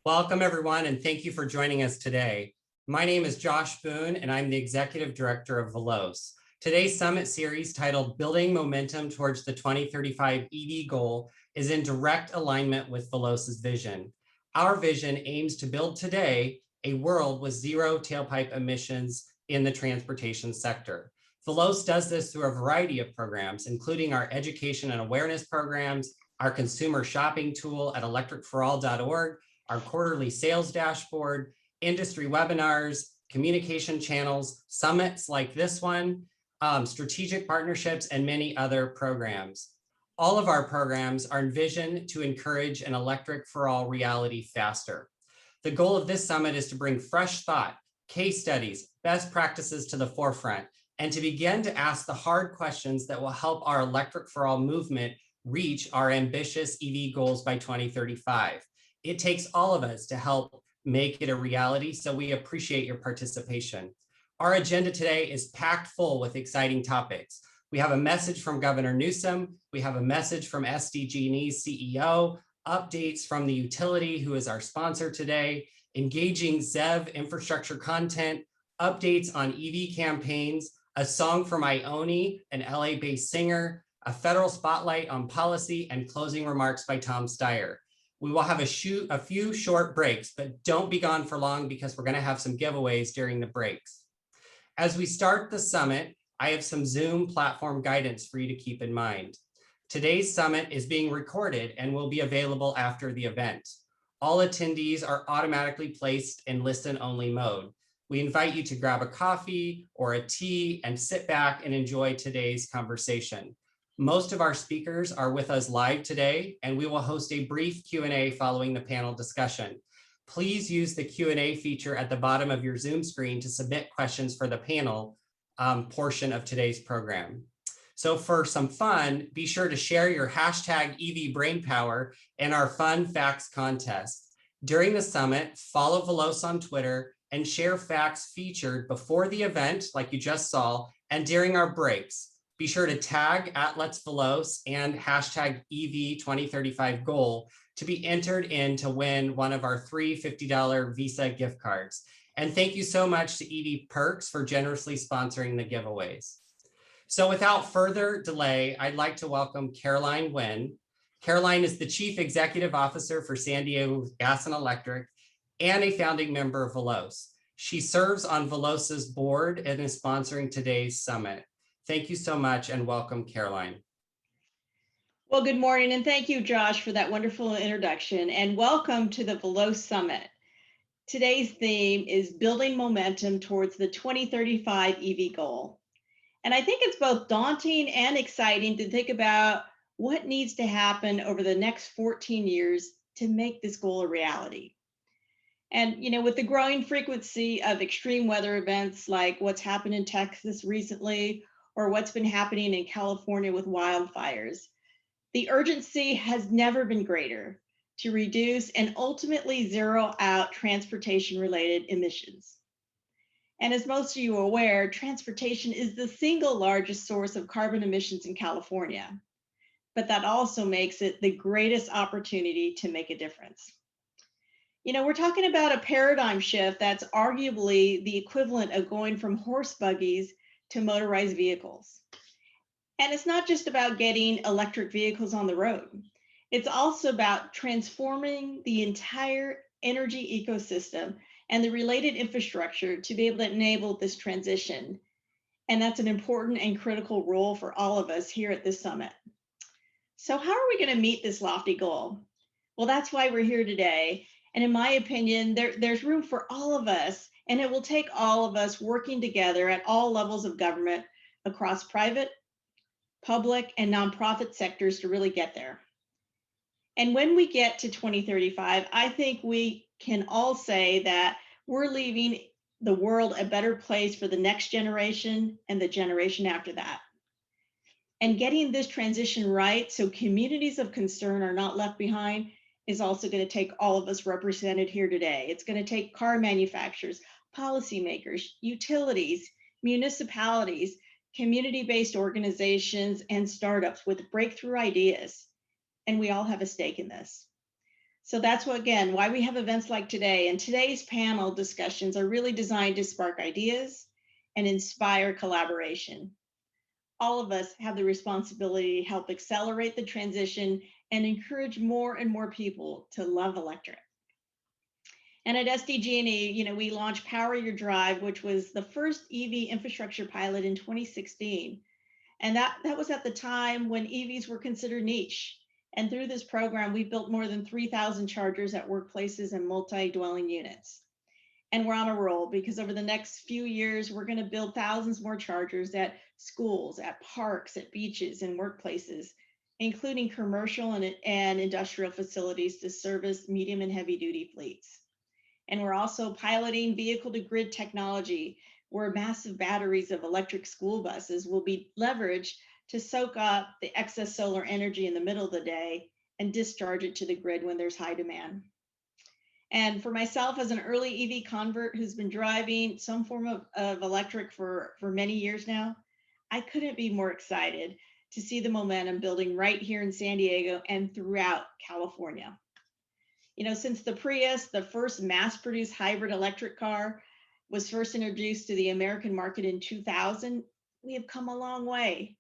Welcome, everyone, and thank you for joining us today. My name is Josh Boone, and I'm the Executive Director of Veloz. Today's summit series, titled Building Momentum Towards the 2035 EV Goal, is in direct alignment with Veloz's vision. Our vision aims to build today a world with zero tailpipe emissions in the transportation sector. Veloz does this through a variety of programs, including our education and awareness programs, our consumer shopping tool at electricforall.org, our quarterly sales dashboard, industry webinars, communication channels, summits like this one, strategic partnerships, and many other programs. All of our programs are envisioned to encourage an electric for all reality faster. The goal of this summit is to bring fresh thought, case studies, best practices to the forefront, and to begin to ask the hard questions that will help our electric for all movement reach our ambitious EV goals by 2035. It takes all of us to help make it a reality, so we appreciate your participation. Our agenda today is packed full with exciting topics. We have a message from Governor Newsome. We have a message from SDG&E's CEO, updates from the utility, who is our sponsor today, engaging ZEV infrastructure content, updates on EV campaigns, a song from Ione, an LA-based singer, a federal spotlight on policy, and closing remarks by Tom Steyer. We will have a few short breaks, but don't be gone for long because we're going to have some giveaways during the breaks. As we start the summit, I have some Zoom platform guidance for you to keep in mind. Today's summit is being recorded and will be available after the event. All attendees are automatically placed in listen-only mode. We invite you to grab a coffee or a tea and sit back and enjoy today's conversation. Most of our speakers are with us live today, and we will host a brief Q&A following the panel discussion. Please use the Q&A feature at the bottom of your Zoom screen to submit questions for the panel portion of today's program. So for some fun, be sure to share your hashtag EVBrainPower in our Fun Facts contest. During the summit, follow Veloz on Twitter and share facts featured before the event, like you just saw, and during our breaks. Be sure to tag @Let'sVeloz and hashtag EV2035 goal to be entered in to win one of our 3 $50 Visa gift cards. And thank you so much to EV Perks for generously sponsoring the giveaways. So without further delay, I'd like to welcome Caroline Nguyen. Caroline is the Chief Executive Officer for San Diego Gas and Electric and a founding member of Veloz. She serves on Veloz's board and is sponsoring today's summit. Thank you so much and welcome, Caroline. Well, good morning and thank you, Josh, for that wonderful introduction, and welcome to the Veloz Summit. Today's theme is building momentum towards the 2035 EV goal. And I think it's both daunting and exciting to think about what needs to happen over the next 14 years to make this goal a reality. And, with the growing frequency of extreme weather events like what's happened in Texas recently, or what's been happening in California with wildfires, the urgency has never been greater to reduce and ultimately zero out transportation-related emissions. And as most of you are aware, transportation is the single largest source of carbon emissions in California, but that also makes it the greatest opportunity to make a difference. We're talking about a paradigm shift that's arguably the equivalent of going from horse buggies to motorized vehicles. And it's not just about getting electric vehicles on the road. It's also about transforming the entire energy ecosystem and the related infrastructure to be able to enable this transition. And that's an important and critical role for all of us here at this summit. So how are we going to meet this lofty goal? Well, that's why we're here today. And in my opinion, there's room for all of us, and it will take all of us working together at all levels of government across private, public, and nonprofit sectors to really get there. And when we get to 2035, I think we can all say that we're leaving the world a better place for the next generation and the generation after that. And getting this transition right so communities of concern are not left behind is also going to take all of us represented here today. It's going to take car manufacturers, policymakers, utilities, municipalities, community-based organizations, and startups with breakthrough ideas. And we all have a stake in this. So that's what, again, why we have events like today. And today's panel discussions are really designed to spark ideas and inspire collaboration. All of us have the responsibility to help accelerate the transition and encourage more and more people to love electric. And at SDG&E, we launched Power Your Drive, which was the first EV infrastructure pilot in 2016. And that was at the time when EVs were considered niche. And through this program, we built more than 3,000 chargers at workplaces and multi-dwelling units. And we're on a roll because over the next few years, we're going to build thousands more chargers at schools, at parks, at beaches, and workplaces, including commercial and industrial facilities to service medium and heavy duty fleets. And we're also piloting vehicle-to-grid technology, where massive batteries of electric school buses will be leveraged to soak up the excess solar energy in the middle of the day and discharge it to the grid when there's high demand. And for myself, as an early EV convert who's been driving some form of electric for many years now, I couldn't be more excited to see the momentum building right here in San Diego and throughout California. Since the Prius, the first mass-produced hybrid electric car, was first introduced to the American market in 2000, we have come a long way,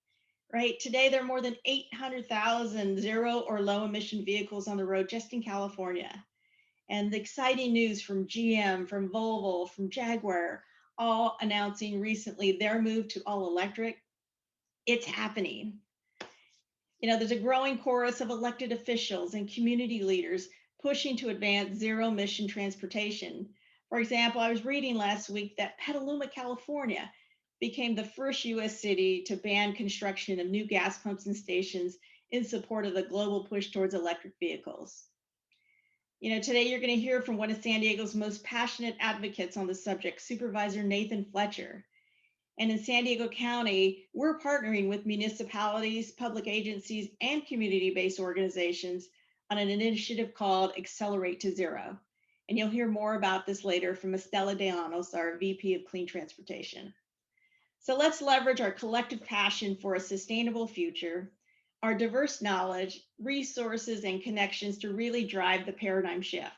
right? Today, there are more than 800,000 zero or low emission vehicles on the road just in California. And the exciting news from GM, from Volvo, from Jaguar, all announcing recently their move to all electric, it's happening. There's a growing chorus of elected officials and community leaders pushing to advance zero emission transportation. For example, I was reading last week that Petaluma, California became the first US city to ban construction of new gas pumps and stations in support of the global push towards electric vehicles. Today you're going to hear from one of San Diego's most passionate advocates on the subject, Supervisor Nathan Fletcher. And in San Diego County, we're partnering with municipalities, public agencies, and community-based organizations on an initiative called Accelerate to Zero. And you'll hear more about this later from Estela De Anos, our VP of Clean Transportation. So let's leverage our collective passion for a sustainable future, our diverse knowledge, resources, and connections to really drive the paradigm shift.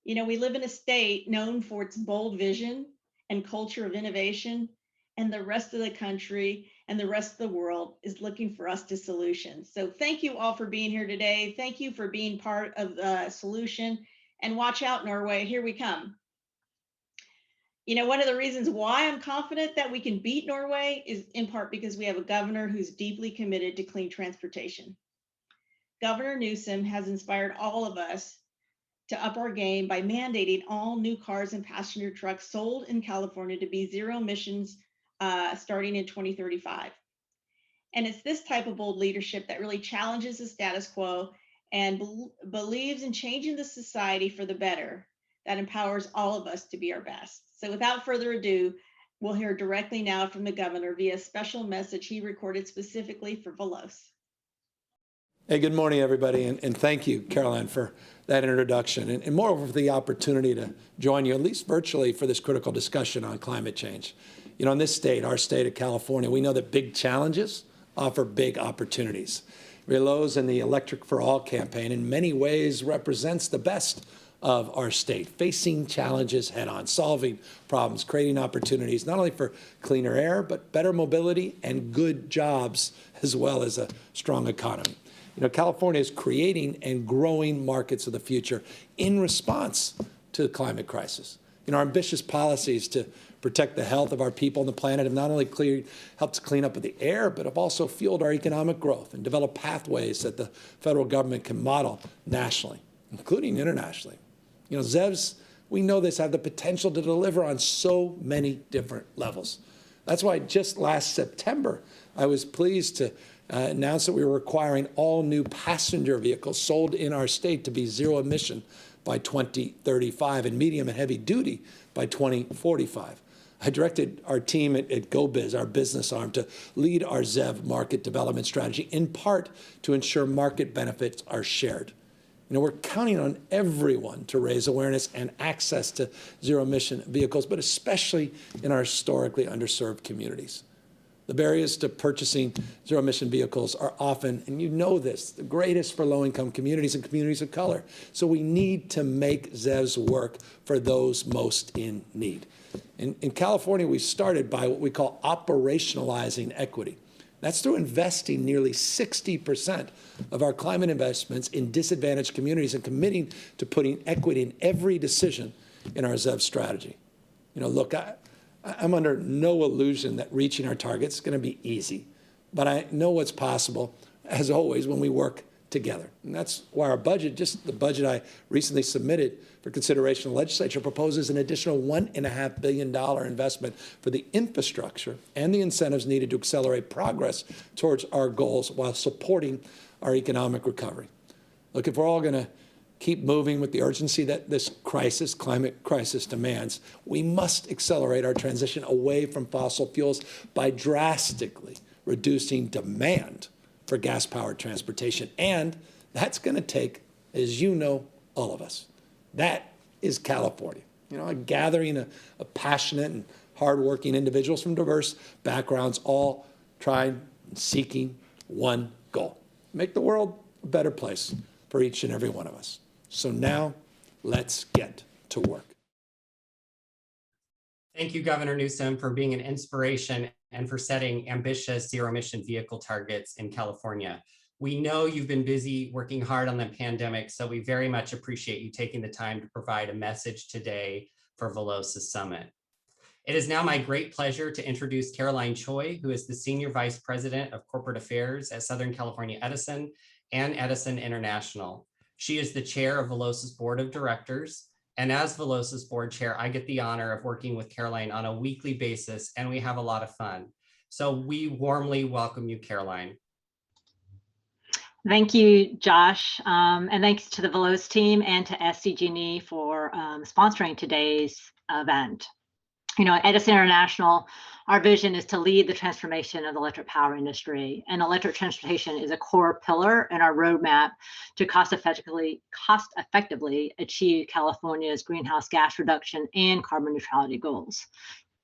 We live in a state known for its bold vision and culture of innovation, and the rest of the country and the rest of the world is looking for us to solutions. So thank you all for being here today. Thank you for being part of the solution. And watch out, Norway, here we come. One of the reasons why I'm confident that we can beat Norway is in part because we have a governor who's deeply committed to clean transportation. Governor Newsome has inspired all of us to up our game by mandating all new cars and passenger trucks sold in California to be zero emissions starting in 2035. And it's this type of bold leadership that really challenges the status quo and believes in changing the society for the better, that empowers all of us to be our best. So without further ado, we'll hear directly now from the governor via a special message he recorded specifically for Veloz. Hey, good morning, everybody, and thank you, Caroline, for that introduction, and moreover for the opportunity to join you, at least virtually, for this critical discussion on climate change. In this state, our state of California, we know that big challenges offer big opportunities. Veloz and the Electric for All campaign in many ways represents the best of our state, facing challenges head on, solving problems, creating opportunities, not only for cleaner air, but better mobility and good jobs, as well as a strong economy. California is creating and growing markets of the future in response to the climate crisis. Our ambitious policies to protect the health of our people and the planet have not only helped clean up the air, but have also fueled our economic growth and developed pathways that the federal government can model nationally, including internationally. ZEVs, we know this, have the potential to deliver on so many different levels. That's why just last September, I was pleased to announce that we were requiring all new passenger vehicles sold in our state to be zero emission by 2035 and medium and heavy duty by 2045. I directed our team at GoBiz, our business arm, to lead our ZEV market development strategy, in part to ensure market benefits are shared. We're counting on everyone to raise awareness and access to zero-emission vehicles, but especially in our historically underserved communities. The barriers to purchasing zero-emission vehicles are often, and you know this, the greatest for low-income communities and communities of color. So we need to make ZEVs work for those most in need. In California, we started by what we call operationalizing equity. That's through investing nearly 60% of our climate investments in disadvantaged communities and committing to putting equity in every decision in our ZEV strategy. You know, look, I'm under no illusion that reaching our targets is going to be easy, but I know what's possible, as always, when we work together. And that's why our budget, just the budget I recently submitted for consideration of the legislature, proposes an additional $1.5 billion investment for the infrastructure and the incentives needed to accelerate progress towards our goals while supporting our economic recovery. Look, if we're all going to keep moving with the urgency that this crisis, climate crisis, demands, we must accelerate our transition away from fossil fuels by drastically reducing demand for gas-powered transportation. And that's going to take, as you know, all of us. That is California. You know, a gathering of passionate and hardworking individuals from diverse backgrounds, all trying and seeking one goal: make the world a better place for each and every one of us. So now, let's get to work. Thank you, Governor Newsome, for being an inspiration and for setting ambitious zero-emission vehicle targets in California. We know you've been busy working hard on the pandemic, so we very much appreciate you taking the time to provide a message today for Veloz's summit. It is now my great pleasure to introduce Caroline Choi, who is the Senior Vice President of Corporate Affairs at Southern California Edison and Edison International. She is the chair of Veloz's board of directors. And as Veloz's board chair, I get the honor of working with Caroline on a weekly basis, and we have a lot of fun. So we warmly welcome you, Caroline. Thank you, Josh. And thanks to the Veloz team and to SCG&E for sponsoring today's event. You know, at Edison International, our vision is to lead the transformation of the electric power industry, and electric transportation is a core pillar in our roadmap to cost effectively achieve California's greenhouse gas reduction and carbon neutrality goals.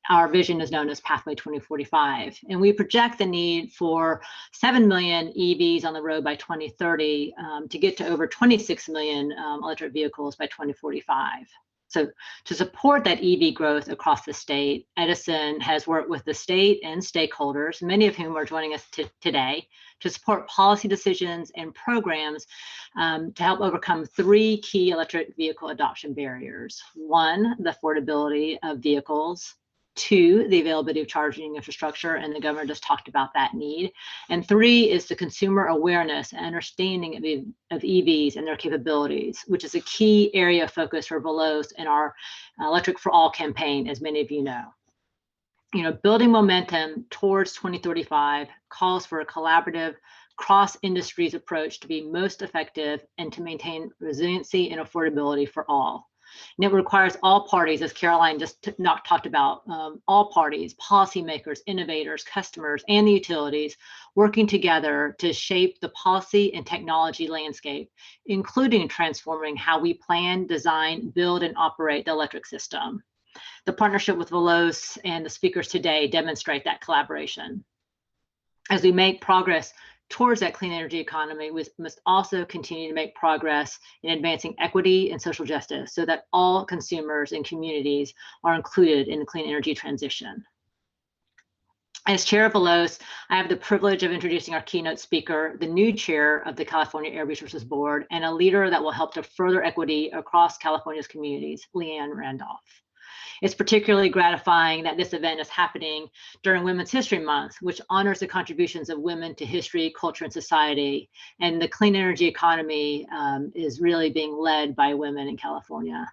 Our vision is known as Pathway 2045, and we project the need for 7 million EVs on the road by 2030 to get to over 26 million electric vehicles by 2045. So to support that EV growth across the state, Edison has worked with the state and stakeholders, many of whom are joining us today, to support policy decisions and programs to help overcome 3 key electric vehicle adoption barriers. 1, the affordability of vehicles. 2, the availability of charging infrastructure, and the governor just talked about that need. And 3 is the consumer awareness and understanding of EVs and their capabilities, which is a key area of focus for Veloz in our Electric for All campaign, as many of you know. You know, building momentum towards 2035 calls for a collaborative cross-industries approach to be most effective and to maintain resiliency and affordability for all. And it requires all parties, as Caroline just talked about, all parties, policymakers, innovators, customers, and the utilities working together to shape the policy and technology landscape, including transforming how we plan, design, build, and operate the electric system. The partnership with Veloz and the speakers today demonstrate that collaboration. As we make progress towards that clean energy economy, we must also continue to make progress in advancing equity and social justice so that all consumers and communities are included in the clean energy transition. As chair of Veloz, I have the privilege of introducing our keynote speaker, the new chair of the California Air Resources Board, and a leader that will help to further equity across California's communities, Leanne Randolph. It's particularly gratifying that this event is happening during Women's History Month, which honors the contributions of women to history, culture, and society. And the clean energy economy is really being led by women in California.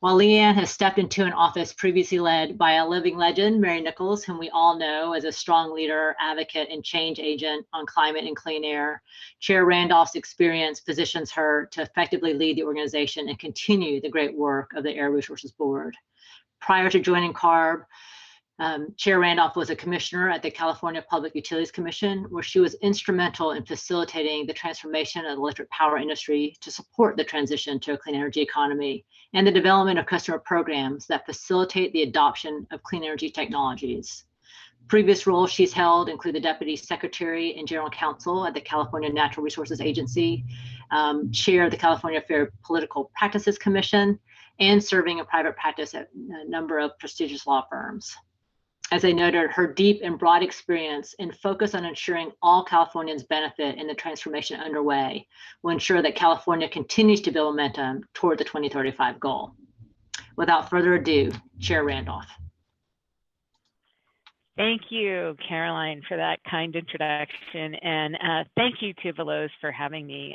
While Leanne has stepped into an office previously led by a living legend, Mary Nichols, whom we all know as a strong leader, advocate, and change agent on climate and clean air, Chair Randolph's experience positions her to effectively lead the organization and continue the great work of the Air Resources Board. Prior to joining CARB, Chair Randolph was a commissioner at the California Public Utilities Commission, where she was instrumental in facilitating the transformation of the electric power industry to support the transition to a clean energy economy and the development of customer programs that facilitate the adoption of clean energy technologies. Previous roles she's held include the Deputy Secretary and General Counsel at the California Natural Resources Agency, Chair of the California Fair Political Practices Commission, and serving in private practice at a number of prestigious law firms. As I noted, her deep and broad experience and focus on ensuring all Californians benefit in the transformation underway will ensure that California continues to build momentum toward the 2035 goal. Without further ado, Chair Randolph. Thank you, Caroline, for that kind introduction. And thank you to Veloz for having me.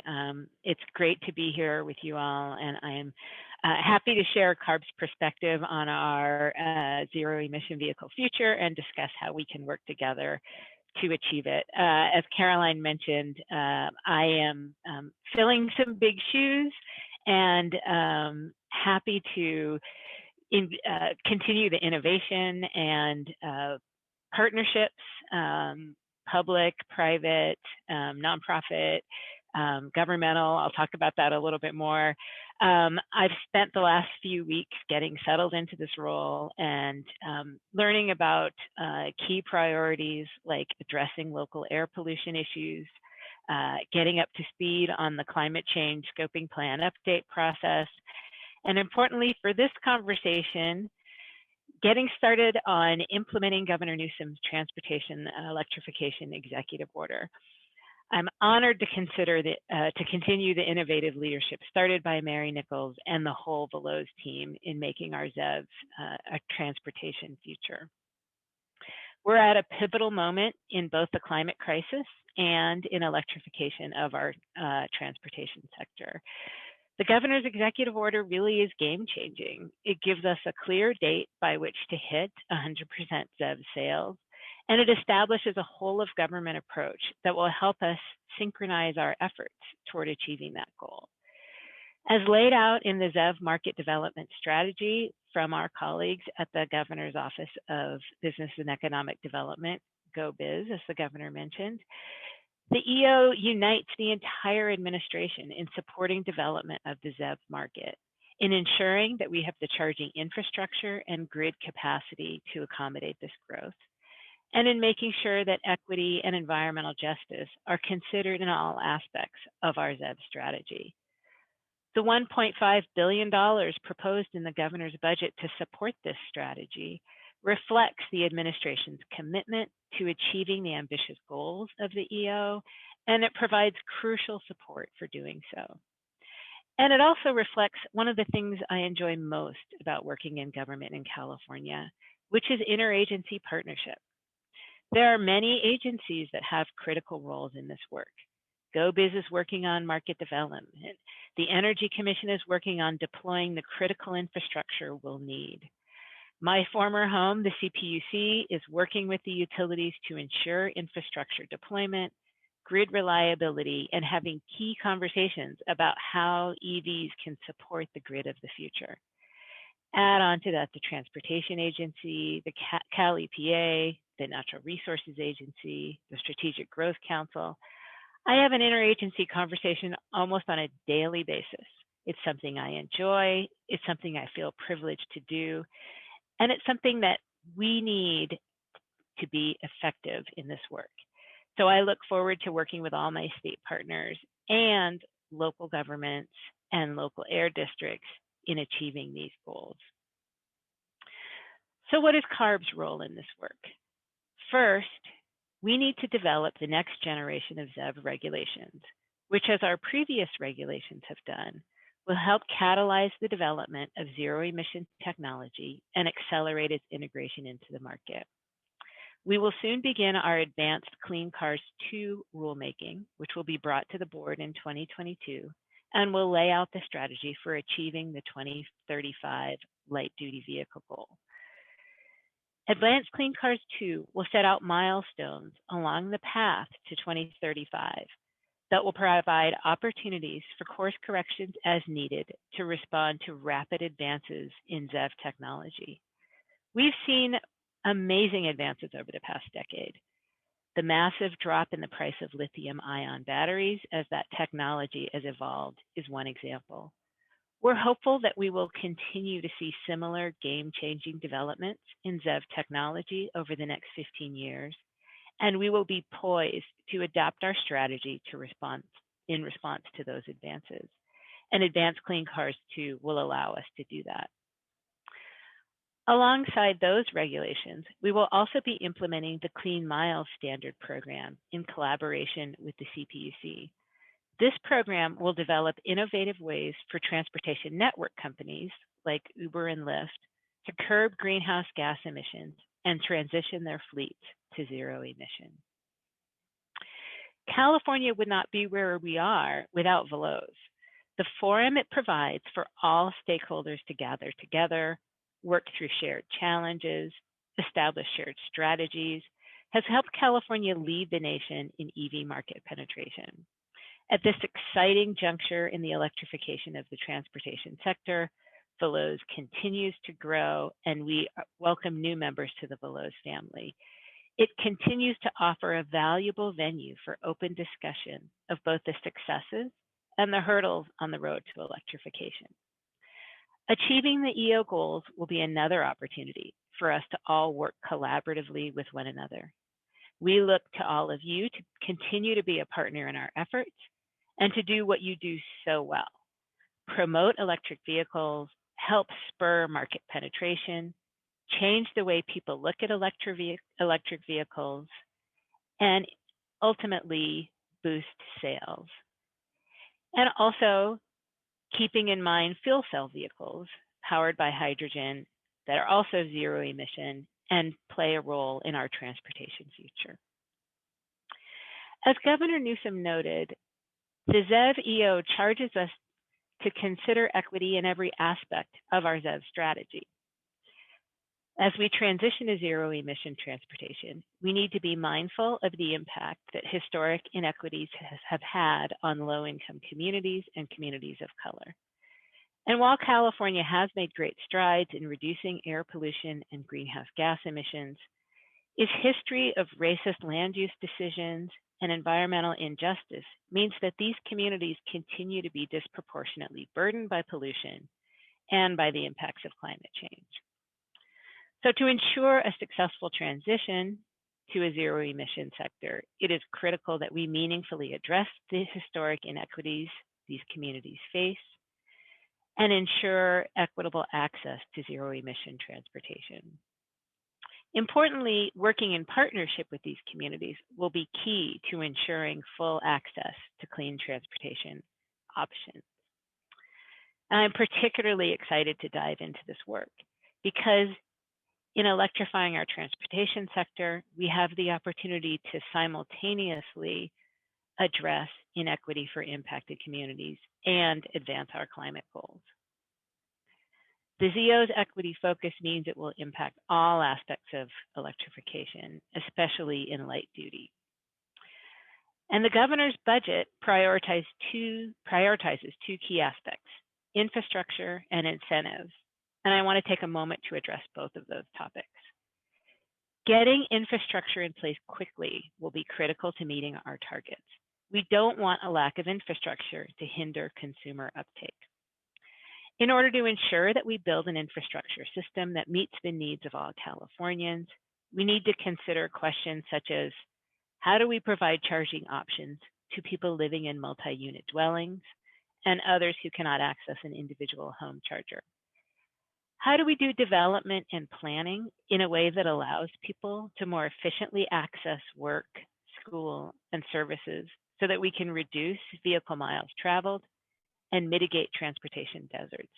It's great to be here with you all. And I am happy to share CARB's perspective on our zero emission vehicle future and discuss how we can work together to achieve it. As Caroline mentioned, I am filling some big shoes and happy to continue the innovation and partnerships, public, private, nonprofit, governmental. I'll talk about that a little bit more. I've spent the last few weeks getting settled into this role and learning about key priorities like addressing local air pollution issues, getting up to speed on the climate change scoping plan update process, and importantly for this conversation, getting started on implementing Governor Newsome's transportation electrification executive order. I'm honored to continue the innovative leadership started by Mary Nichols and the whole Veloz team in making our ZEVs a transportation future. We're at a pivotal moment in both the climate crisis and in electrification of our transportation sector. The governor's executive order really is game-changing. It gives us a clear date by which to hit 100% ZEV sales, and it establishes a whole-of-government approach that will help us synchronize our efforts toward achieving that goal. As laid out in the ZEV market development strategy from our colleagues at the Governor's Office of Business and Economic Development, GoBiz, as the governor mentioned, the EO unites the entire administration in supporting development of the ZEV market, in ensuring that we have the charging infrastructure and grid capacity to accommodate this growth, and in making sure that equity and environmental justice are considered in all aspects of our ZEV strategy. The $1.5 billion proposed in the governor's budget to support this strategy reflects the administration's commitment to achieving the ambitious goals of the EO, and it provides crucial support for doing so. And it also reflects one of the things I enjoy most about working in government in California, which is interagency partnership. There are many agencies that have critical roles in this work. GoBiz is working on market development. The Energy Commission is working on deploying the critical infrastructure we'll need. My former home, the CPUC, is working with the utilities to ensure infrastructure deployment, grid reliability, and having key conversations about how EVs can support the grid of the future. Add on to that the Transportation Agency, the Cal EPA, the Natural Resources Agency, the Strategic Growth Council. I have an interagency conversation almost on a daily basis. It's something I enjoy. It's something I feel privileged to do. And it's something that we need to be effective in this work. So I look forward to working with all my state partners and local governments and local air districts in achieving these goals. So what is CARB's role in this work? First, we need to develop the next generation of ZEV regulations, which, as our previous regulations have done, will help catalyze the development of zero-emission technology and accelerate its integration into the market. We will soon begin our advanced Clean Cars 2 rulemaking, which will be brought to the board in 2022, and will lay out the strategy for achieving the 2035 light-duty vehicle goal. Advanced Clean Cars 2 will set out milestones along the path to 2035 that will provide opportunities for course corrections as needed to respond to rapid advances in ZEV technology. We've seen amazing advances over the past decade. The massive drop in the price of lithium-ion batteries as that technology has evolved is one example. We're hopeful that we will continue to see similar game-changing developments in ZEV technology over the next 15 years, and we will be poised to adapt our strategy in response to those advances. And Advanced Clean Cars 2 will allow us to do that. Alongside those regulations, we will also be implementing the Clean Miles Standard program in collaboration with the CPUC. This program will develop innovative ways for transportation network companies like Uber and Lyft to curb greenhouse gas emissions and transition their fleets to zero emission. California would not be where we are without Veloz. The forum it provides for all stakeholders to gather together, work through shared challenges, establish shared strategies, has helped California lead the nation in EV market penetration. At this exciting juncture in the electrification of the transportation sector, Veloz continues to grow, and we welcome new members to the Veloz family. It continues to offer a valuable venue for open discussion of both the successes and the hurdles on the road to electrification. Achieving the EO goals will be another opportunity for us to all work collaboratively with one another. We look to all of you to continue to be a partner in our efforts and to do what you do so well: promote electric vehicles, help spur market penetration, change the way people look at electric vehicles, and ultimately boost sales. And also keeping in mind fuel cell vehicles powered by hydrogen that are also zero emission and play a role in our transportation future. As Governor Newsome noted, the ZEV EO charges us to consider equity in every aspect of our ZEV strategy. As we transition to zero emission transportation, we need to be mindful of the impact that historic inequities have had on low income communities and communities of color. And while California has made great strides in reducing air pollution and greenhouse gas emissions, its history of racist land use decisions and environmental injustice means that these communities continue to be disproportionately burdened by pollution and by the impacts of climate change. So to ensure a successful transition to a zero emission sector, it is critical that we meaningfully address the historic inequities these communities face and ensure equitable access to zero emission transportation. Importantly, working in partnership with these communities will be key to ensuring full access to clean transportation options. And I'm particularly excited to dive into this work because in electrifying our transportation sector, we have the opportunity to simultaneously address inequity for impacted communities and advance our climate goals. The ZEO's equity focus means it will impact all aspects of electrification, especially in light duty. And the governor's budget prioritizes two key aspects: infrastructure and incentives. And I want to take a moment to address both of those topics. Getting infrastructure in place quickly will be critical to meeting our targets. We don't want a lack of infrastructure to hinder consumer uptake. In order to ensure that we build an infrastructure system that meets the needs of all Californians, we need to consider questions such as, how do we provide charging options to people living in multi-unit dwellings and others who cannot access an individual home charger? How do we do development and planning in a way that allows people to more efficiently access work, school, and services so that we can reduce vehicle miles traveled and mitigate transportation deserts?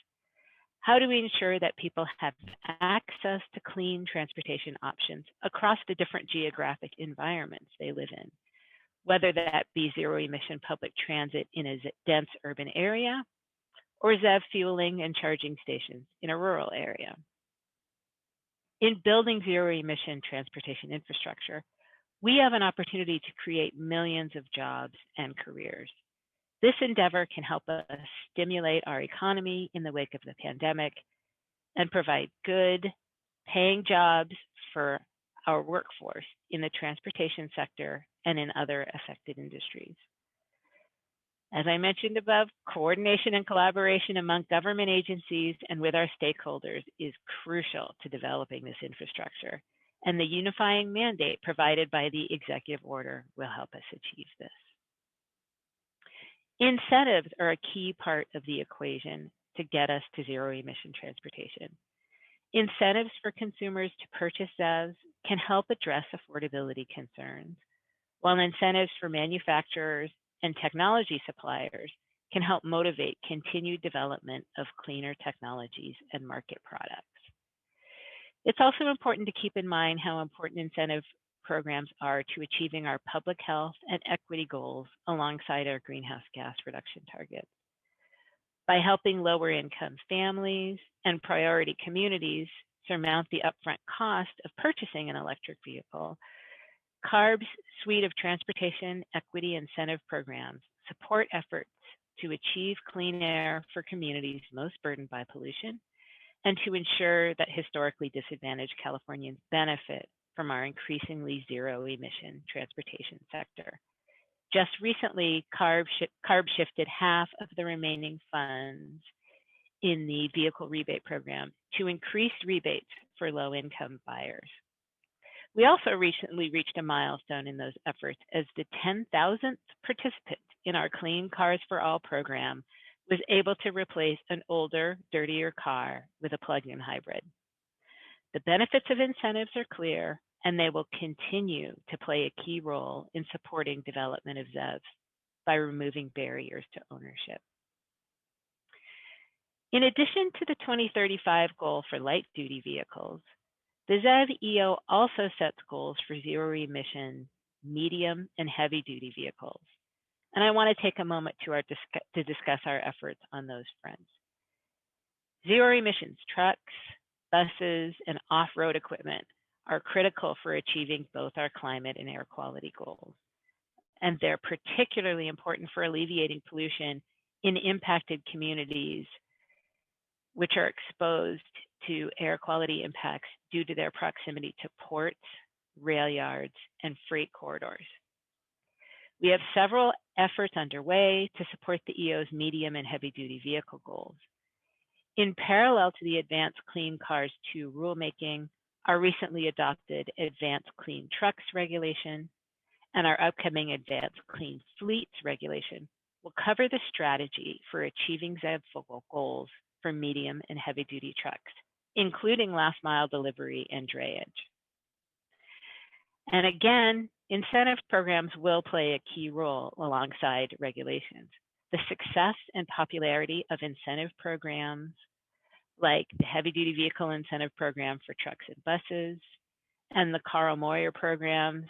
How do we ensure that people have access to clean transportation options across the different geographic environments they live in, whether that be zero emission public transit in a dense urban area or ZEV fueling and charging stations in a rural area? In building zero emission transportation infrastructure, we have an opportunity to create millions of jobs and careers. This endeavor can help us stimulate our economy in the wake of the pandemic and provide good paying jobs for our workforce in the transportation sector and in other affected industries. As I mentioned above, coordination and collaboration among government agencies and with our stakeholders is crucial to developing this infrastructure, and the unifying mandate provided by the executive order will help us achieve this. Incentives are a key part of the equation to get us to zero-emission transportation. Incentives for consumers to purchase ZEVs can help address affordability concerns, while incentives for manufacturers and technology suppliers can help motivate continued development of cleaner technologies and market products. It's also important to keep in mind how important incentive programs are to achieving our public health and equity goals alongside our greenhouse gas reduction targets. By helping lower income families and priority communities surmount the upfront cost of purchasing an electric vehicle, CARB's suite of transportation equity incentive programs support efforts to achieve clean air for communities most burdened by pollution and to ensure that historically disadvantaged Californians benefit from our increasingly zero-emission transportation sector. Just recently, CARB shifted half of the remaining funds in the vehicle rebate program to increase rebates for low-income buyers. We also recently reached a milestone in those efforts as the 10,000th participant in our Clean Cars for All program was able to replace an older, dirtier car with a plug-in hybrid. The benefits of incentives are clear, and they will continue to play a key role in supporting development of ZEVs by removing barriers to ownership. In addition to the 2035 goal for light-duty vehicles, the ZEV EO also sets goals for zero-emission medium and heavy-duty vehicles. And I want to take a moment to discuss our efforts on those fronts. Zero-emissions trucks, buses, and off-road equipment are critical for achieving both our climate and air quality goals. And they're particularly important for alleviating pollution in impacted communities, which are exposed to air quality impacts due to their proximity to ports, rail yards, and freight corridors. We have several efforts underway to support the EO's medium and heavy-duty vehicle goals. In parallel to the Advanced Clean Cars 2 rulemaking, our recently adopted Advanced Clean Trucks regulation and our upcoming Advanced Clean Fleets regulation will cover the strategy for achieving ZEV goals for medium and heavy-duty trucks, including last-mile delivery and drayage. And again, incentive programs will play a key role alongside regulations. The success and popularity of incentive programs like the Heavy-Duty Vehicle Incentive Program for trucks and buses, and the Carl Moyer programs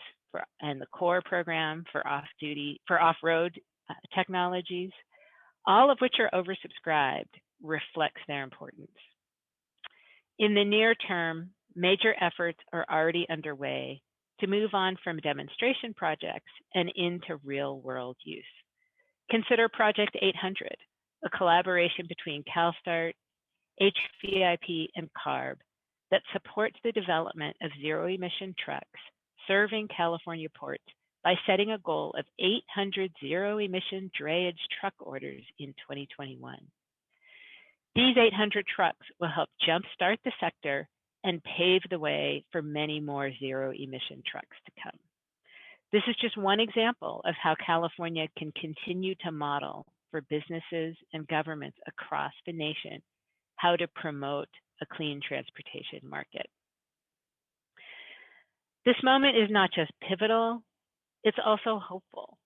and the CORE program for off-road technologies, all of which are oversubscribed, reflects their importance. In the near term, major efforts are already underway to move on from demonstration projects and into real-world use. Consider Project 800, a collaboration between CalSTART, HVIP, and CARB that supports the development of zero-emission trucks serving California ports by setting a goal of 800 zero-emission drayage truck orders in 2021. These 800 trucks will help jumpstart the sector and pave the way for many more zero-emission trucks to come. This is just one example of how California can continue to model for businesses and governments across the nation how to promote a clean transportation market. This moment is not just pivotal, it's also hopeful.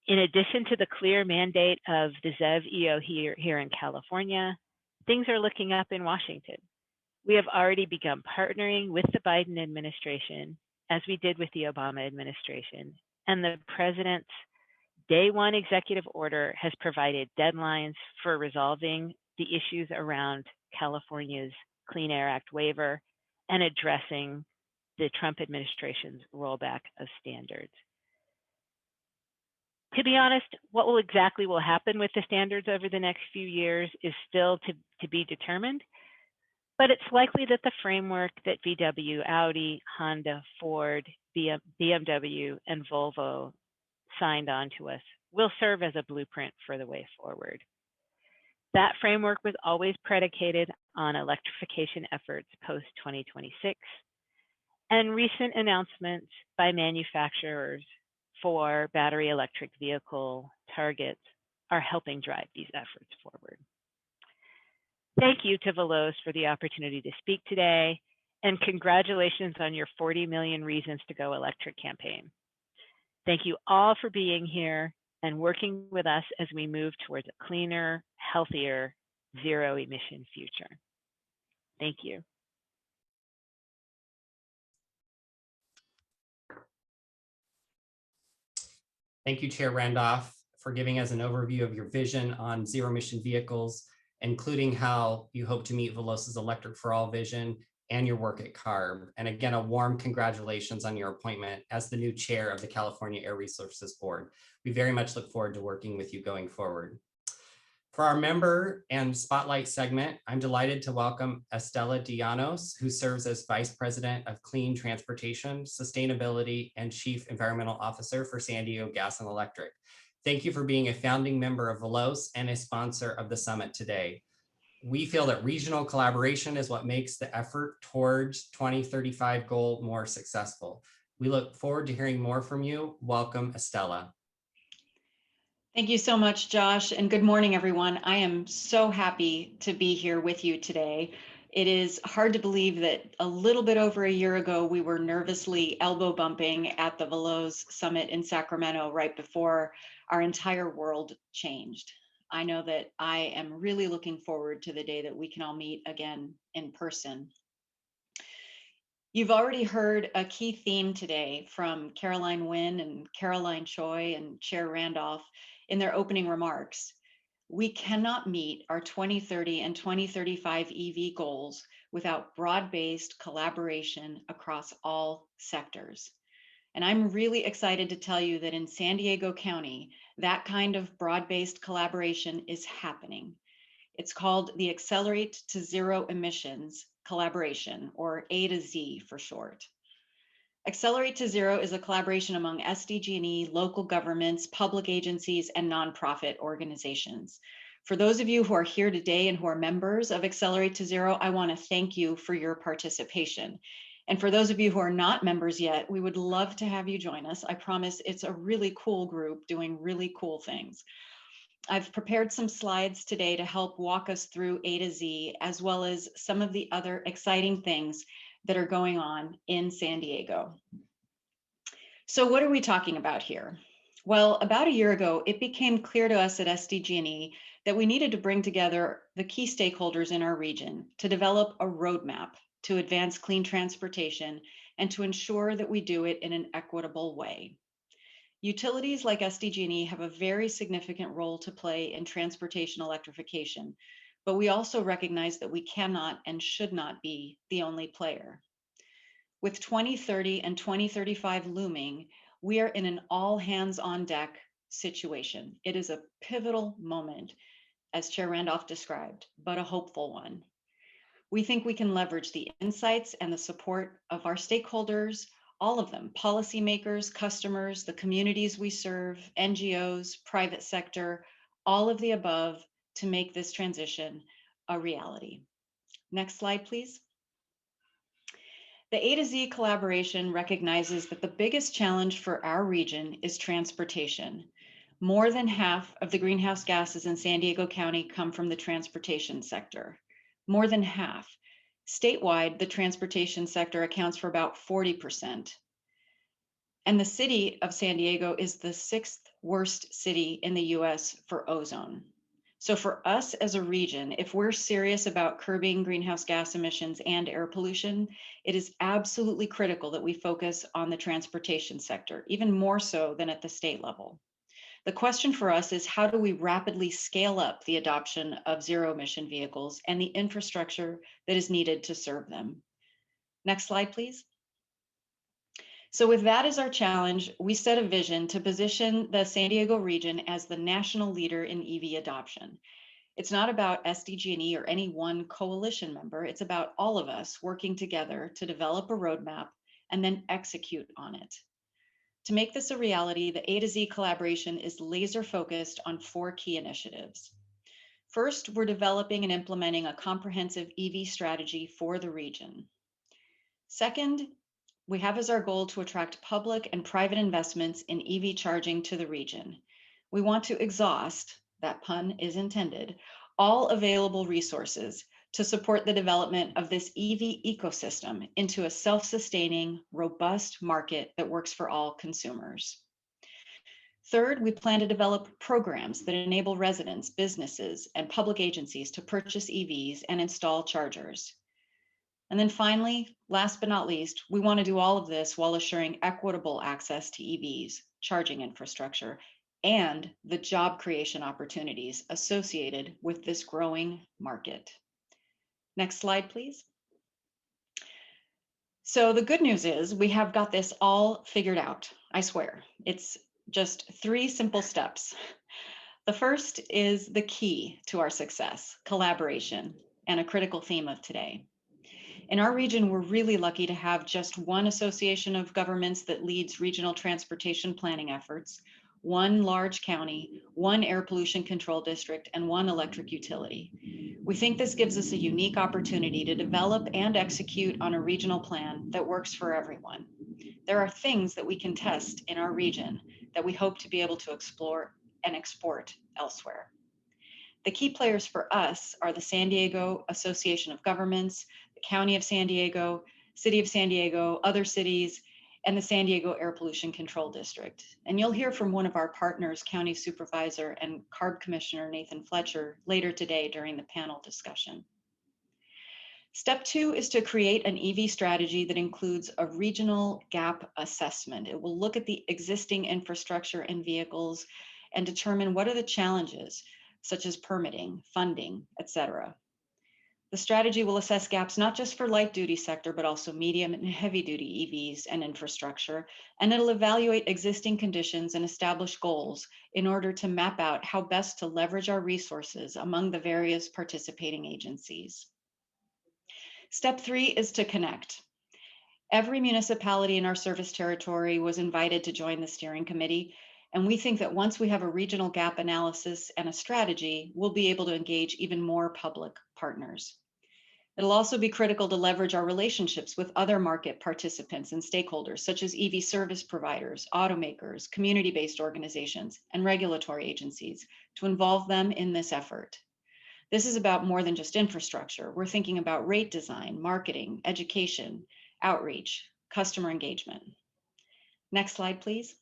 In addition to the clear mandate of the ZEV EO here in California, things are looking up in Washington. We have already begun partnering with the Biden administration, as we did with the Obama administration, and the president's Day 1 executive order has provided deadlines for resolving the issues around California's Clean Air Act waiver and addressing the Trump administration's rollback of standards. To be honest, what exactly will happen with the standards over the next few years is still to be determined, but it's likely that the framework that VW, Audi, Honda, Ford, BMW, and Volvo signed on to us will serve as a blueprint for the way forward. That framework was always predicated on electrification efforts post-2026, and recent announcements by manufacturers for battery electric vehicle targets are helping drive these efforts forward. Thank you to Veloz for the opportunity to speak today, and congratulations on your 40 million Reasons to Go Electric campaign. Thank you all for being here and working with us as we move towards a cleaner, healthier, zero-emission future. Thank you. Thank you, Chair Randolph, for giving us an overview of your vision on zero-emission vehicles, including how you hope to meet Veloz's Electric for All vision and your work at CARB. And again, a warm congratulations on your appointment as the new chair of the California Air Resources Board. We very much look forward to working with you going forward. For our member and spotlight segment, I'm delighted to welcome Estela Llanos, who serves as Vice President of Clean Transportation, Sustainability, and Chief Environmental Officer for San Diego Gas and Electric. Thank you for being a founding member of Veloz and a sponsor of the summit today. We feel that regional collaboration is what makes the effort towards 2035 goal more successful. We look forward to hearing more from you. Welcome, Estela. Thank you so much, Josh, and good morning, everyone. I am so happy to be here with you today. It is hard to believe that a little bit over a year ago, we were nervously elbow bumping at the Veloz Summit in Sacramento right before our entire world changed. I know that I am really looking forward to the day that we can all meet again in person. You've already heard a key theme today from Caroline Wynn and Caroline Choi and Chair Randolph in their opening remarks. We cannot meet our 2030 and 2035 EV goals without broad-based collaboration across all sectors. And I'm really excited to tell you that in San Diego County, that kind of broad-based collaboration is happening. It's called the Accelerate to Zero Emissions Collaboration, or A to Z for short. Accelerate to Zero is a collaboration among SDG&E, local governments, public agencies, and nonprofit organizations. For those of you who are here today and who are members of Accelerate to Zero, I want to thank you for your participation. And for those of you who are not members yet, we would love to have you join us. I promise it's a really cool group doing really cool things. I've prepared some slides today to help walk us through A to Z, as well as some of the other exciting things that are going on in San Diego. So what are we talking about here? Well, about a year ago, it became clear to us at SDG&E that we needed to bring together the key stakeholders in our region to develop a roadmap to advance clean transportation and to ensure that we do it in an equitable way. Utilities like SDG&E have a very significant role to play in transportation electrification, but we also recognize that we cannot and should not be the only player. With 2030 and 2035 looming, we are in an all hands on deck situation. It is a pivotal moment, as Chair Randolph described, but a hopeful one. We think we can leverage the insights and the support of our stakeholders, all of them, policymakers, customers, the communities we serve, NGOs, private sector, all of the above to make this transition a reality. Next slide, please. The A to Z collaboration recognizes that the biggest challenge for our region is transportation. More than half of the greenhouse gases in San Diego County come from the transportation sector. More than half. Statewide, the transportation sector accounts for about 40%. And the city of San Diego is the 6th worst city in the US for ozone. So for us as a region, if we're serious about curbing greenhouse gas emissions and air pollution, it is absolutely critical that we focus on the transportation sector, even more so than at the state level. The question for us is, how do we rapidly scale up the adoption of zero-emission vehicles and the infrastructure that is needed to serve them? Next slide, please. So with that as our challenge, we set a vision to position the San Diego region as the national leader in EV adoption. It's not about SDG&E or any one coalition member. It's about all of us working together to develop a roadmap and then execute on it. To make this a reality, the A to Z collaboration is laser focused on 4 key initiatives. First, we're developing and implementing a comprehensive EV strategy for the region. Second, we have as our goal to attract public and private investments in EV charging to the region. We want to exhaust, that pun is intended, all available resources to support the development of this EV ecosystem into a self-sustaining, robust market that works for all consumers. Third, we plan to develop programs that enable residents, businesses, and public agencies to purchase EVs and install chargers. And then finally, last but not least, we want to do all of this while assuring equitable access to EVs, charging infrastructure, and the job creation opportunities associated with this growing market. Next slide, please. So the good news is we have got this all figured out, I swear. It's just 3 simple steps. The first is the key to our success, collaboration, and a critical theme of today. In our region, we're really lucky to have just one association of governments that leads regional transportation planning efforts, 1 large county, 1 air pollution control district, and 1 electric utility. We think this gives us a unique opportunity to develop and execute on a regional plan that works for everyone. There are things that we can test in our region that we hope to be able to explore and export elsewhere. The key players for us are the San Diego Association of Governments, the County of San Diego, City of San Diego, other cities, and the San Diego Air Pollution Control District. And you'll hear from one of our partners, County Supervisor and CARB Commissioner Nathan Fletcher, later today during the panel discussion. Step 2 is to create an EV strategy that includes a regional gap assessment. It will look at the existing infrastructure and vehicles and determine what are the challenges, such as permitting, funding, etc. The strategy will assess gaps not just for light duty sector, but also medium and heavy duty EVs and infrastructure, and it'll evaluate existing conditions and establish goals in order to map out how best to leverage our resources among the various participating agencies. Step 3 is to connect. Every municipality in our service territory was invited to join the steering committee, and we think that once we have a regional gap analysis and a strategy, we'll be able to engage even more public partners. It'll also be critical to leverage our relationships with other market participants and stakeholders, such as EV service providers, automakers, community-based organizations, and regulatory agencies, to involve them in this effort. This is about more than just infrastructure. We're thinking about rate design, marketing, education, outreach, customer engagement. Next slide, please.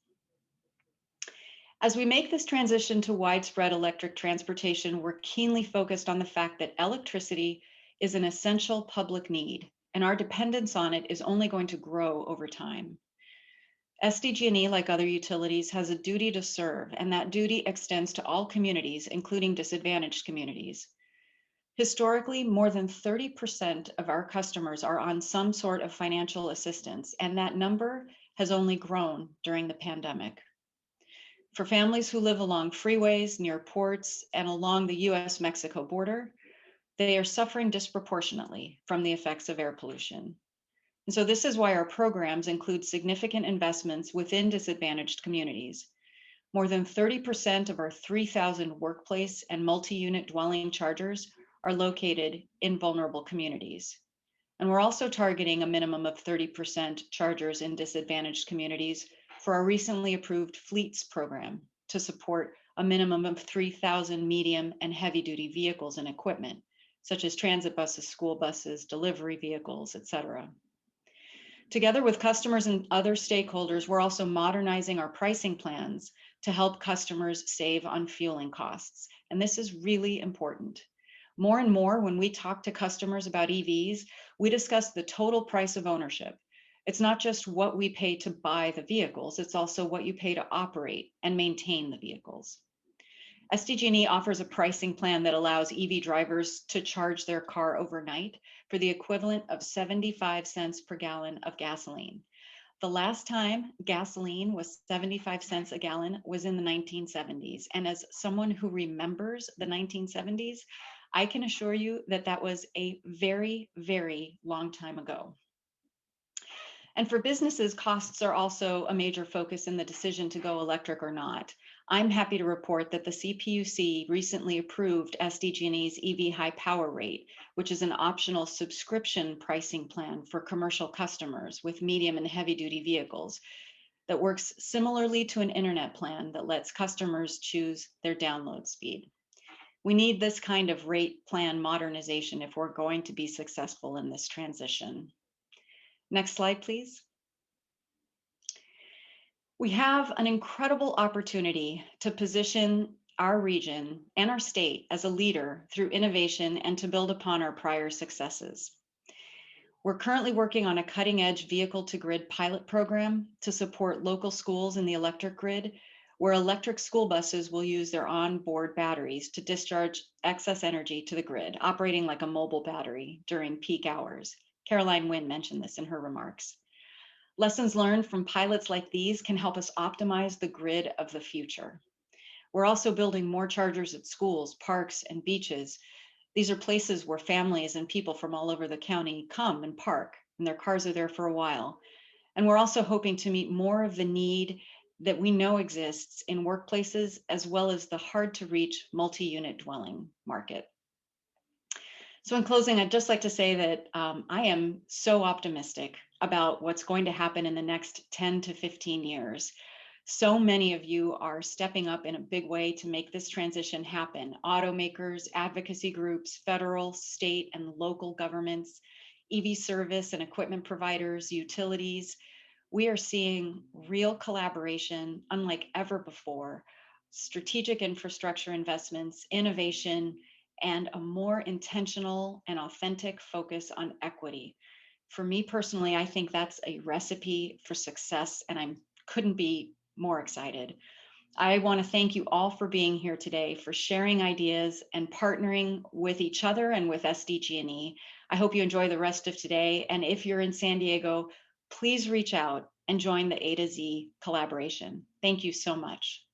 As we make this transition to widespread electric transportation, we're keenly focused on the fact that electricity is an essential public need, and our dependence on it is only going to grow over time. SDG&E, like other utilities, has a duty to serve, and that duty extends to all communities, including disadvantaged communities. Historically, more than 30% of our customers are on some sort of financial assistance, and that number has only grown during the pandemic. For families who live along freeways, near ports, and along the US-Mexico border, they are suffering disproportionately from the effects of air pollution. And so this is why our programs include significant investments within disadvantaged communities. More than 30% of our 3,000 workplace and multi-unit dwelling chargers are located in vulnerable communities. And we're also targeting a minimum of 30% chargers in disadvantaged communities for our recently approved Fleets program to support a minimum of 3,000 medium and heavy duty vehicles and equipment, such as transit buses, school buses, delivery vehicles, etc. Together with customers and other stakeholders, we're also modernizing our pricing plans to help customers save on fueling costs. And this is really important. More and more, when we talk to customers about EVs, we discuss the total price of ownership. It's not just what we pay to buy the vehicles, it's also what you pay to operate and maintain the vehicles. SDG&E offers a pricing plan that allows EV drivers to charge their car overnight for the equivalent of 75 cents per gallon of gasoline. The last time gasoline was 75 cents a gallon was in the 1970s. And as someone who remembers the 1970s, I can assure you that that was a very, very long time ago. And for businesses, costs are also a major focus in the decision to go electric or not. I'm happy to report that the CPUC recently approved SDG&E's EV high power rate, which is an optional subscription pricing plan for commercial customers with medium and heavy duty vehicles that works similarly to an internet plan that lets customers choose their download speed. We need this kind of rate plan modernization if we're going to be successful in this transition. Next slide, please. We have an incredible opportunity to position our region and our state as a leader through innovation and to build upon our prior successes. We're currently working on a cutting-edge vehicle-to-grid pilot program to support local schools in the electric grid, where electric school buses will use their onboard batteries to discharge excess energy to the grid, operating like a mobile battery during peak hours. Caroline Wynn mentioned this in her remarks. Lessons learned from pilots like these can help us optimize the grid of the future. We're also building more chargers at schools, parks, and beaches. These are places where families and people from all over the county come and park, and their cars are there for a while. And we're also hoping to meet more of the need that we know exists in workplaces, as well as the hard to reach multi-unit dwelling market. So in closing, I'd just like to say that I am so optimistic about what's going to happen in the next 10 to 15 years. So many of you are stepping up in a big way to make this transition happen. Automakers, advocacy groups, federal, state, and local governments, EV service and equipment providers, utilities. We are seeing real collaboration unlike ever before, strategic infrastructure investments, innovation, and a more intentional and authentic focus on equity. For me personally, I think that's a recipe for success, and I couldn't be more excited. I want to thank you all for being here today, for sharing ideas and partnering with each other and with SDG&E. I hope you enjoy the rest of today. And if you're in San Diego, please reach out and join the A to Z collaboration. Thank you so much.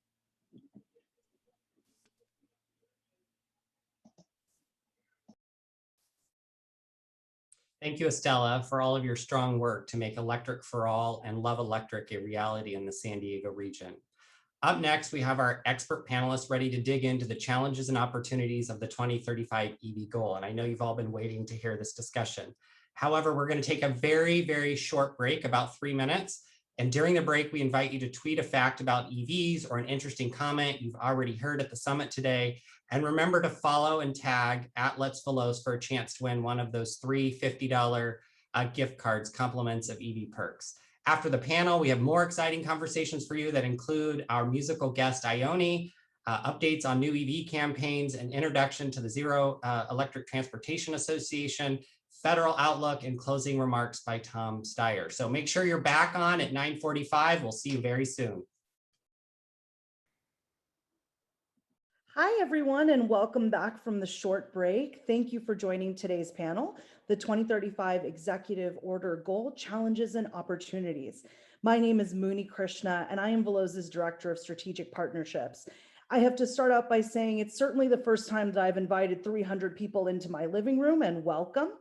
Thank you, Estella, for all of your strong work to make Electric for All and Love Electric a reality in the San Diego region. Up next, we have our expert panelists ready to dig into the challenges and opportunities of the 2035 EV goal. And I know you've all been waiting to hear this discussion. However, we're going to take a very, very short break, about 3 minutes. And during the break, we invite you to tweet a fact about EVs or an interesting comment you've already heard at the summit today. And remember to follow and tag @Let'sVeloz for a chance to win one of those 3 $50 gift cards, compliments of EV perks. After the panel, we have more exciting conversations for you that include our musical guest Ione, updates on new EV campaigns, an introduction to the Zero Electric Transportation Association, federal outlook, and closing remarks by Tom Steyer. So make sure you're back on at 9:45. We'll see you very soon. Hi, everyone, and welcome back from the short break. Thank you for joining today's panel, the 2035 Executive Order Goal, Challenges and Opportunities. My name is Mooney Krishna, and I am Veloz's Director of Strategic Partnerships. I have to start out by saying it's certainly the first time that I've invited 300 people into my living room, and welcome.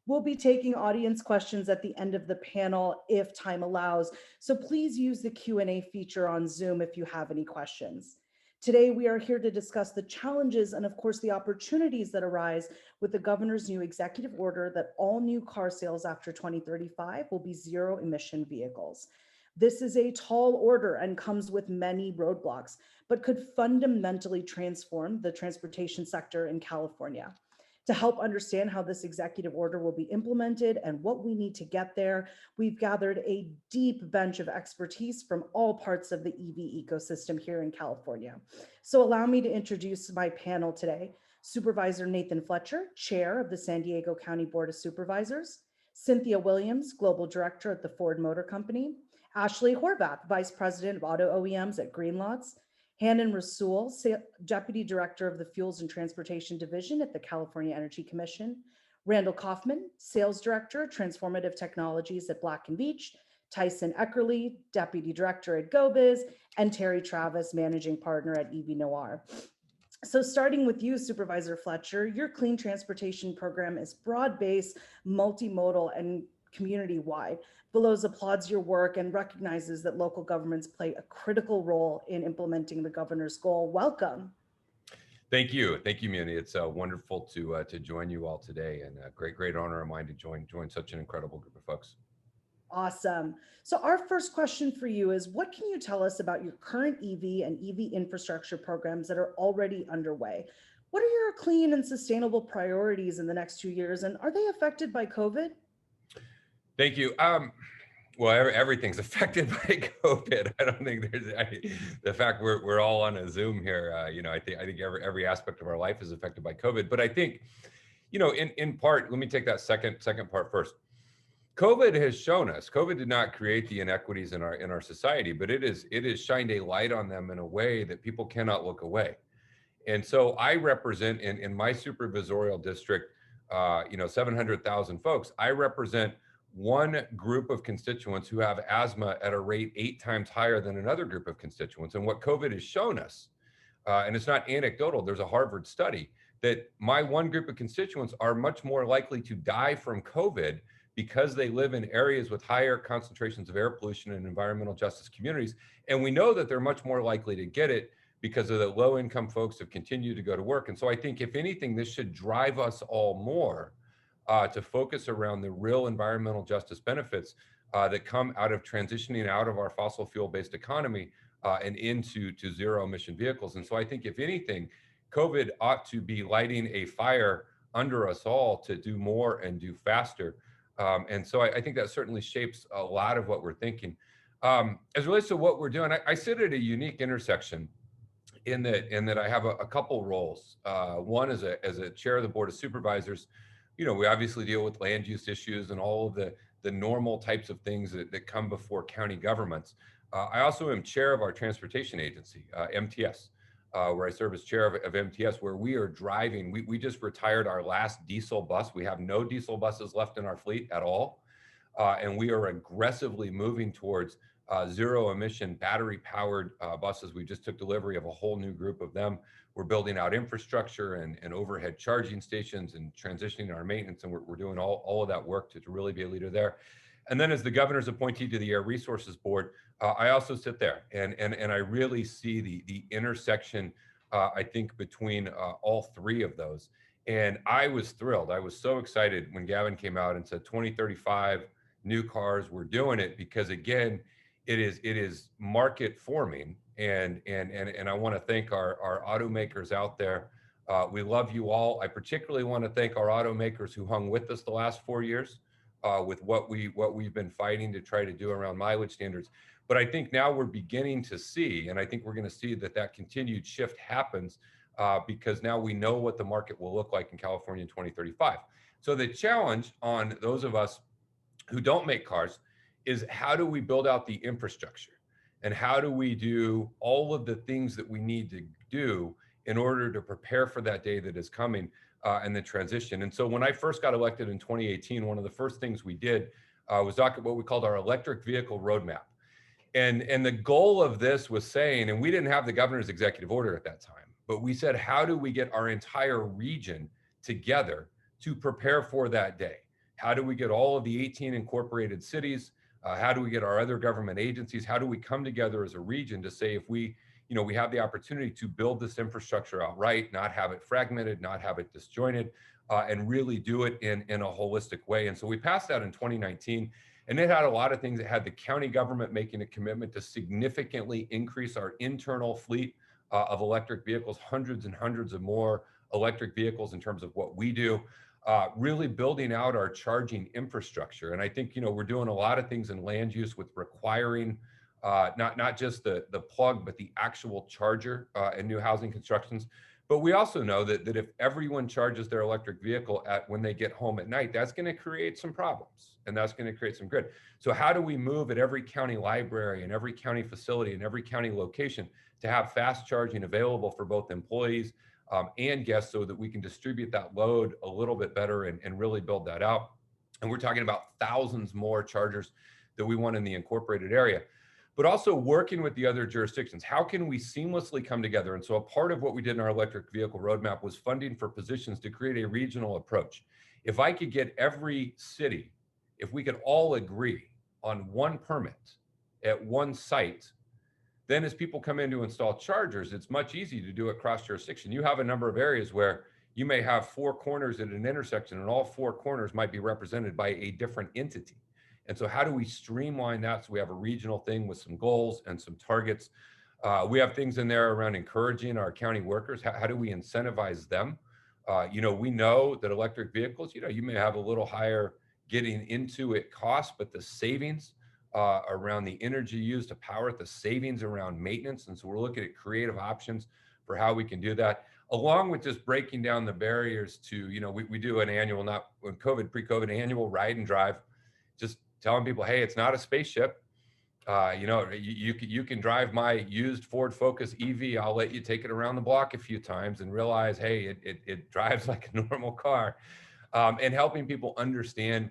We'll be taking audience questions at the end of the panel if time allows, so please use the Q&A feature on Zoom if you have any questions. Today, we are here to discuss the challenges and, of course, the opportunities that arise with the governor's new executive order that all new car sales after 2035 will be zero-emission vehicles. This is a tall order and comes with many roadblocks, but could fundamentally transform the transportation sector in California. To help understand how this executive order will be implemented and what we need to get there, we've gathered a deep bench of expertise from all parts of the EV ecosystem here in California. So allow me to introduce my panel today. Supervisor Nathan Fletcher, Chair of the San Diego County Board of Supervisors, Cynthia Williams, Global Director at the Ford Motor Company, Ashley Horvath, Vice President of Auto OEMs at Greenlots, Hannon Rasool, Deputy Director of the Fuels and Transportation Division at the California Energy Commission, Randall Kaufman, Sales Director, Transformative Technologies at Black & Veatch, Tyson Eckerly, Deputy Director at GoBiz, and Terry Travis, Managing Partner at EV Noir. So starting with you, Supervisor Fletcher, your clean transportation program is broad-based, multimodal, and community-wide. Veloz applauds your work and recognizes that local governments play a critical role in implementing the governor's goal. Welcome. Thank you, Muni. It's wonderful to join you all today, and a great honor of mine to join such an incredible group of folks. Awesome. So our first question for you is, what can you tell us about your current EV and EV infrastructure programs that are already underway? What are your clean and sustainable priorities in the next 2 years, and are they affected by COVID? Thank you. Well, everything's affected by COVID. I don't think the fact we're all on a Zoom here. I think every aspect of our life is affected by COVID. But I think, in part, let me take that second part first. COVID has shown us. COVID did not create the inequities in our society, but it has shined a light on them in a way that people cannot look away. And so I represent in my supervisorial district, 700,000 folks. I represent one group of constituents who have asthma at a rate 8 times higher than another group of constituents. And what COVID has shown us, and it's not anecdotal, there's a Harvard study that my one group of constituents are much more likely to die from COVID because they live in areas with higher concentrations of air pollution and environmental justice communities. And we know that they're much more likely to get it because of the low income folks have continued to go to work. And so I think if anything, this should drive us all more to focus around the real environmental justice benefits that come out of transitioning out of our fossil fuel-based economy and into zero emission vehicles. And so I think if anything, COVID ought to be lighting a fire under us all to do more and do faster. And so I think that certainly shapes a lot of what we're thinking. As it relates to what we're doing, I sit at a unique intersection in that I have a couple roles. One as a chair of the Board of Supervisors. We obviously deal with land use issues and all of the normal types of things that come before county governments. I also am chair of our transportation agency, MTS, where I serve as chair of MTS, where we are driving. We just retired our last diesel bus. We have no diesel buses left in our fleet at all. And we are aggressively moving towards zero emission battery powered buses. We just took delivery of a whole new group of them. We're building out infrastructure and overhead charging stations and transitioning our maintenance. And we're doing all of that work to really be a leader there. And then as the governor's appointee to the Air Resources Board, I also sit there and I really see the intersection, I think, between all three of those. And I was thrilled. I was so excited when Gavin came out and said 2035 new cars, we're doing it because, again, it is market forming. And I want to thank our automakers out there. We love you all. I particularly want to thank our automakers who hung with us the last 4 years with what we've been fighting to try to do around mileage standards. But I think now we're beginning to see, and I think we're going to see that continued shift happens because now we know what the market will look like in California in 2035. So the challenge on those of us who don't make cars is how do we build out the infrastructure? And how do we do all of the things that we need to do in order to prepare for that day that is coming and the transition? And so when I first got elected in 2018, one of the first things we did was document what we called our electric vehicle roadmap. And the goal of this was saying, and we didn't have the governor's executive order at that time, but we said, how do we get our entire region together to prepare for that day? How do we get all of the 18 incorporated cities? How do we get our other government agencies? How do we come together as a region to say if we have the opportunity to build this infrastructure outright, not have it fragmented, not have it disjointed, and really do it in a holistic way? And so we passed that in 2019, and it had a lot of things. It had the county government making a commitment to significantly increase our internal fleet of electric vehicles, hundreds and hundreds of more electric vehicles in terms of what we do. Really building out our charging infrastructure. And I think, we're doing a lot of things in land use with requiring not just the plug, but the actual charger in new housing constructions. But we also know that if everyone charges their electric vehicle when they get home at night, that's going to create some problems and that's going to create some grid. So how do we move at every county library and every county facility and every county location to have fast charging available for both employees and guests so that we can distribute that load a little bit better and really build that out? And we're talking about thousands more chargers that we want in the incorporated area, but also working with the other jurisdictions. How can we seamlessly come together? And so a part of what we did in our electric vehicle roadmap was funding for positions to create a regional approach. If I could get every city if we could all agree on one permit at one site, then as people come in to install chargers, it's much easier to do it cross jurisdiction. You have a number of areas where you may have 4 corners at an intersection, and all 4 corners might be represented by a different entity. And so how do we streamline that so we have a regional thing with some goals and some targets? We have things in there around encouraging our county workers. How do we incentivize them? We know that electric vehicles, you may have a little higher getting into it cost, but the savings around the energy used to power it, the savings around maintenance. And so we're looking at creative options for how we can do that, along with just breaking down the barriers to, we do an annual, not when pre-COVID annual ride and drive, just telling people, hey, it's not a spaceship. You can drive my used Ford Focus EV. I'll let you take it around the block a few times and realize, hey, it drives like a normal car. And helping people understand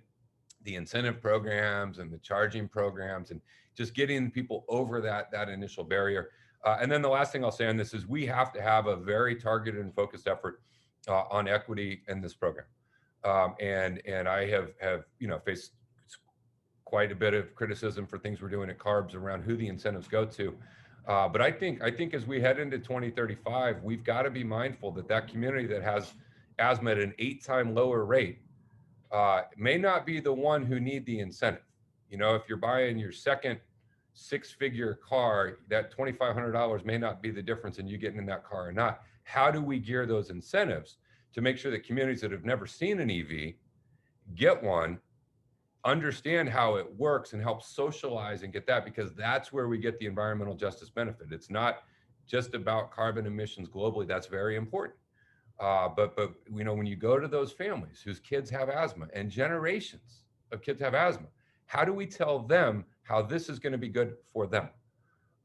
the incentive programs and the charging programs and just getting people over that initial barrier. And then the last thing I'll say on this is we have to have a very targeted and focused effort on equity in this program. And I have faced quite a bit of criticism for things we're doing at CARBs around who the incentives go to. But I think as we head into 2035, we've got to be mindful that community that has asthma at an 8-time lower rate may not be the one who need the incentive. If you're buying your second 6-figure car, that $2,500 may not be the difference in you getting in that car or not. How do we gear those incentives to make sure that communities that have never seen an EV get one, understand how it works, and help socialize and get that, because that's where we get the environmental justice benefit. It's not just about carbon emissions globally. That's very important. But when you go to those families whose kids have asthma and generations of kids have asthma, how do we tell them how this is going to be good for them?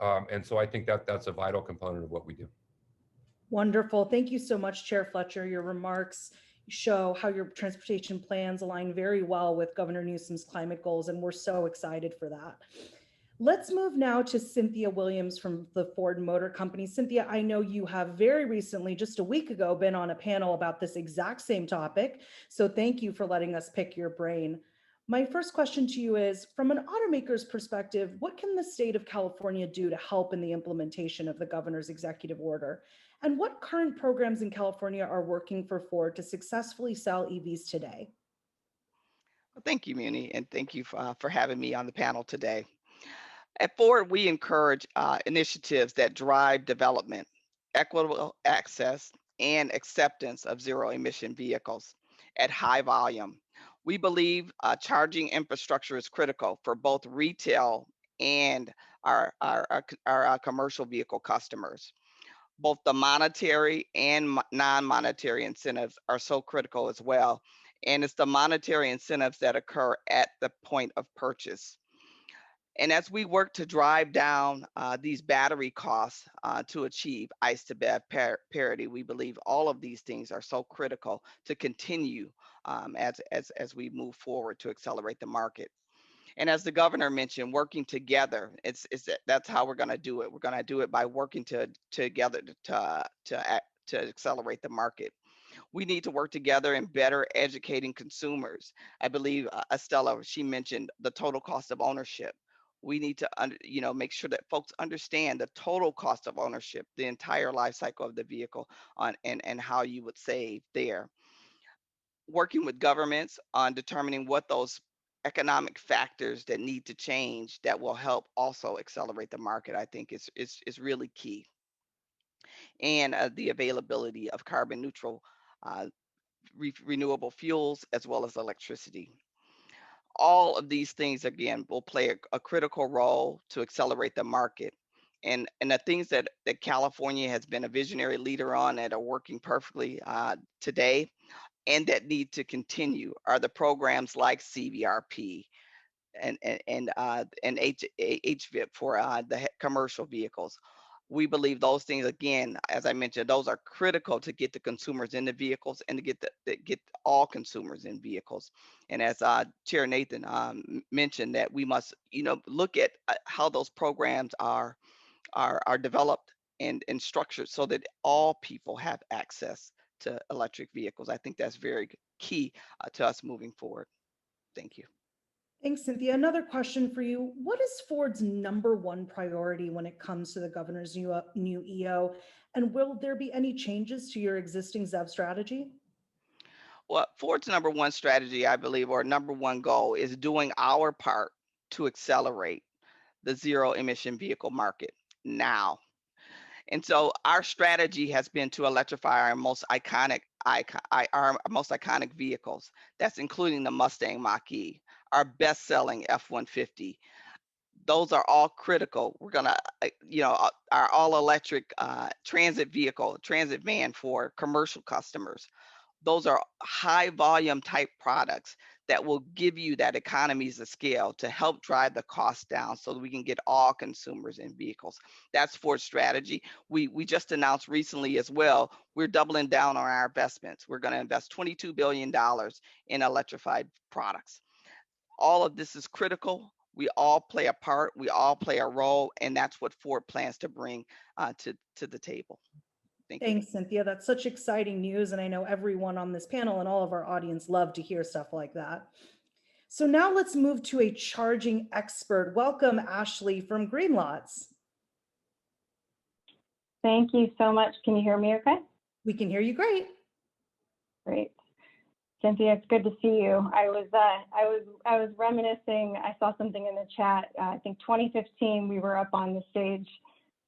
And so I think that's a vital component of what we do. Wonderful. Thank you so much, Chair Fletcher. Your remarks show how your transportation plans align very well with Governor Newsom's climate goals, and we're so excited for that. Let's move now to Cynthia Williams from the Ford Motor Company. Cynthia, I know you have very recently, just a week ago, been on a panel about this exact same topic. So thank you for letting us pick your brain. My first question to you is, from an automaker's perspective, what can the state of California do to help in the implementation of the governor's executive order? And what current programs in California are working for Ford to successfully sell EVs today? Well, thank you, Muni, and thank you for having me on the panel today. At Ford, we encourage initiatives that drive development, equitable access, and acceptance of zero-emission vehicles at high volume. We believe charging infrastructure is critical for both retail and our commercial vehicle customers. Both the monetary and non-monetary incentives are so critical as well. And it's the monetary incentives that occur at the point of purchase. And as we work to drive down these battery costs to achieve ICE to BEV parity, we believe all of these things are so critical to continue as we move forward to accelerate the market. And as the governor mentioned, working together, that's how we're going to do it. We're going to do it by working together to accelerate the market. We need to work together in better educating consumers. I believe Estella, she mentioned the total cost of ownership. We need to make sure that folks understand the total cost of ownership, the entire life cycle of the vehicle, and how you would save there. Working with governments on determining what those economic factors that need to change that will help also accelerate the market, I think is really key. And the availability of carbon neutral renewable fuels as well as electricity. All of these things, again, will play a critical role to accelerate the market. And the things that California has been a visionary leader on that are working perfectly today and that need to continue are the programs like CVRP and HVIP for the commercial vehicles. We believe those things, again, as I mentioned, those are critical to get the consumers in the vehicles and to get all consumers in vehicles. And as Chair Nathan mentioned, that we must, look at how those programs are developed and structured so that all people have access to electric vehicles. I think that's very key to us moving forward. Thank you. Thanks, Cynthia. Another question for you. What is Ford's #1 priority when it comes to the governor's new EO? And will there be any changes to your existing ZEV strategy? Well, Ford's #1 strategy, I believe, or #1 goal is doing our part to accelerate the zero emission vehicle market now. And so our strategy has been to electrify our most iconic vehicles. That's including the Mustang Mach-E, our best-selling F-150. Those are all critical. We're gonna, our all-electric transit van for commercial customers. Those are high volume type products that will give you that economies of scale to help drive the cost down so that we can get all consumers in vehicles. That's Ford's strategy. We just announced recently as well, we're doubling down on our investments. We're going to invest $22 billion in electrified products. All of this is critical. We all play a part, we all play a role, and that's what Ford plans to bring to the table. Thanks, Cynthia. That's such exciting news. And I know everyone on this panel and all of our audience love to hear stuff like that. So now let's move to a charging expert. Welcome, Ashley from Greenlots. Thank you so much. Can you hear me okay? We can hear you great. Great. Cynthia, it's good to see you. I was reminiscing. I saw something in the chat. I think 2015, we were up on the stage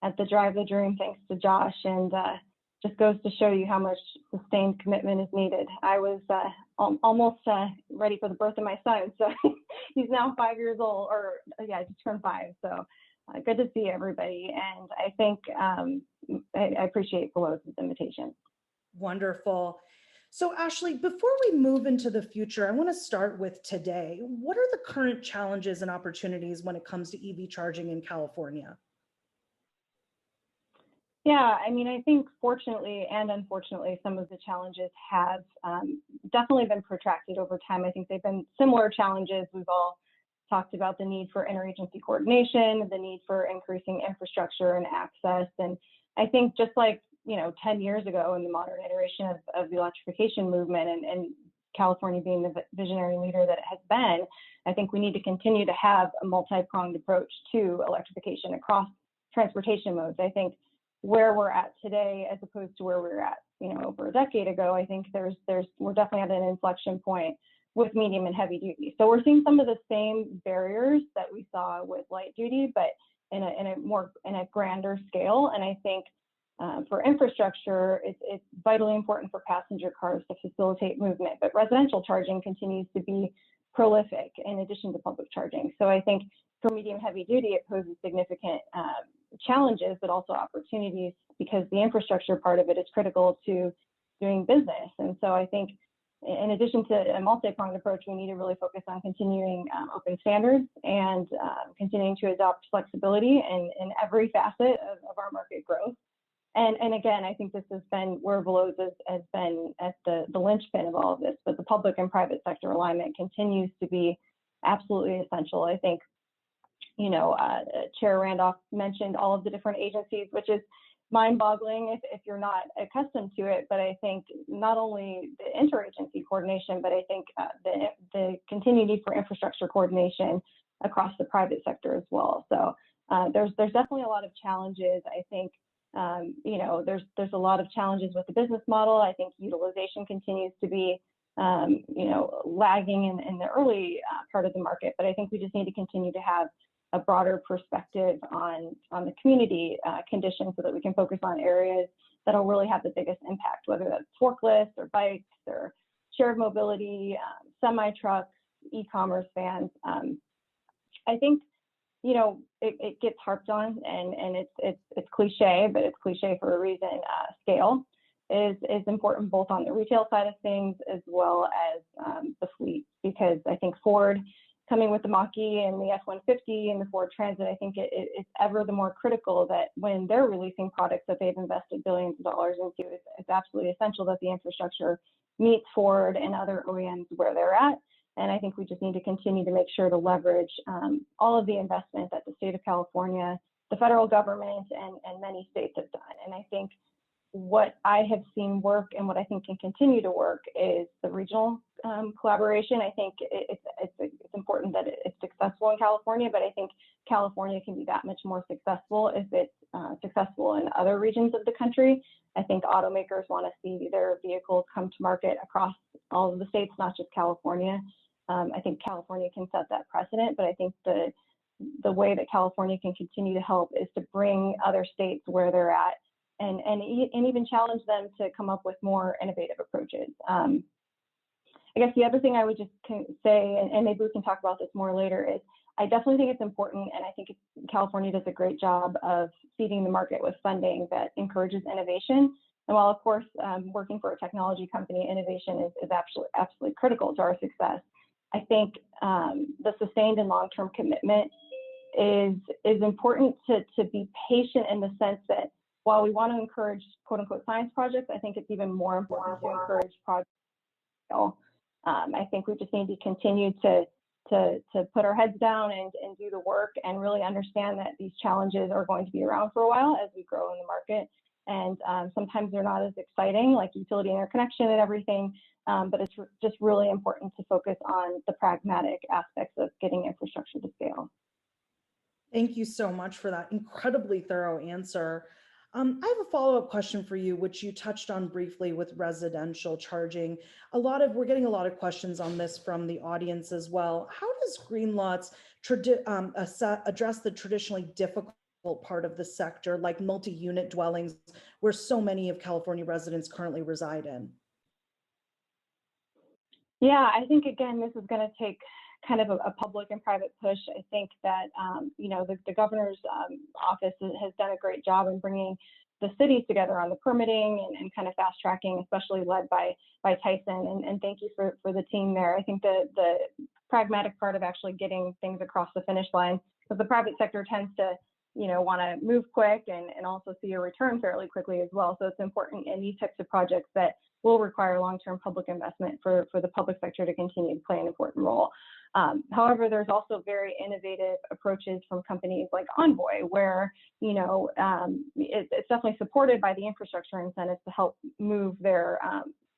at the Drive the Dream, thanks to Josh, and just goes to show you how much sustained commitment is needed. I was almost ready for the birth of my son, so he's now 5 years old, or yeah, just turned 5. So good to see everybody, and I think I appreciate Veloz's invitation. Wonderful. So Ashley, before we move into the future, I want to start with today. What are the current challenges and opportunities when it comes to EV charging in California? Yeah, I mean, I think fortunately and unfortunately, some of the challenges have definitely been protracted over time. I think they've been similar challenges. We've all talked about the need for interagency coordination, the need for increasing infrastructure and access. And I think just like, 10 years ago in the modern iteration of the electrification movement and California being the visionary leader that it has been, I think we need to continue to have a multi-pronged approach to electrification across transportation modes. I think where we're at today, as opposed to where we were at, over a decade ago, I think we're definitely at an inflection point with medium and heavy duty. So we're seeing some of the same barriers that we saw with light duty, but in a grander scale. And I think for infrastructure, it's vitally important for passenger cars to facilitate movement, but residential charging continues to be prolific in addition to public charging. So I think for medium heavy duty, it poses significant challenges, but also opportunities, because the infrastructure part of it is critical to doing business. And so I think in addition to a multi-pronged approach, we need to really focus on continuing open standards and continuing to adopt flexibility in every facet of our market growth. And again, I think this has been where Veloz has been at the linchpin of all of this, but the public and private sector alignment continues to be absolutely essential. I think, Chair Randolph mentioned all of the different agencies, which is mind-boggling if you're not accustomed to it. But I think not only the interagency coordination, but I think the continued need for infrastructure coordination across the private sector as well. So there's definitely a lot of challenges. I think there's a lot of challenges with the business model. I think utilization continues to be lagging in the early part of the market, but I think we just need to continue to have a broader perspective on the community conditions so that we can focus on areas that'll really have the biggest impact, whether that's forklifts or bikes or shared mobility, semi-trucks, e-commerce vans. I think, it gets harped on and it's cliche, but it's cliche for a reason. Scale is important both on the retail side of things as well as the fleet, because I think Ford coming with the Mach-E and the F-150 and the Ford Transit, I think it's ever the more critical that when they're releasing products that they've invested billions of dollars into, it's absolutely essential that the infrastructure meets Ford and other OEMs where they're at. And I think we just need to continue to make sure to leverage all of the investment that the state of California, the federal government, and many states have done. And I think what I have seen work and what I think can continue to work is the regional collaboration. I think it's important that successful in California, but I think California can be that much more successful if it's successful in other regions of the country. I think automakers want to see their vehicles come to market across all of the states, not just California. I think California can set that precedent, but I think the way that California can continue to help is to bring other states where they're at and even challenge them to come up with more innovative approaches. I guess the other thing I would just say, and maybe we can talk about this more later, is I definitely think it's important, and I think California does a great job of feeding the market with funding that encourages innovation. And while, of course, working for a technology company, innovation is absolutely critical to our success, I think the sustained and long-term commitment is important to be patient in the sense that while we want to encourage quote-unquote science projects, I think it's even more important to encourage projects. I think we just need to continue to put our heads down and do the work and really understand that these challenges are going to be around for a while as we grow in the market. And sometimes they're not as exciting, like utility interconnection and everything, but it's just really important to focus on the pragmatic aspects of getting infrastructure to scale. Thank you so much for that incredibly thorough answer. I have a follow-up question for you, which you touched on briefly with residential charging. We're getting a lot of questions on this from the audience as well. How does Greenlots address the traditionally difficult part of the sector, like multi-unit dwellings, where so many of California residents currently reside in? Yeah, I think, again, this is going to take kind of a public and private push. I think that, the governor's office has done a great job in bringing the cities together on the permitting and kind of fast tracking, especially led by Tyson. And thank you for the team there. I think the pragmatic part of actually getting things across the finish line, because the private sector tends to, want to move quick and also see a return fairly quickly as well. So it's important in these types of projects that will require long-term public investment for the public sector to continue to play an important role. However, there's also very innovative approaches from companies like Envoy, where it's definitely supported by the infrastructure incentives to help move their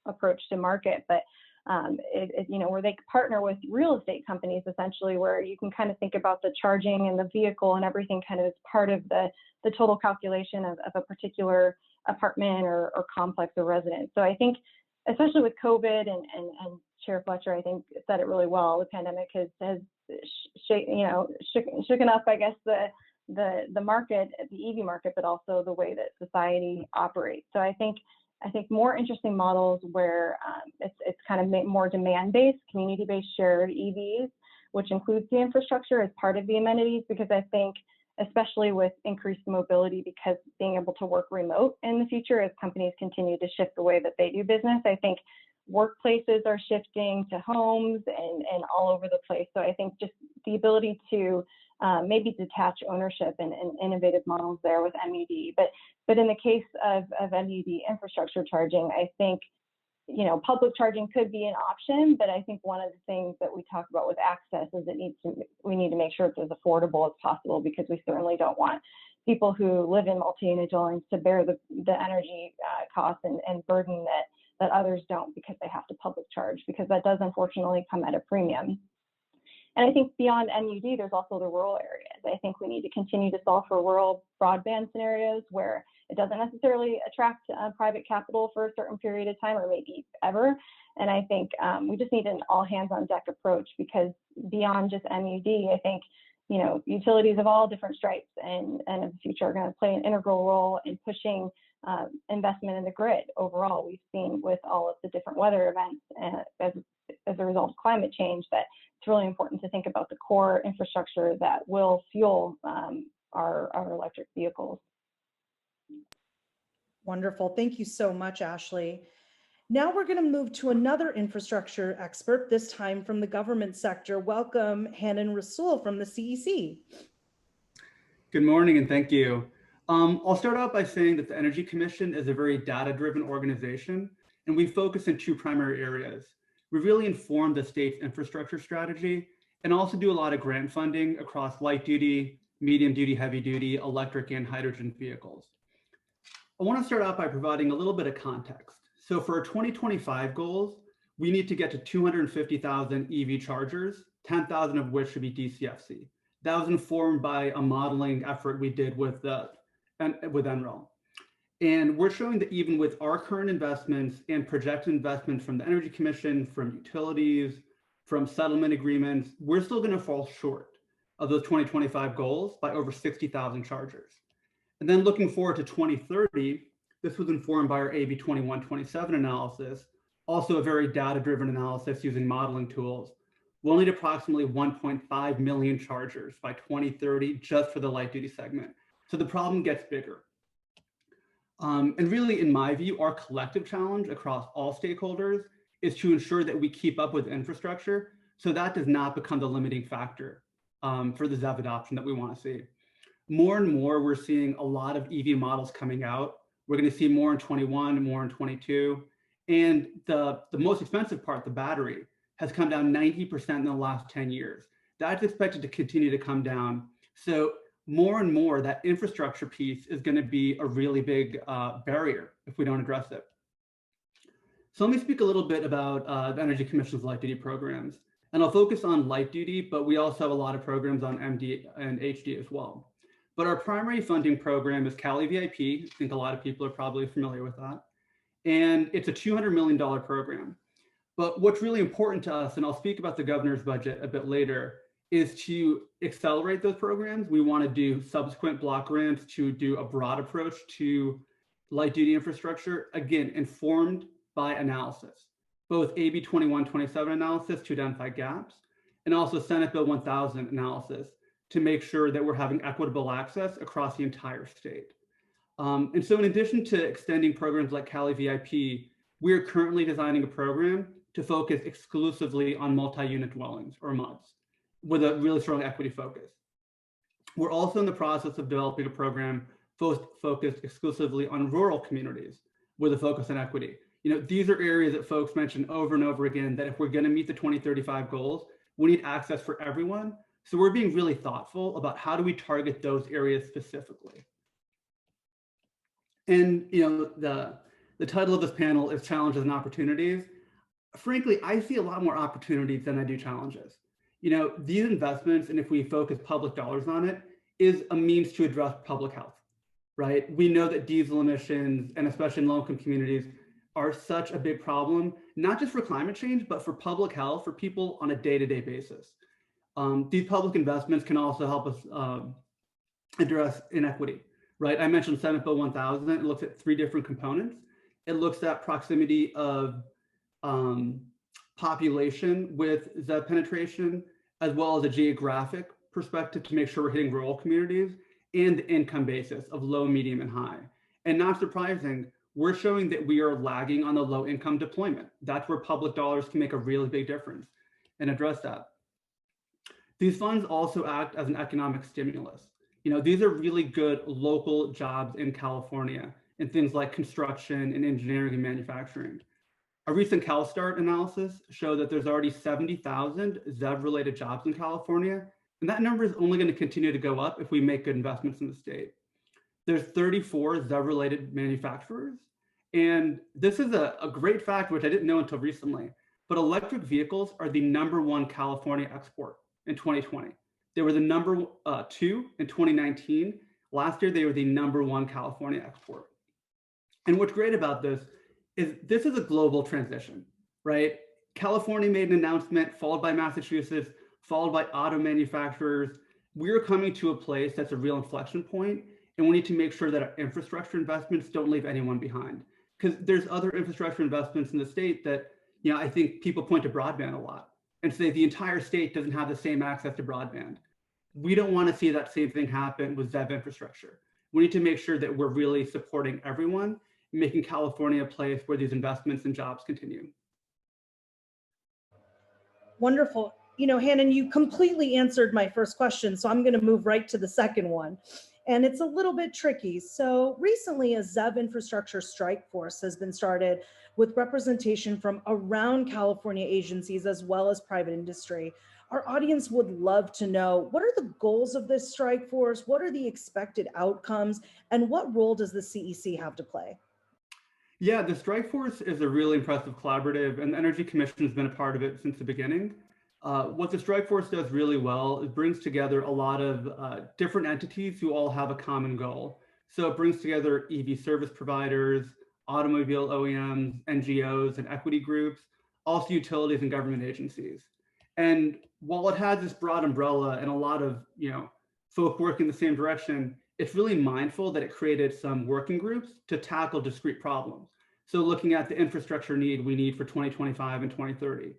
approach to market, but where they partner with real estate companies, essentially, where you can kind of think about the charging and the vehicle and everything kind of as part of the total calculation of a particular apartment or complex or residence. So I think, especially with COVID and Chair Fletcher, I think, said it really well. The pandemic has shaken up, I guess, the market, the EV market, but also the way that society operates. So I think more interesting models where it's kind of more demand-based, community-based shared EVs, which includes the infrastructure as part of the amenities, because I think, especially with increased mobility, because being able to work remote in the future as companies continue to shift the way that they do business, I think workplaces are shifting to homes and all over the place. So I think just the ability to maybe detach ownership and innovative models there with MUD. But in the case of MUD infrastructure charging, I think, public charging could be an option, but I think one of the things that we talk about with access is we need to make sure it's as affordable as possible, because we certainly don't want people who live in multi-unit dwellings to bear the energy costs and burden that others don't, because they have to public charge, because that does unfortunately come at a premium. And I think beyond MUD, there's also the rural areas. I think we need to continue to solve for rural broadband scenarios where it doesn't necessarily attract private capital for a certain period of time, or maybe ever. And I think we just need an all hands on deck approach, because beyond just MUD, I think, utilities of all different stripes and in the future are going to play an integral role in pushing investment in the grid overall. We've seen with all of the different weather events as a result of climate change that it's really important to think about the core infrastructure that will fuel our electric vehicles. Wonderful. Thank you so much, Ashley. Now we're going to move to another infrastructure expert, this time from the government sector. Welcome, Hanan Rasul from the CEC. Good morning, and thank you. I'll start out by saying that the Energy Commission is a very data-driven organization, and we focus in two primary areas. We really inform the state's infrastructure strategy and also do a lot of grant funding across light duty, medium duty, heavy duty, electric and hydrogen vehicles. I want to start out by providing a little bit of context. So for our 2025 goals, we need to get to 250,000 EV chargers 10,000 of which should be DCFC. That was informed by a modeling effort we did with NREL. And we're showing that even with our current investments and projected investments from the Energy Commission, from utilities, from settlement agreements, we're still going to fall short of those 2025 goals by over 60,000 chargers. And then looking forward to 2030, this was informed by our AB 2127 analysis, also a very data-driven analysis using modeling tools. We'll need approximately 1.5 million chargers by 2030 just for the light duty segment. So the problem gets bigger. And really, in my view, our collective challenge across all stakeholders is to ensure that we keep up with infrastructure so that does not become the limiting factor for the ZEV adoption that we want to see. More and more, we're seeing a lot of EV models coming out. We're going to see more in 21, more in 22. And the most expensive part, the battery, has come down 90% in the last 10 years. That's expected to continue to come down. So more and more, that infrastructure piece is going to be a really big barrier if we don't address it. So let me speak a little bit about the Energy Commission's light duty programs. And I'll focus on light duty, but we also have a lot of programs on MD and HD as well. But our primary funding program is Cali VIP. I think a lot of people are probably familiar with that. And it's a $200 million program. But what's really important to us, and I'll speak about the governor's budget a bit later, is to accelerate those programs. We want to do subsequent block grants to do a broad approach to light duty infrastructure, again, informed by analysis, both AB 2127 analysis to identify gaps, and also Senate Bill 1000 analysis to make sure that we're having equitable access across the entire state. And so in addition to extending programs like Cali VIP, we are currently designing a program to focus exclusively on multi-unit dwellings, or MUDs, with a really strong equity focus. We're also in the process of developing a program focused exclusively on rural communities with a focus on equity. You know, these are areas that folks mention over and over again that if we're going to meet the 2035 goals, we need access for everyone. So we're being really thoughtful about how do we target those areas specifically. And you know, the title of this panel is Challenges and Opportunities. Frankly, I see a lot more opportunities than I do challenges. You know, these investments, and if we focus public dollars on it, is a means to address public health, right? We know that diesel emissions, and especially in low-income communities, are such a big problem, not just for climate change, but for public health, for people on a day-to-day basis. These public investments can also help us address inequity, right? I mentioned Senate Bill 1000. It looks at 3 different components. It looks at proximity of population with ZEV penetration, as well as a geographic perspective to make sure we're hitting rural communities, and the income basis of low, medium, and high. And not surprising, we're showing that we are lagging on the low income deployment. That's where public dollars can make a really big difference and address that. These funds also act as an economic stimulus. You know, these are really good local jobs in California in things like construction and engineering and manufacturing. A recent CalSTART analysis showed that there's already 70,000 ZEV-related jobs in California, and that number is only going to continue to go up if we make good investments in the state. There's 34 ZEV-related manufacturers, and this is a great fact, which I didn't know until recently, but electric vehicles are the #1 California export in 2020. They were the number 2 in 2019. Last year, they were the #1 California export. And what's great about this is a global transition, right? California made an announcement, followed by Massachusetts, followed by auto manufacturers. We're coming to a place that's a real inflection point, and we need to make sure that our infrastructure investments don't leave anyone behind. Because there's other infrastructure investments in the state that, you know, I think people point to broadband a lot and say the entire state doesn't have the same access to broadband. We don't want to see that same thing happen with ZEV infrastructure. We need to make sure that we're really supporting everyone, making California a place where these investments and jobs continue. Wonderful. You know, Hannon, you completely answered my first question, so I'm going to move right to the second one. And it's a little bit tricky. So recently, a ZEV infrastructure strike force has been started with representation from around California agencies as well as private industry. Our audience would love to know, what are the goals of this strike force? What are the expected outcomes? And what role does the CEC have to play? Yeah, the strike force is a really impressive collaborative, and the Energy Commission has been a part of it since the beginning. What the Strike Force does really well is brings together a lot of different entities who all have a common goal. So it brings together EV service providers, automobile OEMs, NGOs, and equity groups, also utilities and government agencies. And while it has this broad umbrella and a lot of folk working the same direction, it's really mindful that it created some working groups to tackle discrete problems. So looking at the infrastructure need we need for 2025 and 2030,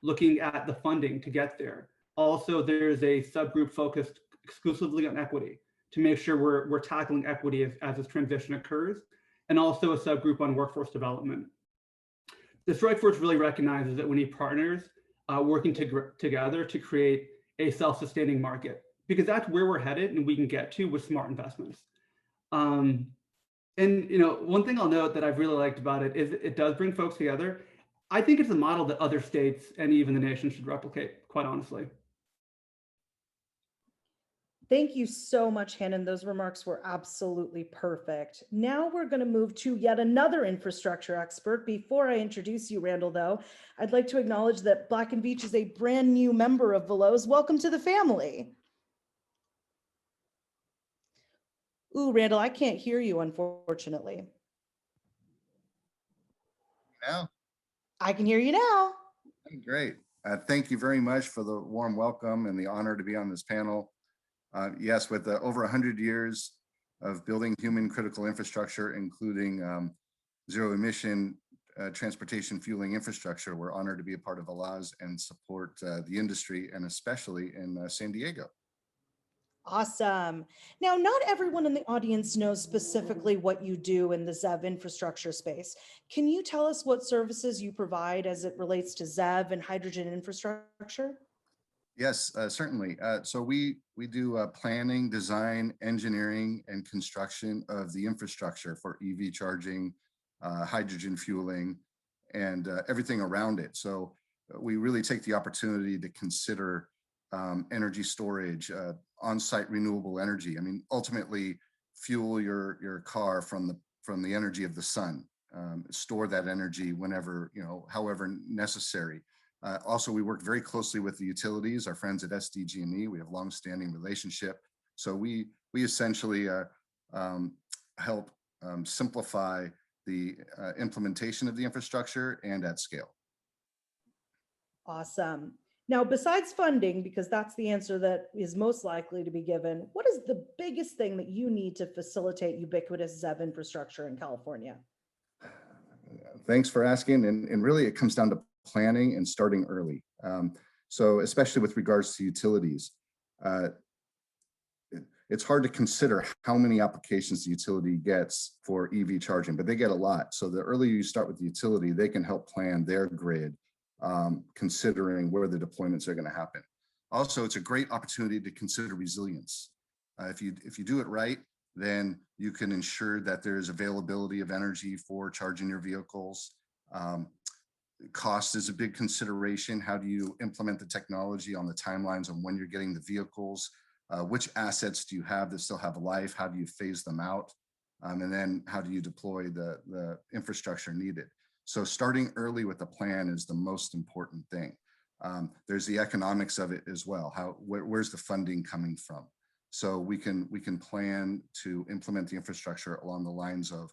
looking at the funding to get there. Also, there's a subgroup focused exclusively on equity to make sure we're tackling equity as this transition occurs, and also a subgroup on workforce development. The Strike Force really recognizes that we need partners working together to create a self-sustaining market, because that's where we're headed and we can get to with smart investments. And one thing I'll note that I've really liked about it is it does bring folks together. I think it's a model that other states and even the nation should replicate, quite honestly. Thank you so much, Hannon. Those remarks were absolutely perfect. Now we're going to move to yet another infrastructure expert. Before I introduce you, Randall, though, I'd like to acknowledge that Black & Veatch is a brand new member of Veloz. Welcome to the family. Ooh, Randall, I can't hear you, unfortunately. Now? I can hear you now. Great. Thank you very much for the warm welcome and the honor to be on this panel. Yes, with over 100 years of building human critical infrastructure, including zero emission transportation fueling infrastructure, we're honored to be a part of Veloz and support the industry, and especially in San Diego. Awesome. Now, not everyone in the audience knows specifically what you do in the ZEV infrastructure space. Can you tell us what services you provide as it relates to ZEV and hydrogen infrastructure? Yes, certainly. So we do planning, design, engineering, and construction of the infrastructure for EV charging, hydrogen fueling, and everything around it. So we really take the opportunity to consider energy storage, on-site renewable energy. I mean, ultimately, fuel your car from the energy of the sun. Store that energy whenever, however necessary. Also, we work very closely with the utilities, our friends at SDG&E. We have long-standing relationship. So we essentially help simplify the implementation of the infrastructure and at scale. Awesome. Now, besides funding, because that's the answer that is most likely to be given, what is the biggest thing that you need to facilitate ubiquitous ZEV infrastructure in California? Thanks for asking. And really, it comes down to planning and starting early. So especially with regards to utilities, it's hard to consider how many applications the utility gets for EV charging, but they get a lot. So the earlier you start with the utility, they can help plan their grid, considering where the deployments are going to happen. Also, it's a great opportunity to consider resilience. If you do it right, then you can ensure that there's availability of energy for charging your vehicles. Cost is a big consideration. How do you implement the technology on the timelines on when you're getting the vehicles? Which assets do you have that still have life? How do you phase them out? And then how do you deploy the infrastructure needed? So starting early with a plan is the most important thing. There's the economics of it as well. Where's the funding coming from? So we can plan to implement the infrastructure along the lines of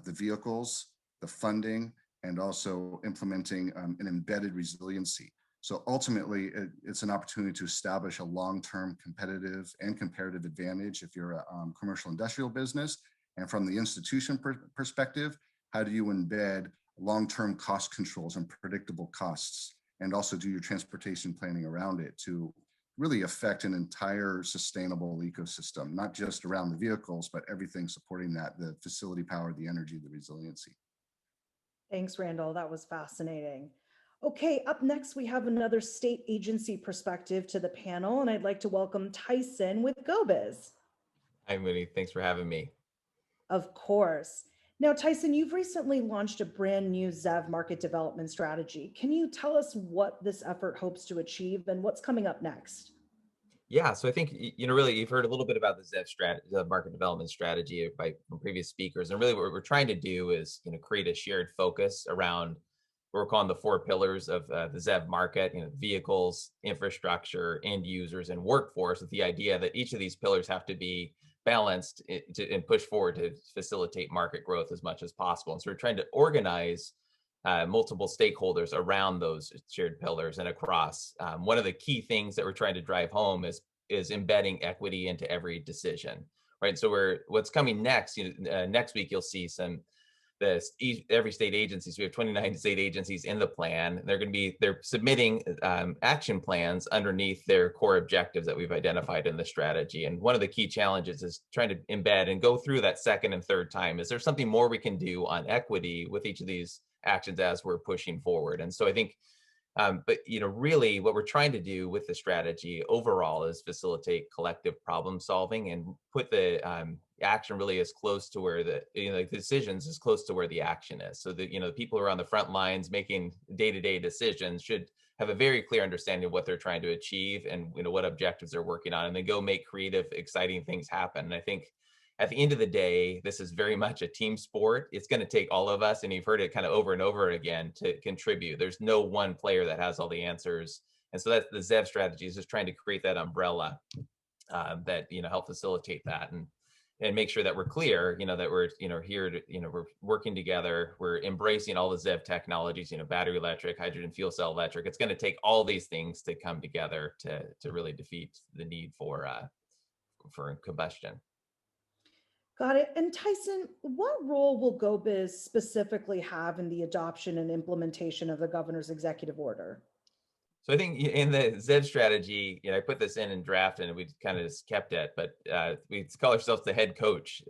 the vehicles, the funding, and also implementing an embedded resiliency. So ultimately, it's an opportunity to establish a long-term competitive and comparative advantage if you're a commercial industrial business. And from the institution perspective, how do you embed long-term cost controls and predictable costs, and also do your transportation planning around it to really affect an entire sustainable ecosystem, not just around the vehicles, but everything supporting that, the facility power, the energy, the resiliency. Thanks, Randall. That was fascinating. Okay, up next, we have another state agency perspective to the panel, and I'd like to welcome Tyson with GoBiz. Hi, Moody. Thanks for having me. Of course. Now, Tyson, you've recently launched a brand new ZEV market development strategy. Can you tell us what this effort hopes to achieve and what's coming up next? Yeah, so I think, really, you've heard a little bit about the ZEV strategy, the market development strategy from previous speakers. And really what we're trying to do is, create a shared focus around what we're calling the 4 pillars of the ZEV market, vehicles, infrastructure, end users, and workforce, with the idea that each of these pillars have to be balanced and push forward to facilitate market growth as much as possible. And so we're trying to organize multiple stakeholders around those shared pillars and across. One of the key things that we're trying to drive home is embedding equity into every decision, right? So what's coming next, next week you'll see every state agencies. We have 29 state agencies in the plan. They're submitting action plans underneath their core objectives that we've identified in the strategy. And one of the key challenges is trying to embed and go through that second and third time. Is there something more we can do on equity with each of these actions as we're pushing forward? And so I think, but really what we're trying to do with the strategy overall is facilitate collective problem solving and put the action really as close to where the decisions as close to where the action is. So that the people who are on the front lines making day-to-day decisions should have a very clear understanding of what they're trying to achieve and what objectives they're working on, and then go make creative, exciting things happen. And I think at the end of the day, this is very much a team sport. It's going to take all of us, and you've heard it kind of over and over again, to contribute. There's no one player that has all the answers. And so that's the ZEV strategy, is just trying to create that umbrella that, help facilitate that and make sure that we're clear, that we're, here to, we're working together, we're embracing all the ZEV technologies, battery electric, hydrogen fuel cell electric. It's going to take all these things to come together to really defeat the need for combustion. Got it. And Tyson, what role will GoBiz specifically have in the adoption and implementation of the governor's executive order? So I think in the ZEV strategy, I put this in draft and we kind of just kept it, but we call ourselves the head coach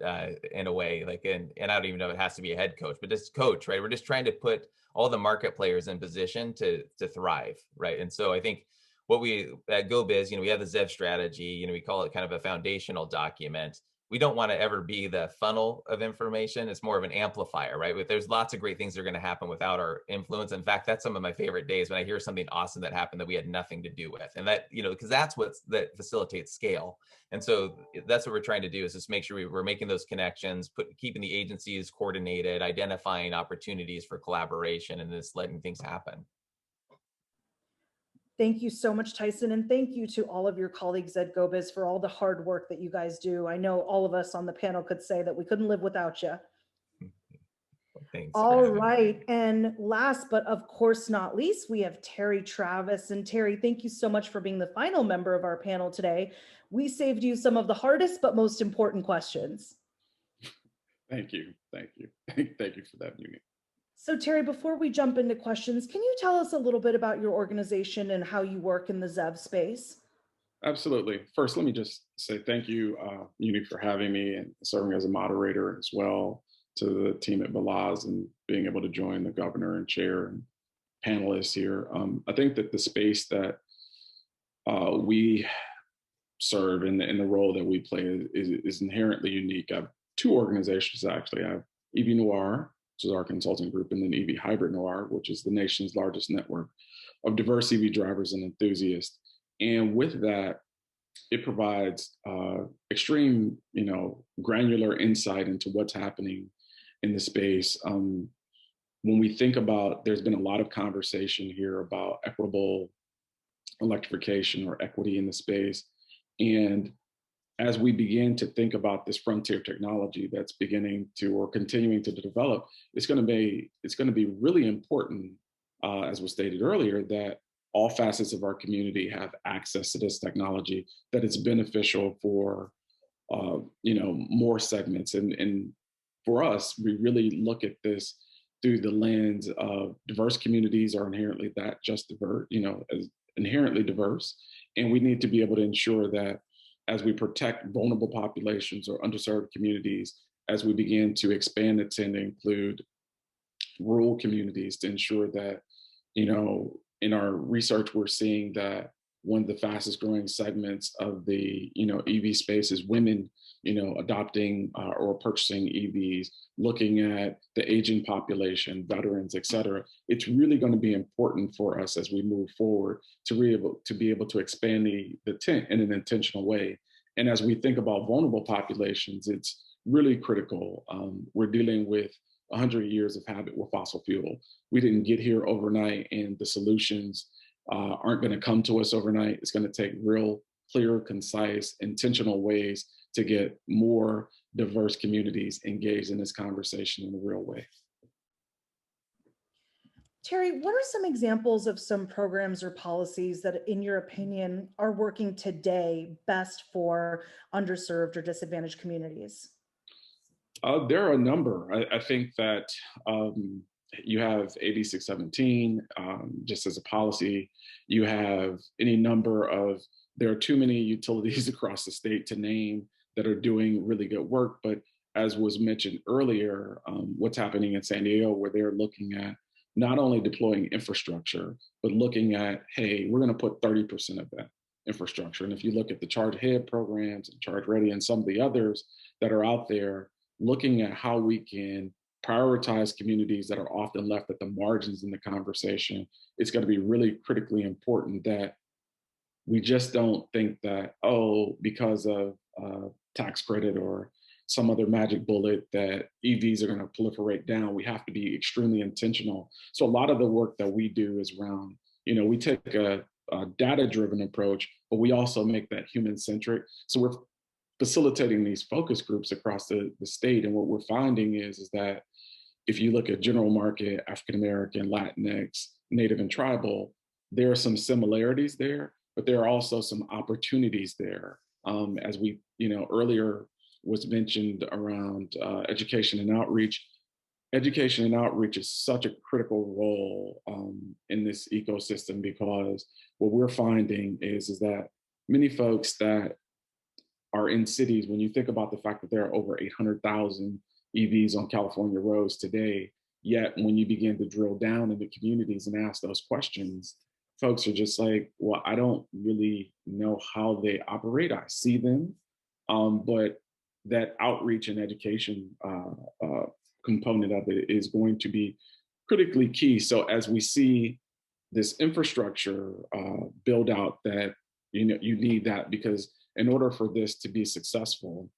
in a way, and I don't even know if it has to be a head coach, but just coach, right? We're just trying to put all the market players in position to thrive, right? And so I think what we at GoBiz, we have the ZEV strategy, we call it kind of a foundational document. We don't want to ever be the funnel of information. It's more of an amplifier, right? But there's lots of great things that are going to happen without our influence. In fact, that's some of my favorite days when I hear something awesome that happened that we had nothing to do with. And that, because that's that facilitates scale. And so that's what we're trying to do, is just make sure we're making those connections, keeping the agencies coordinated, identifying opportunities for collaboration, and just letting things happen. Thank you so much, Tyson. And thank you to all of your colleagues at GoBiz for all the hard work that you guys do. I know all of us on the panel could say that we couldn't live without you. Thanks. All right. And last, but of course not least, we have Terry Travis. And Terry, thank you so much for being the final member of our panel today. We saved you some of the hardest but most important questions. Thank you. Thank you. Thank you for that, Muni. So Terry, before we jump into questions, can you tell us a little bit about your organization and how you work in the ZEV space? Absolutely. First, let me just say thank you, Muni, for having me and serving as a moderator as well, to the team at Veloz and being able to join the governor and chair and panelists here. I think that the space that we serve and the role that we play is inherently unique. I have 2 organizations, actually. I have EV Noir, which is our consulting group, and then EV Hybrid Noir, which is the nation's largest network of diverse EV drivers and enthusiasts. And with that, it provides extreme, granular insight into what's happening in the space. When we think about, there's been a lot of conversation here about equitable electrification or equity in the space. And as we begin to think about this frontier technology that's beginning to or continuing to develop, it's going to be really important, as was stated earlier, that all facets of our community have access to this technology, that it's beneficial for more segments. And for us, we really look at this through the lens of diverse communities are inherently as inherently diverse, and we need to be able to ensure that as we protect vulnerable populations or underserved communities, as we begin to expand it to include rural communities, to ensure that, in our research, we're seeing that one of the fastest growing segments of the, EV space is women, adopting or purchasing EVs, looking at the aging population, veterans, et cetera. It's really going to be important for us as we move forward to be able to expand the tent in an intentional way. And as we think about vulnerable populations, it's really critical. We're dealing with 100 years of habit with fossil fuel. We didn't get here overnight, and the solutions aren't going to come to us overnight. It's going to take real, clear, concise, intentional ways to get more diverse communities engaged in this conversation in a real way. Terry, what are some examples of some programs or policies that, in your opinion, are working today best for underserved or disadvantaged communities? There are a number. I think that you have AB 617, just as a policy. You have any number of, there are too many utilities across the state to name that are doing really good work. But as was mentioned earlier, what's happening in San Diego, where they're looking at not only deploying infrastructure, but looking at, hey, we're going to put 30% of that infrastructure. And if you look at the Charge Ahead programs and Charge Ready and some of the others that are out there, looking at how we can prioritize communities that are often left at the margins in the conversation, it's going to be really critically important that we just don't think that, oh, because of tax credit or some other magic bullet that EVs are going to proliferate down. We have to be extremely intentional. So a lot of the work that we do is around, we take a data-driven approach, but we also make that human-centric. So we're facilitating these focus groups across the state. And what we're finding is that if you look at general market, African-American, Latinx, Native and tribal, there are some similarities there, but there are also some opportunities there. As we, earlier was mentioned around education and outreach. Education and outreach is such a critical role in this ecosystem, because what we're finding is that many folks that are in cities, when you think about the fact that there are over 800,000 EVs on California roads today, yet when you begin to drill down into communities and ask those questions, folks are just like, well, I don't really know how they operate. I see them, but that outreach and education component of it is going to be critically key. So as we see this infrastructure build out, that you need that, because in order for this to be successful,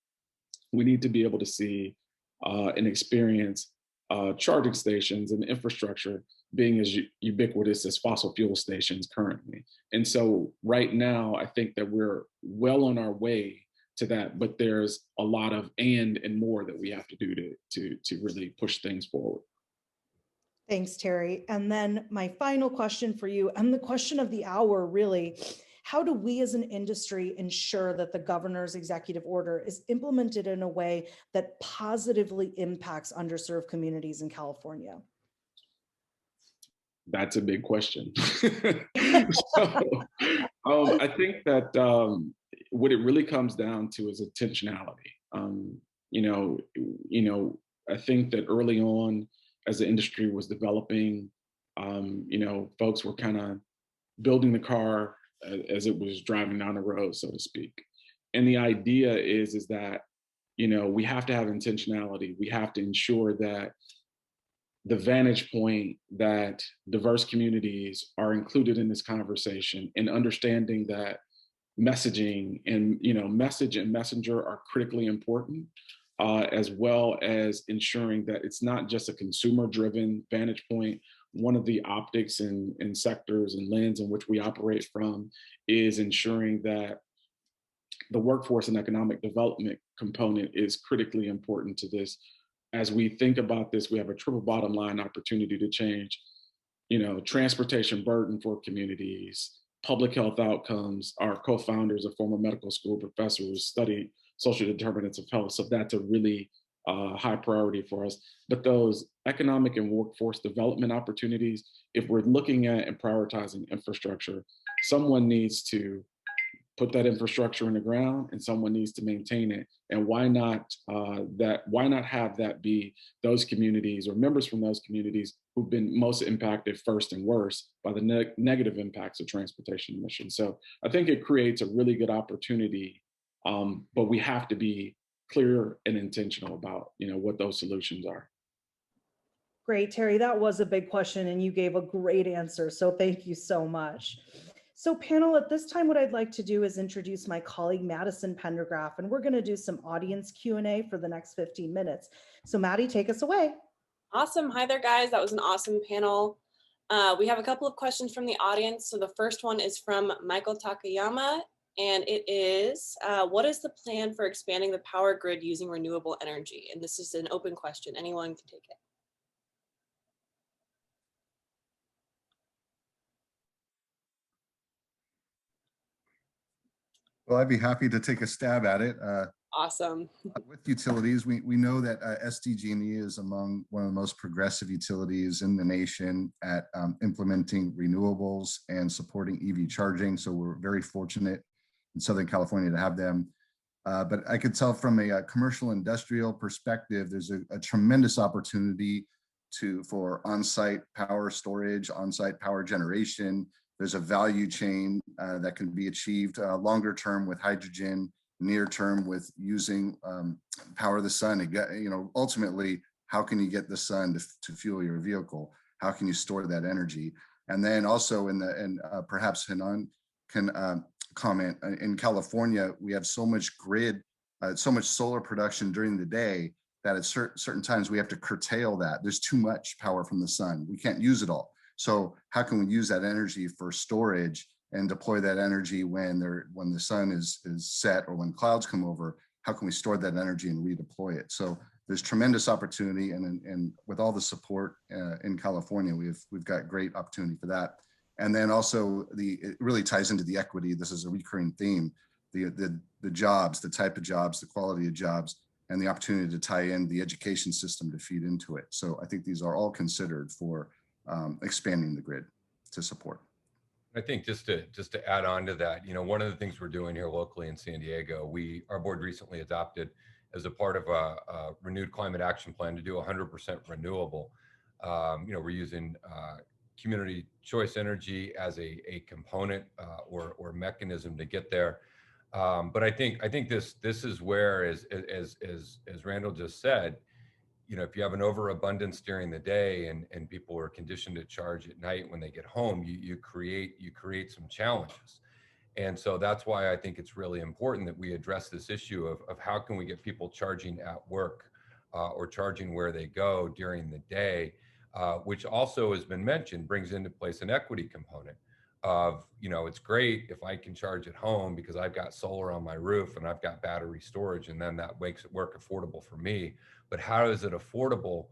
we need to be able to see and experience charging stations and infrastructure being as ubiquitous as fossil fuel stations currently. And so right now, I think that we're well on our way to that, but there's a lot of and more that we have to do to really push things forward. Thanks, Terry. And then my final question for you, and the question of the hour, really, how do we as an industry ensure that the governor's executive order is implemented in a way that positively impacts underserved communities in California? That's a big question. I think that what it really comes down to is intentionality. I think that early on, as the industry was developing, folks were kind of building the car as it was driving down the road, so to speak. And the idea is that, we have to have intentionality. We have to ensure that the vantage point that diverse communities are included in this conversation, and understanding that messaging and message and messenger are critically important, as well as ensuring that it's not just a consumer-driven vantage point. One of the optics and sectors and lens in which we operate from is ensuring that the workforce and economic development component is critically important to this. As we think about this, we have a triple bottom line opportunity to change, transportation burden for communities, public health outcomes. Our co-founders are former medical school professors who study social determinants of health. So that's a really high priority for us. But those economic and workforce development opportunities, if we're looking at and prioritizing infrastructure, someone needs to put that infrastructure in the ground, and someone needs to maintain it. And why not have that be those communities or members from those communities who've been most impacted first and worst by the negative impacts of transportation emissions? So I think it creates a really good opportunity, but we have to be clear and intentional about what those solutions are. Great, Terry, that was a big question and you gave a great answer. So thank you so much. So panel, at this time, what I'd like to do is introduce my colleague, Madison Pendergraph, and we're going to do some audience Q&A for the next 15 minutes. So Maddie, take us away. Awesome. Hi there, guys. That was an awesome panel. We have a couple of questions from the audience. So the first one is from Michael Takayama, and it is, what is the plan for expanding the power grid using renewable energy? And this is an open question. Anyone can take it. Well, I'd be happy to take a stab at it. Awesome. With utilities, we know that SDG&E is among one of the most progressive utilities in the nation at implementing renewables and supporting EV charging. So we're very fortunate in Southern California to have them. But I could tell from a commercial industrial perspective, there's a tremendous opportunity for on-site power storage, on-site power generation. There's a value chain that can be achieved longer term with hydrogen, near term with using power of the sun. Ultimately, how can you get the sun to fuel your vehicle? How can you store that energy? And then also perhaps Hanan can comment, in California, we have so much grid, so much solar production during the day that at certain times we have to curtail that. There's too much power from the sun. We can't use it all. So how can we use that energy for storage and deploy that energy when the sun is set or when clouds come over? How can we store that energy and redeploy it? So there's tremendous opportunity, and with all the support in California, we've got great opportunity for that. And then also it really ties into the equity. This is a recurring theme: the jobs, the type of jobs, the quality of jobs, and the opportunity to tie in the education system to feed into it. So I think these are all considered for expanding the grid to support. I think just to add on to that, one of the things we're doing here locally in San Diego, our board recently adopted as a part of a renewed climate action plan to do 100% renewable. We're using community choice energy as a component or mechanism to get there. But I think this is where, as Randall just said, if you have an overabundance during the day and people are conditioned to charge at night when they get home, you create some challenges. And so that's why I think it's really important that we address this issue of how can we get people charging at work or charging where they go during the day, which also has been mentioned, brings into place an equity component of, it's great if I can charge at home because I've got solar on my roof and I've got battery storage, and then that makes it work affordable for me. But how is it affordable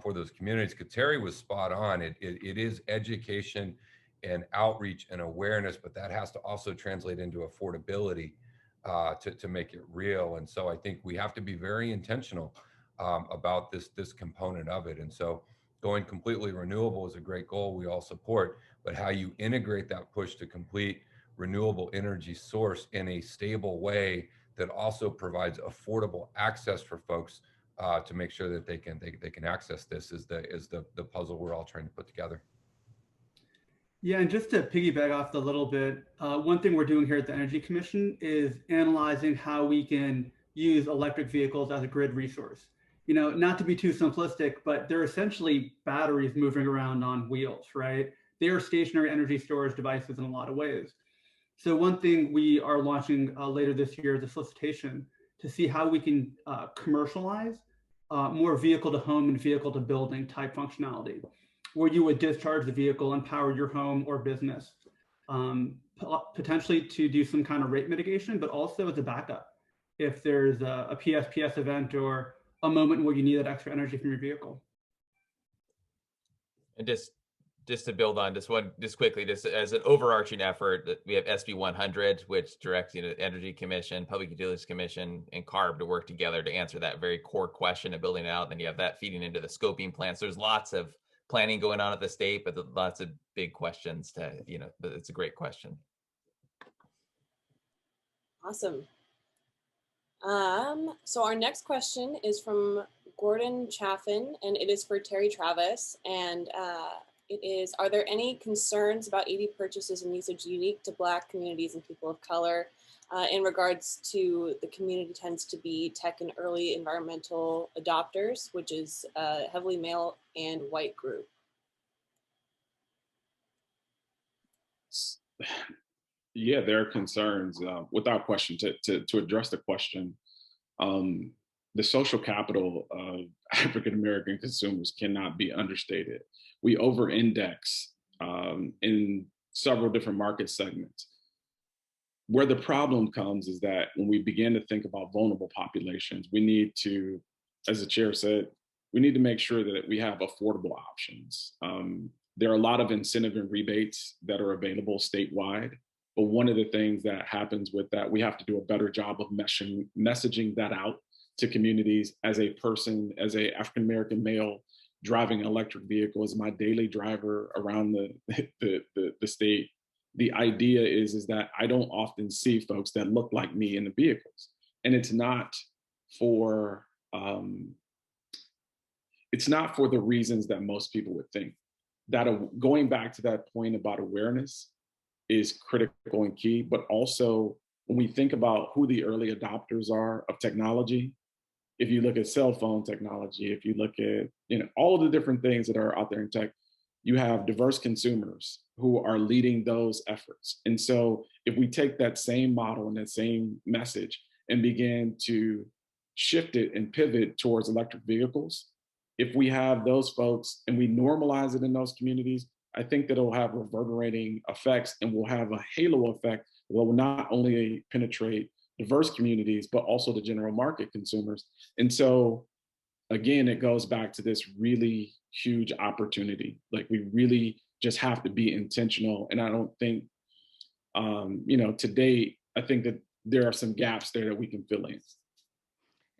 for those communities? Because Terry was spot on. It is education and outreach and awareness, but that has to also translate into affordability to make it real. And so I think we have to be very intentional about this component of it. And so going completely renewable is a great goal we all support, but how you integrate that push to complete renewable energy source in a stable way that also provides affordable access for folks to make sure that they can access this is the puzzle we're all trying to put together. Yeah, and just to piggyback off a little bit, one thing we're doing here at the Energy Commission is analyzing how we can use electric vehicles as a grid resource. Not to be too simplistic, but they're essentially batteries moving around on wheels, right? They are stationary energy storage devices in a lot of ways. So one thing we are launching later this year is a solicitation to see how we can commercialize more vehicle to home and vehicle to building type functionality, where you would discharge the vehicle and power your home or business, potentially to do some kind of rate mitigation, but also as a backup if there's a PSPS event or a moment where you need that extra energy from your vehicle. And just to build on just quickly, just as an overarching effort, that we have SB 100, which directs the Energy Commission, Public Utilities Commission, and CARB to work together to answer that very core question of building it out. Then you have that feeding into the scoping plans. So there's lots of planning going on at the state, but lots of big questions but it's a great question. Awesome. So our next question is from Gordon Chaffin, and it is for Terry Travis. And it is, are there any concerns about EV purchases and usage unique to Black communities and people of color in regards to the community tends to be tech and early environmental adopters, which is a heavily male and white group? Yeah, there are concerns without question. To address the question, the social capital of African-American consumers cannot be understated. We over-index in several different market segments. Where the problem comes is that when we begin to think about vulnerable populations, we need to, as the chair said, we need to make sure that we have affordable options. There are a lot of incentive and rebates that are available statewide, but one of the things that happens with that, we have to do a better job of messaging that out to communities. As a person, as a African-American male driving an electric vehicle, as my daily driver around the state, the idea is that I don't often see folks that look like me in the vehicles. And it's not for the reasons that most people would think. That going back to that point about awareness is critical and key, but also when we think about who the early adopters are of technology, if you look at cell phone technology, if you look at all of the different things that are out there in tech, you have diverse consumers who are leading those efforts. And so if we take that same model and that same message and begin to shift it and pivot towards electric vehicles, if we have those folks and we normalize it in those communities, I think that it'll have reverberating effects and will have a halo effect that will not only penetrate diverse communities, but also the general market consumers. And so again, it goes back to this really huge opportunity. Like we really just have to be intentional. And I don't think, to date, I think that there are some gaps there that we can fill in.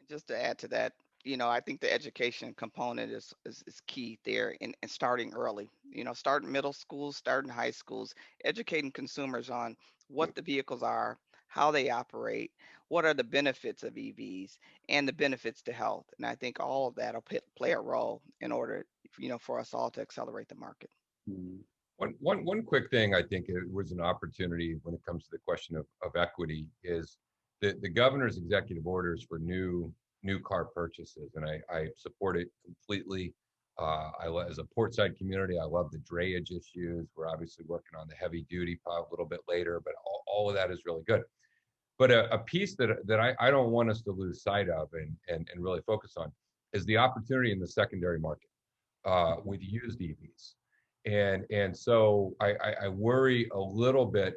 Just to add to that, I think the education component is key there in starting early, starting middle schools, starting high schools, educating consumers on what the vehicles are, how they operate, what are the benefits of EVs and the benefits to health. And I think all of that will play a role in order, for us all to accelerate the market. One quick thing I think it was an opportunity when it comes to the question of equity is the governor's executive orders for new car purchases, and I support it completely. As a portside community, I love the drayage issues. We're obviously working on the heavy duty a little bit later, but all of that is really good. But a piece that I don't want us to lose sight of and really focus on is the opportunity in the secondary market with used EVs. And so I worry a little bit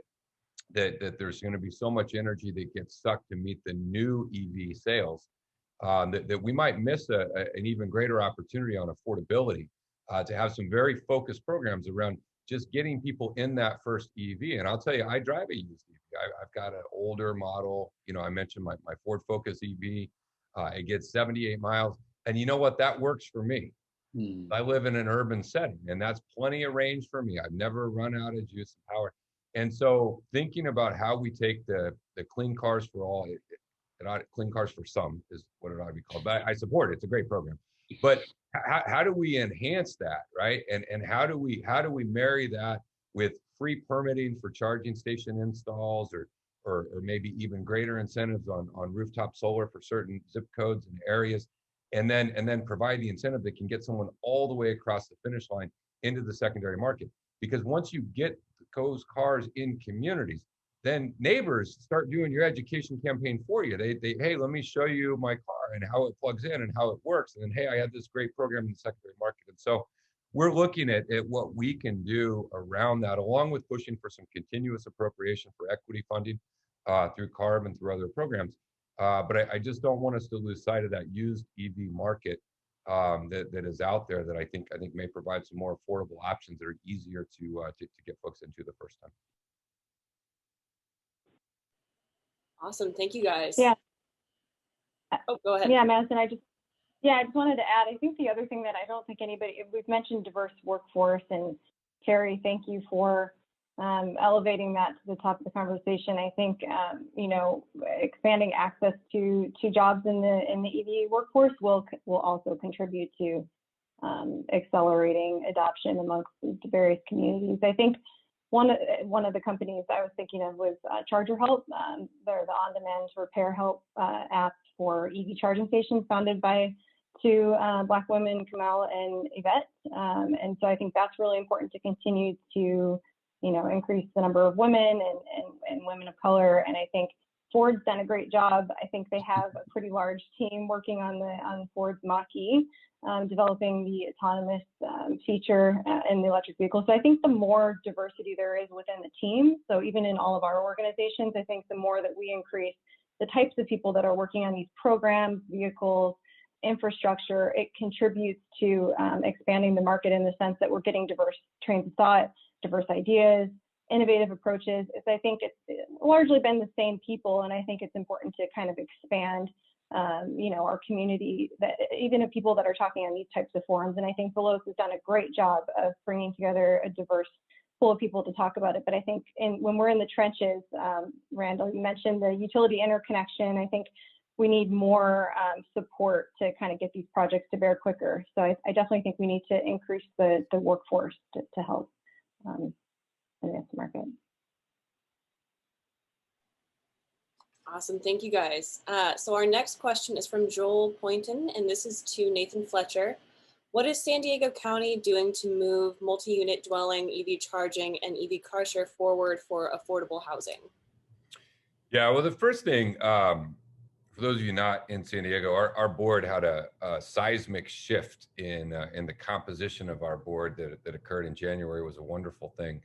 that there's going to be so much energy that gets sucked to meet the new EV sales that we might miss an even greater opportunity on affordability to have some very focused programs around just getting people in that first EV. And I'll tell you, I drive a used EV. I've got an older model. I mentioned my Ford Focus EV. It gets 78 miles. And you know what? That works for me. I live in an urban setting, and that's plenty of range for me. I've never run out of juice and power. And so thinking about how we take the clean cars for all, clean cars for some is what it ought to be called. But I support it. It's a great program. But how do we enhance that, right? And how do we marry that with free permitting for charging station installs, or maybe even greater incentives on rooftop solar for certain zip codes and areas, and then provide the incentive that can get someone all the way across the finish line into the secondary market. Because once you get those cars in communities, then neighbors start doing your education campaign for you. They hey, let me show you my car and how it plugs in and how it works. And then, hey, I had this great program in the secondary market. And so we're looking at what we can do around that, along with pushing for some continuous appropriation for equity funding through CARB and through other programs. But I just don't want us to lose sight of that used EV market that is out there that I think may provide some more affordable options that are easier to get folks into the first time. Awesome. Thank you guys. Yeah. Oh, go ahead. Yeah, Madison, I just wanted to add, I think the other thing that I don't think we've mentioned diverse workforce, and Terry, thank you for elevating that to the top of the conversation. I think, expanding access to jobs in the EV workforce will also contribute to accelerating adoption amongst the various communities. I think one of the companies I was thinking of was Charger Help. They're the on-demand repair help app for EV charging stations, founded by two Black women, Kamal and Yvette. And so I think that's really important to continue to, increase the number of women and women of color. And I think Ford's done a great job. I think they have a pretty large team working on Ford's Mach-E, developing the autonomous feature in the electric vehicle. So I think the more diversity there is within the team, so even in all of our organizations, I think the more that we increase the types of people that are working on these programs, vehicles, infrastructure, it contributes to expanding the market in the sense that we're getting diverse trains of thought, diverse ideas, innovative approaches. I think it's largely been the same people, and I think it's important to kind of expand, our community, that even of people that are talking on these types of forums. And I think Veloz has done a great job of bringing together a diverse pool of people to talk about it. But I think when we're in the trenches, Randall, you mentioned the utility interconnection. I think we need more support to kind of get these projects to bear quicker. So I definitely think we need to increase the workforce to help advance the market. Awesome, thank you guys. So our next question is from Joel Poynton, and this is to Nathan Fletcher. What is San Diego County doing to move multi-unit dwelling, EV charging, and EV Karcher forward for affordable housing? Yeah, well, the first thing, for those of you not in San Diego, our board had a seismic shift in the composition of our board that occurred in January. It was a wonderful thing,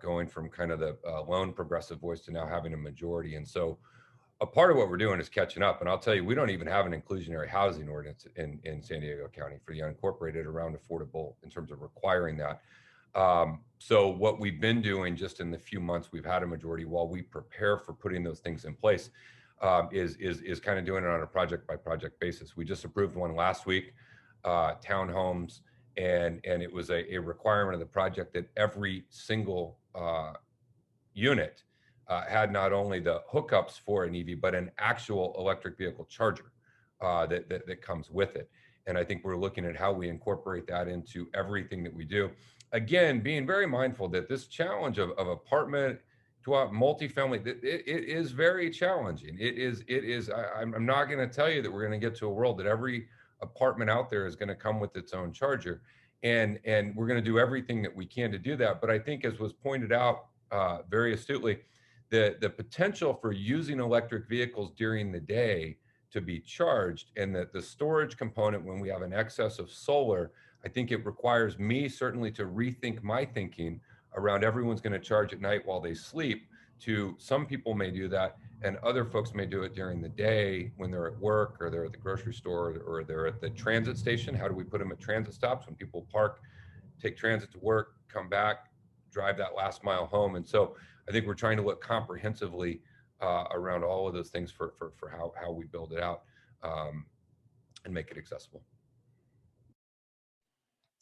going from kind of the lone progressive voice to now having a majority. And so a part of what we're doing is catching up. And I'll tell you, we don't even have an inclusionary housing ordinance in San Diego County for the unincorporated around affordable in terms of requiring that. So what we've been doing just in the few months we've had a majority while we prepare for putting those things in place, is kind of doing it on a project by project basis. We just approved one last week, townhomes, and it was a requirement of the project that every single unit had not only the hookups for an EV, but an actual electric vehicle charger that comes with it. And I think we're looking at how we incorporate that into everything that we do. Again, being very mindful that this challenge of apartment to multifamily, it is very challenging. It is. I'm not going to tell you that we're going to get to a world that every apartment out there is going to come with its own charger, and we're going to do everything that we can to do that. But I think, as was pointed out very astutely, the potential for using electric vehicles during the day to be charged, and that the storage component when we have an excess of solar, I think it requires me certainly to rethink my thinking around everyone's going to charge at night while they sleep. To some people may do that, and other folks may do it during the day when they're at work, or they're at the grocery store, or they're at the transit station. How do we put them at transit stops when people park, take transit to work, come back, drive that last mile home? And so I think we're trying to look comprehensively around all of those things for how we build it out and make it accessible.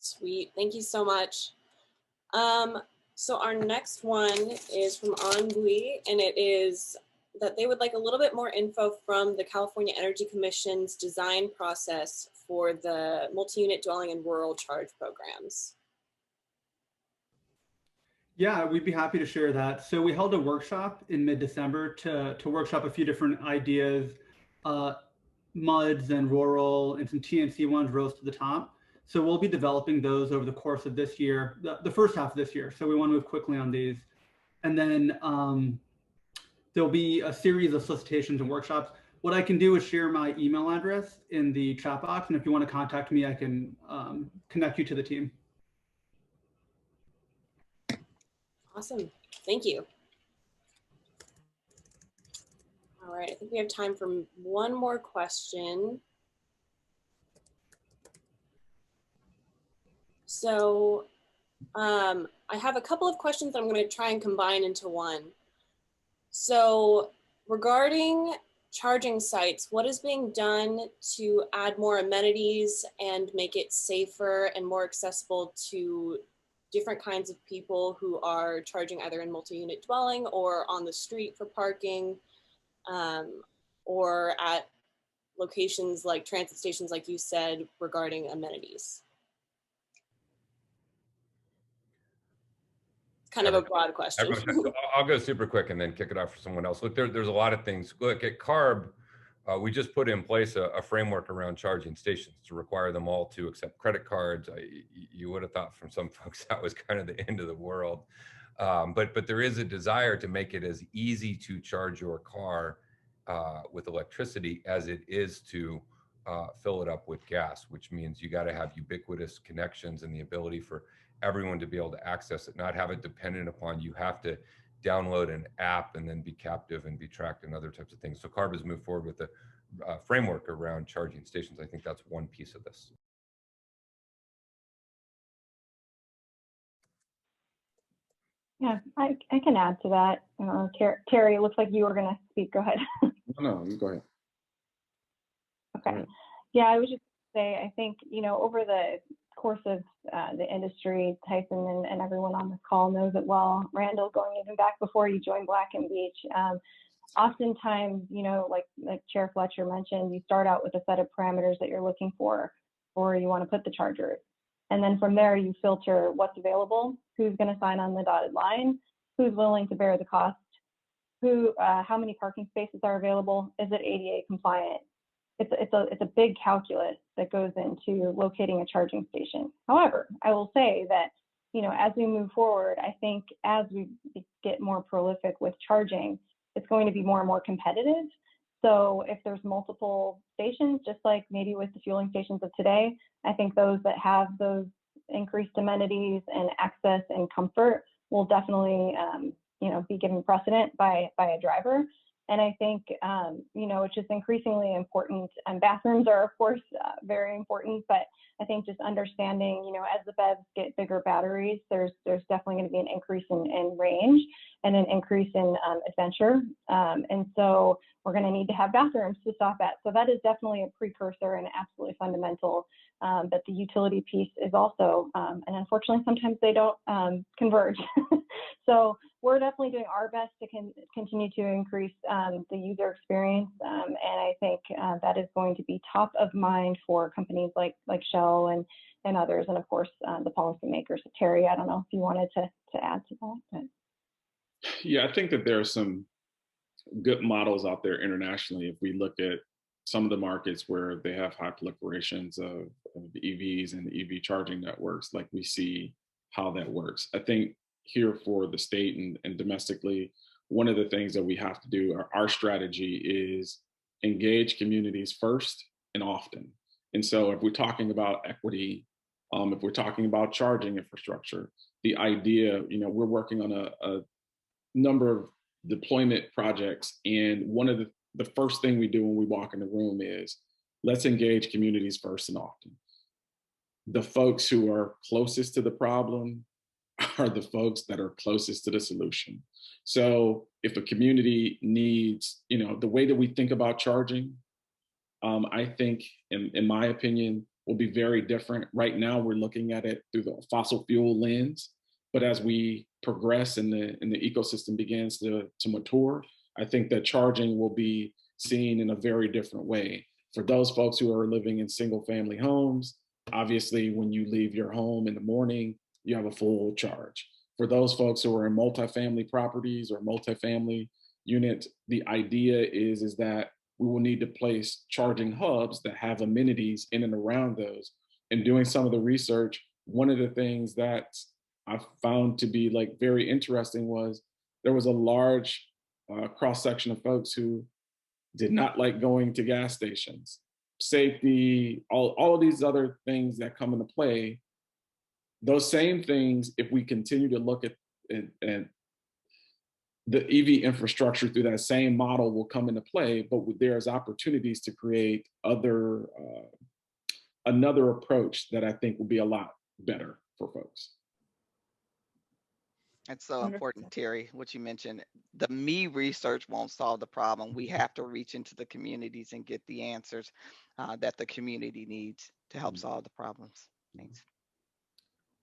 Sweet, thank you so much. So our next one is from Angui, and it is that they would like a little bit more info from the California Energy Commission's design process for the multi-unit dwelling and rural charge programs. Yeah, we'd be happy to share that. So we held a workshop in mid-December to workshop a few different ideas, MUDs and rural, and some TNC ones rose to the top. So we'll be developing those over the course of this year, the first half of this year. So we want to move quickly on these. And then there'll be a series of solicitations and workshops. What I can do is share my email address in the chat box. And if you want to contact me, I can connect you to the team. Awesome, thank you. All right, I think we have time for one more question. So I have a couple of questions that I'm going to try and combine into one. So regarding charging sites, what is being done to add more amenities and make it safer and more accessible to different kinds of people who are charging either in multi-unit dwelling or on the street for parking, or at locations like transit stations, like you said, regarding amenities? Kind of a broad question. I'll go super quick and then kick it off for someone else. Look, there's a lot of things. Look, at CARB, we just put in place a framework around charging stations to require them all to accept credit cards. You would have thought from some folks that was kind of the end of the world. But there is a desire to make it as easy to charge your car with electricity as it is to fill it up with gas, which means you got to have ubiquitous connections and the ability for everyone to be able to access it, not have it dependent upon you have to download an app and then be captive and be tracked and other types of things. So CARB has moved forward with the framework around charging stations. I think that's one piece of this. Yeah, I can add to that. Terry, it looks like you were going to speak. Go ahead. No, you go ahead. Okay. Yeah, I was just say, I think, over the course of the industry, Tyson and everyone on this call knows it well. Randall, going even back before you joined Black and Beach, oftentimes, like Chair Fletcher mentioned, you start out with a set of parameters that you're looking for, or you want to put the chargers. And then from there, you filter what's available, who's going to sign on the dotted line, who's willing to bear the cost, how many parking spaces are available, is it ADA compliant? It's a big calculus that goes into locating a charging station. However, I will say that, as we move forward, I think as we get more prolific with charging, it's going to be more and more competitive. So if there's multiple stations, just like maybe with the fueling stations of today, I think those that have those increased amenities and access and comfort will definitely, be given precedent by a driver. And I think, it's just increasingly important. And bathrooms are, of course, very important. But I think just understanding, as the BEVs get bigger batteries, there's definitely going to be an increase in range and an increase in adventure. And so we're going to need to have bathrooms to stop at. So that is definitely a precursor and absolutely fundamental. But the utility piece is also, and unfortunately, sometimes they don't converge. So we're definitely doing our best to continue to increase the user experience. And I think that is going to be top of mind for companies like Shell and others. And of course, the policymakers. Terry, I don't know if you wanted to add to that. But. Yeah, I think that there are some good models out there internationally. If we look at some of the markets where they have high proliferations of the EVs and the EV charging networks, like we see how that works. I think here for the state and domestically, one of the things that we have to do, our strategy is engage communities first and often. And so if we're talking about equity, if we're talking about charging infrastructure, the idea, we're working on a number of deployment projects. And one of the first thing we do when we walk in the room is let's engage communities first and often. The folks who are closest to the problem are the folks that are closest to the solution. So if a community needs, the way that we think about charging, I think, in my opinion, will be very different. Right now, we're looking at it through the fossil fuel lens, but as we progress and the ecosystem begins to mature, I think that charging will be seen in a very different way. For those folks who are living in single family homes, obviously, when you leave your home in the morning, you have a full charge. For those folks who are in multifamily properties or multifamily units, the idea is that we will need to place charging hubs that have amenities in and around those. And doing some of the research, one of the things that I found to be very interesting was there was a large cross-section of folks who did not like going to gas stations. Safety, all of these other things that come into play. Those same things, if we continue to look at the EV infrastructure through that same model, will come into play, but there's opportunities to create another approach that I think will be a lot better for folks. It's so important, Terry, what you mentioned. The me research won't solve the problem. We have to reach into the communities and get the answers that the community needs to help solve the problems. Thanks.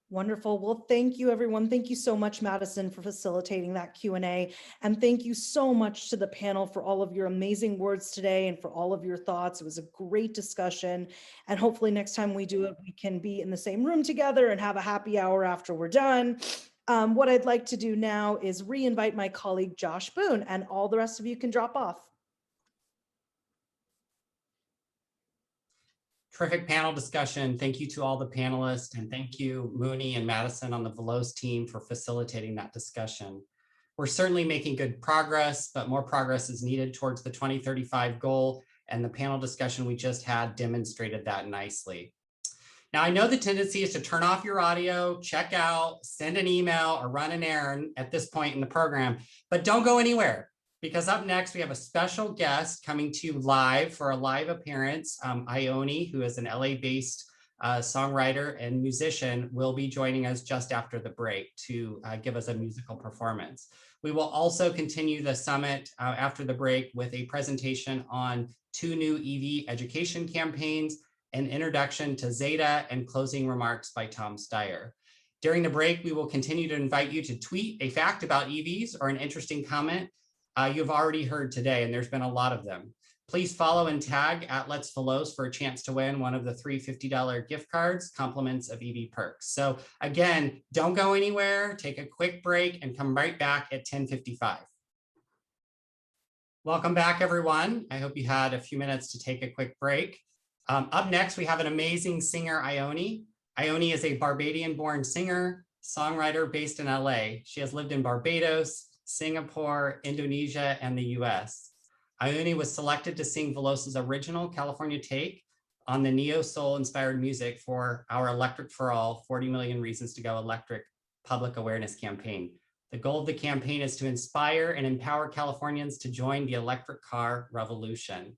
Wonderful. Well, thank you, everyone. Thank you so much, Madison, for facilitating that Q&A. And thank you so much to the panel for all of your amazing words today and for all of your thoughts. It was a great discussion. And hopefully next time we do it, we can be in the same room together and have a happy hour after we're done. What I'd like to do now is re-invite my colleague, Josh Boone, and all the rest of you can drop off. Terrific panel discussion. Thank you to all the panelists, and thank you, Mooney and Madison on the Veloz team for facilitating that discussion. We're certainly making good progress, but more progress is needed towards the 2035 goal, and the panel discussion we just had demonstrated that nicely. Now, I know the tendency is to turn off your audio, check out, send an email, or run an errand at this point in the program, but don't go anywhere, because up next we have a special guest coming to you live for a live appearance. Ione, who is an LA-based songwriter and musician, will be joining us just after the break to give us a musical performance. We will also continue the summit after the break with a presentation on 2 new EV education campaigns, an introduction to Zeta, and closing remarks by Tom Steyer. During the break, we will continue to invite you to tweet a fact about EVs or an interesting comment you've already heard today, and there's been a lot of them. Please follow and tag at Let's Veloz for a chance to win one of the 3 $50 gift cards, compliments of EV perks. So again, don't go anywhere, take a quick break and come right back at 10:55. Welcome back, everyone. I hope you had a few minutes to take a quick break. Up next, we have an amazing singer, Ione. Ione is a Barbadian-born singer, songwriter based in LA. She has lived in Barbados, Singapore, Indonesia, and the US. Ione was selected to sing Veloz's original California take on the neo-soul inspired music for our Electric for All 40 Million Reasons to Go Electric public awareness campaign. The goal of the campaign is to inspire and empower Californians to join the electric car revolution.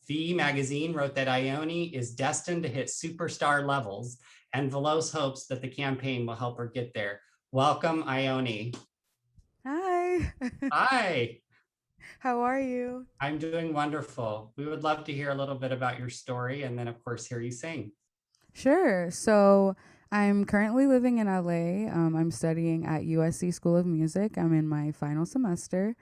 V Magazine wrote that Ione is destined to hit superstar levels, and Veloz hopes that the campaign will help her get there. Welcome, Ione. Hi. Hi. How are you? I'm doing wonderful. We would love to hear a little bit about your story, and then of course hear you sing. Sure. So I'm currently living in LA. I'm studying at USC School of Music. I'm in my final semester.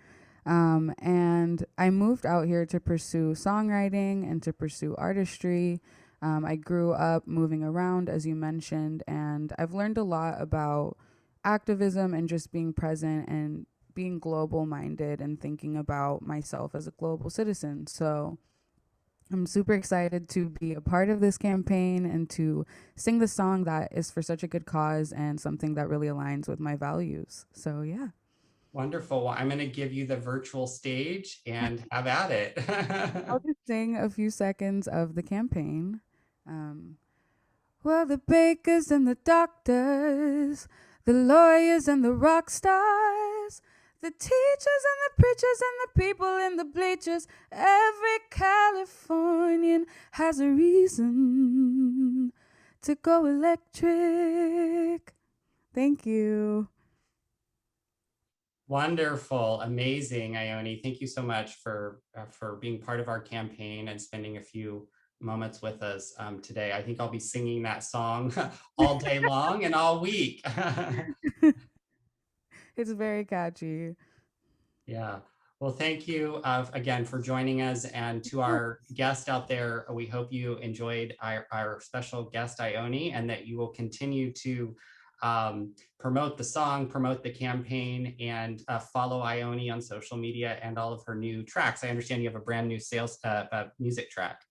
And I moved out here to pursue songwriting and to pursue artistry. I grew up moving around, as you mentioned, and I've learned a lot about activism and just being present and being global minded and thinking about myself as a global citizen. So I'm super excited to be a part of this campaign and to sing the song that is for such a good cause and something that really aligns with my values. So yeah. Wonderful. Well, I'm going to give you the virtual stage and have at it. I'll just sing a few seconds of the campaign. Well, the bakers and the doctors, the lawyers and the rock stars, the teachers and the preachers and the people in the bleachers, every Californian has a reason to go electric. Thank you. Wonderful, amazing, Ione. Thank you so much for being part of our campaign and spending a few moments with us today. I think I'll be singing that song all day long and all week. It's very catchy. Yeah. Well, thank you again for joining us, and to our guest out there, we hope you enjoyed our special guest, Ione, and that you will continue to promote the song, promote the campaign, and follow Ione on social media and all of her new tracks. I understand you have a brand new music track.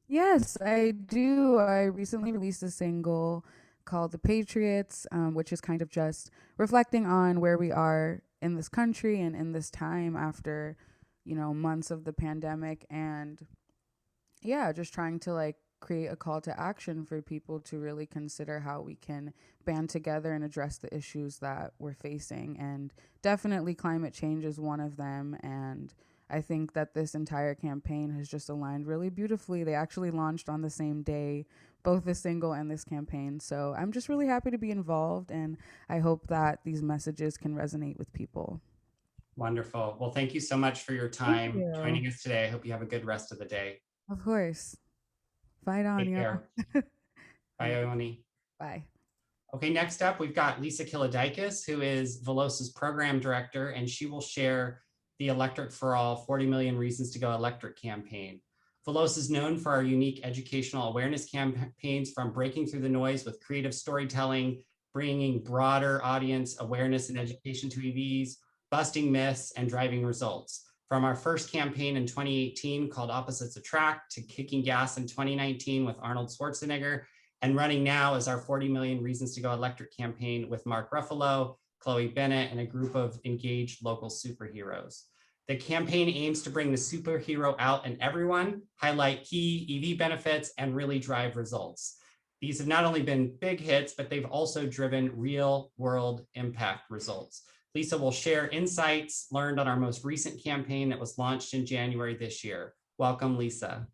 Yes, I do. I recently released a single called The Patriots, which is kind of just reflecting on where we are in this country and in this time after, months of the pandemic. And yeah, just trying to create a call to action for people to really consider how we can band together and address the issues that we're facing. And definitely climate change is one of them. And I think that this entire campaign has just aligned really beautifully. They actually launched on the same day, both the single and this campaign. So I'm just really happy to be involved, and I hope that these messages can resonate with people. Wonderful. Well, thank you so much for your time joining us today. I hope you have a good rest of the day. Of course. Fight on, Take care. Bye, Ione. Bye. Okay, next up, we've got Lisa Kilodikis, who is Veloz's program director, and she will share the Electric for All 40 Million Reasons to Go Electric campaign. Veloz is known for our unique educational awareness campaigns, from breaking through the noise with creative storytelling, bringing broader audience awareness and education to EVs, busting myths, and driving results. From our first campaign in 2018 called Opposites Attract to kicking gas in 2019 with Arnold Schwarzenegger, and running now is our 40 Million Reasons to Go Electric campaign with Mark Ruffalo, Chloe Bennett, and a group of engaged local superheroes. The campaign aims to bring the superhero out in everyone, highlight key EV benefits, and really drive results. These have not only been big hits, but they've also driven real world impact results. Lisa will share insights learned on our most recent campaign that was launched in January this year. Welcome, Lisa.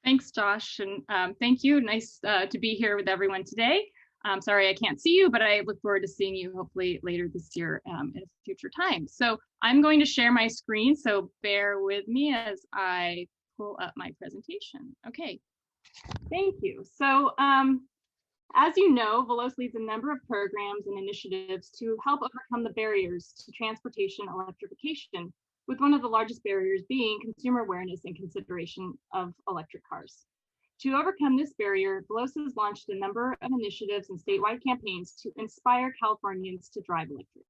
Thanks, Josh, and thank you. Nice to be here with everyone today. I'm sorry I can't see you, but I look forward to seeing you hopefully later this year at a future time. So I'm going to share my screen, so bear with me as I pull up my presentation. Okay, thank you. So as you know, Veloz leads a number of programs and initiatives to help overcome the barriers to transportation electrification, with one of the largest barriers being consumer awareness and consideration of electric cars. To overcome this barrier, Veloz has launched a number of initiatives and statewide campaigns to inspire Californians to drive electric.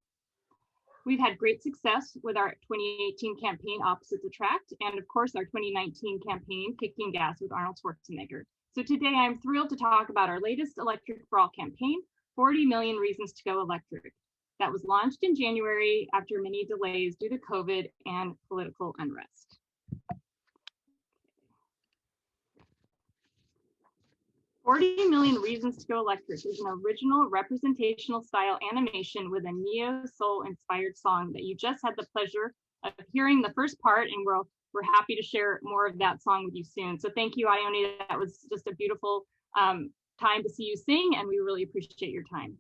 We've had great success with our 2018 campaign, Opposites Attract, and of course, our 2019 campaign, Kicking Gas with Arnold Schwarzenegger. So today I'm thrilled to talk about our latest Electric for All campaign, 40 Million Reasons to Go Electric, that was launched in January after many delays due to COVID and political unrest. 40 Million Reasons to Go Electric is an original representational style animation with a neo-soul inspired song that you just had the pleasure of hearing the first part, and we're happy to share more of that song with you soon. So thank you, Ione. That was just a beautiful time to see you sing, and we really appreciate your time.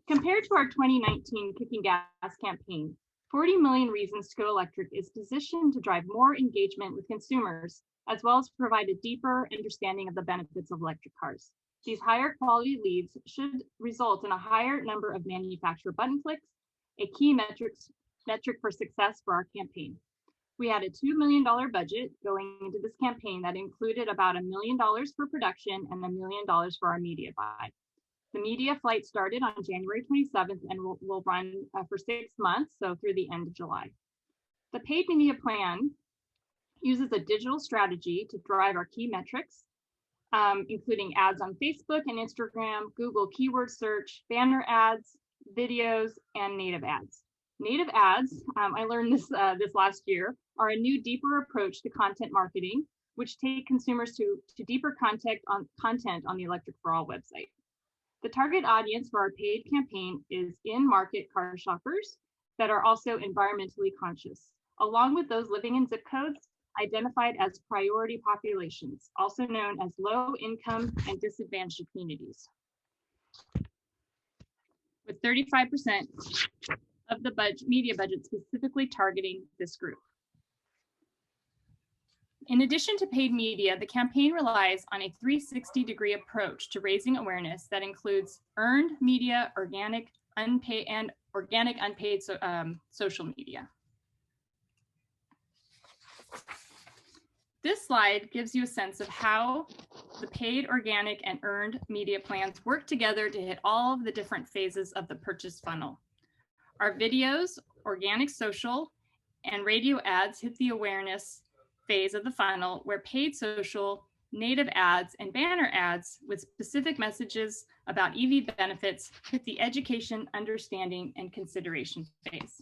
Compared to our 2019 Kicking Gas campaign, 40 Million Reasons to Go Electric is positioned to drive more engagement with consumers, as well as provide a deeper understanding of the benefits of electric cars. These higher quality leads should result in a higher number of manufacturer button clicks, a key metric for success for our campaign. We had a $2 million budget going into this campaign that included about $1 million for production and $1 million for our media buy. The media flight started on January 27th and will run for 6 months, so through the end of July. The paid media plan uses a digital strategy to drive our key metrics, including ads on Facebook and Instagram, Google keyword search, banner ads, videos, and native ads. Native ads, I learned this last year, are a new, deeper approach to content marketing, which take consumers to deeper content on the Electric for All website. The target audience for our paid campaign is in-market car shoppers that are also environmentally conscious, along with those living in zip codes identified as priority populations, also known as low income and disadvantaged communities, with 35% of the media budget specifically targeting this group. In addition to paid media, the campaign relies on a 360-degree approach to raising awareness that includes earned media, organic, unpaid, social media. This slide gives you a sense of how the paid, organic, and earned media plans work together to hit all of the different phases of the purchase funnel. Our videos, organic, social, and radio ads hit the awareness phase of the funnel, where paid social, native ads, and banner ads with specific messages about EV benefits hit the education, understanding, and consideration phase.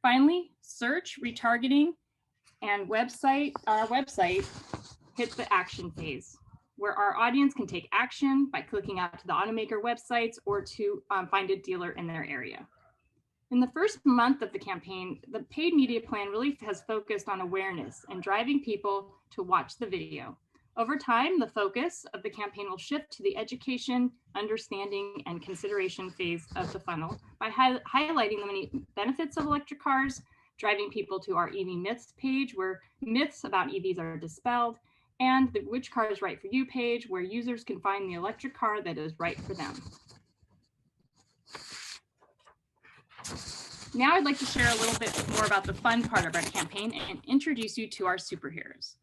Finally, search, retargeting, and our website hits the action phase, where our audience can take action by clicking out to the automaker websites or to find a dealer in their area. In the first month of the campaign, the paid media plan really has focused on awareness and driving people to watch the video. Over time, the focus of the campaign will shift to the education, understanding, and consideration phase of the funnel by highlighting the many benefits of electric cars, driving people to our EV myths page, where myths about EVs are dispelled, and the Which Car is Right for You page, where users can find the electric car that is right for them. Now I'd like to share a little bit more about the fun part of our campaign and introduce you to our superheroes.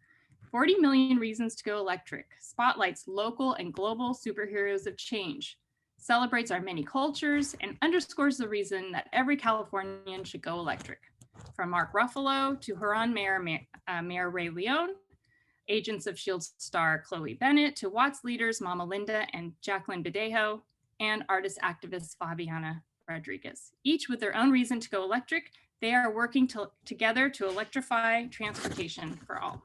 40 Million Reasons to Go Electric spotlights local and global superheroes of change, celebrates our many cultures, and underscores the reason that every Californian should go electric. From Mark Ruffalo to Huron Mayor Ray Leone, Agents of S.H.I.E.L.D. star Chloe Bennett, to Watts leaders Mama Linda and Jacqueline Badejo, and artist activist Fabiana Rodriguez. Each with their own reason to go electric, they are working together to electrify transportation for all.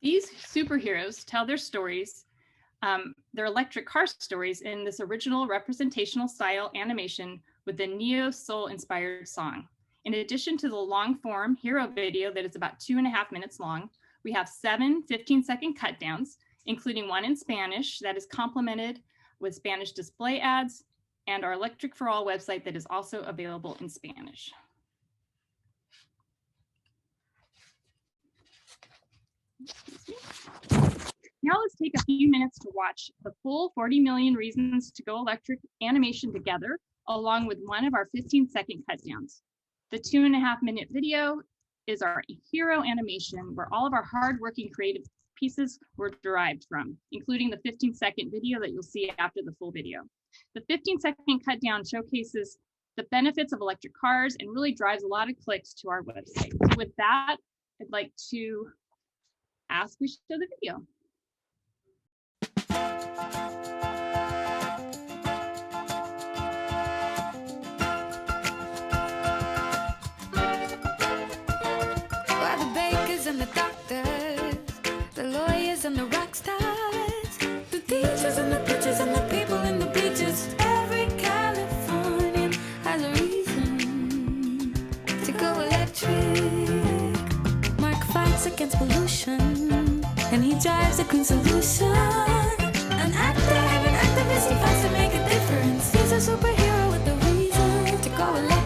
These superheroes tell their stories, their electric car stories, in this original representational style animation with the neo-soul inspired song. In addition to the long form hero video that is about 2.5 minutes long, we have 7 15-second cut downs, including one in Spanish that is complemented with Spanish display ads, and our Electric for All website that is also available in Spanish. Now let's take a few minutes to watch the full 40 million reasons to go electric animation together, along with one of our 15-second cut downs. The 2.5-minute video is our hero animation, where all of our hardworking creative pieces were derived from, including the 15-second video that you'll see after the full video. The 15-second cut down showcases the benefits of electric cars and really drives a lot of clicks to our website. So with that, I'd like to ask we show the video. The bakers and the doctors, the lawyers and the rock stars, the teachers and the preachers and the people in the bleachers. Every Californian has a reason to go electric. Mark fights against pollution, and he drives a clean solution. An activist, he fights to make a difference. He's a superhero with a reason to go electric.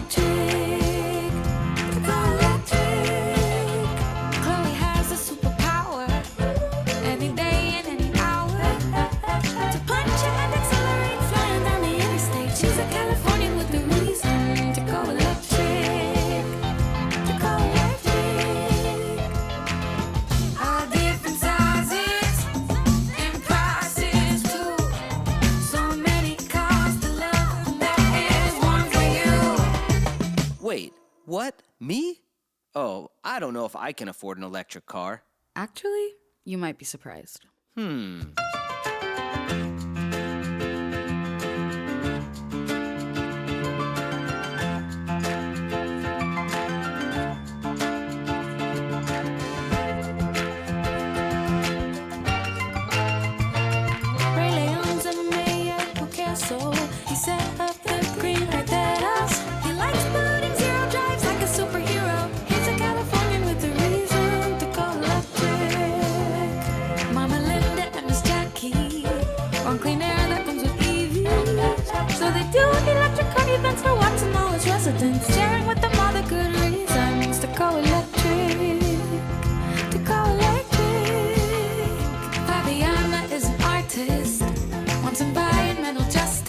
Wait, what? Me? Oh, I don't know if I can afford an electric car. Actually, you might be surprised. He set up the green light that us. He likes putting zero drives like a superhero. He's a Californian with a reason to go electric. Mama Linda and Miss Jackie on clean air that comes with EVs. So they do electric car events for Watts and all its residents, sharing with them all the good reasons to go electric. To go electric. Fabiana is an artist, wants environmental justice.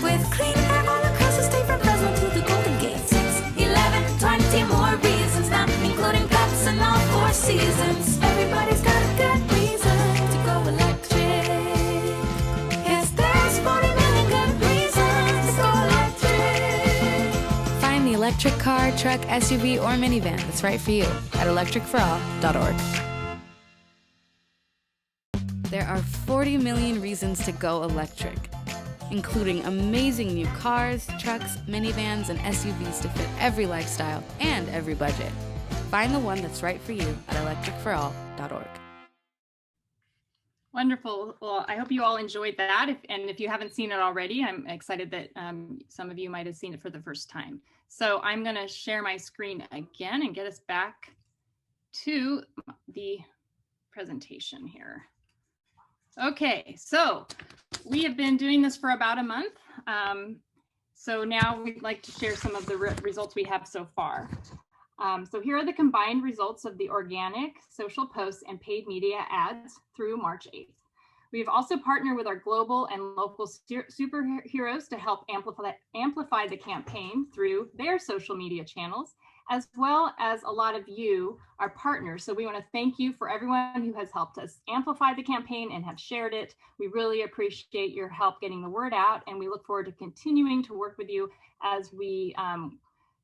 With clean air all across the state from Fresno to the Golden Gate. 6, 11, 20 more reasons now, including pets and all 4 seasons. Everybody's got a good reason to go electric. Yes, there's 40 million good reasons to go electric. Find the electric car, truck, SUV, or minivan that's right for you at electricforall.org. There are 40 million reasons to go electric, including amazing new cars, trucks, minivans, and SUVs to fit every lifestyle and every budget. Find the one that's right for you at electricforall.org. Wonderful. Well, I hope you all enjoyed that. And if you haven't seen it already, I'm excited that some of you might have seen it for the first time. So I'm going to share my screen again and get us back to the presentation here. Okay, so we have been doing this for about a month. So now we'd like to share some of the results we have so far. So here are the combined results of the organic, social posts, and paid media ads through March 8th. We've also partnered with our global and local superheroes to help amplify the campaign through their social media channels, as well as a lot of you, our partners. So we want to thank you for everyone who has helped us amplify the campaign and have shared it. We really appreciate your help getting the word out, and we look forward to continuing to work with you as we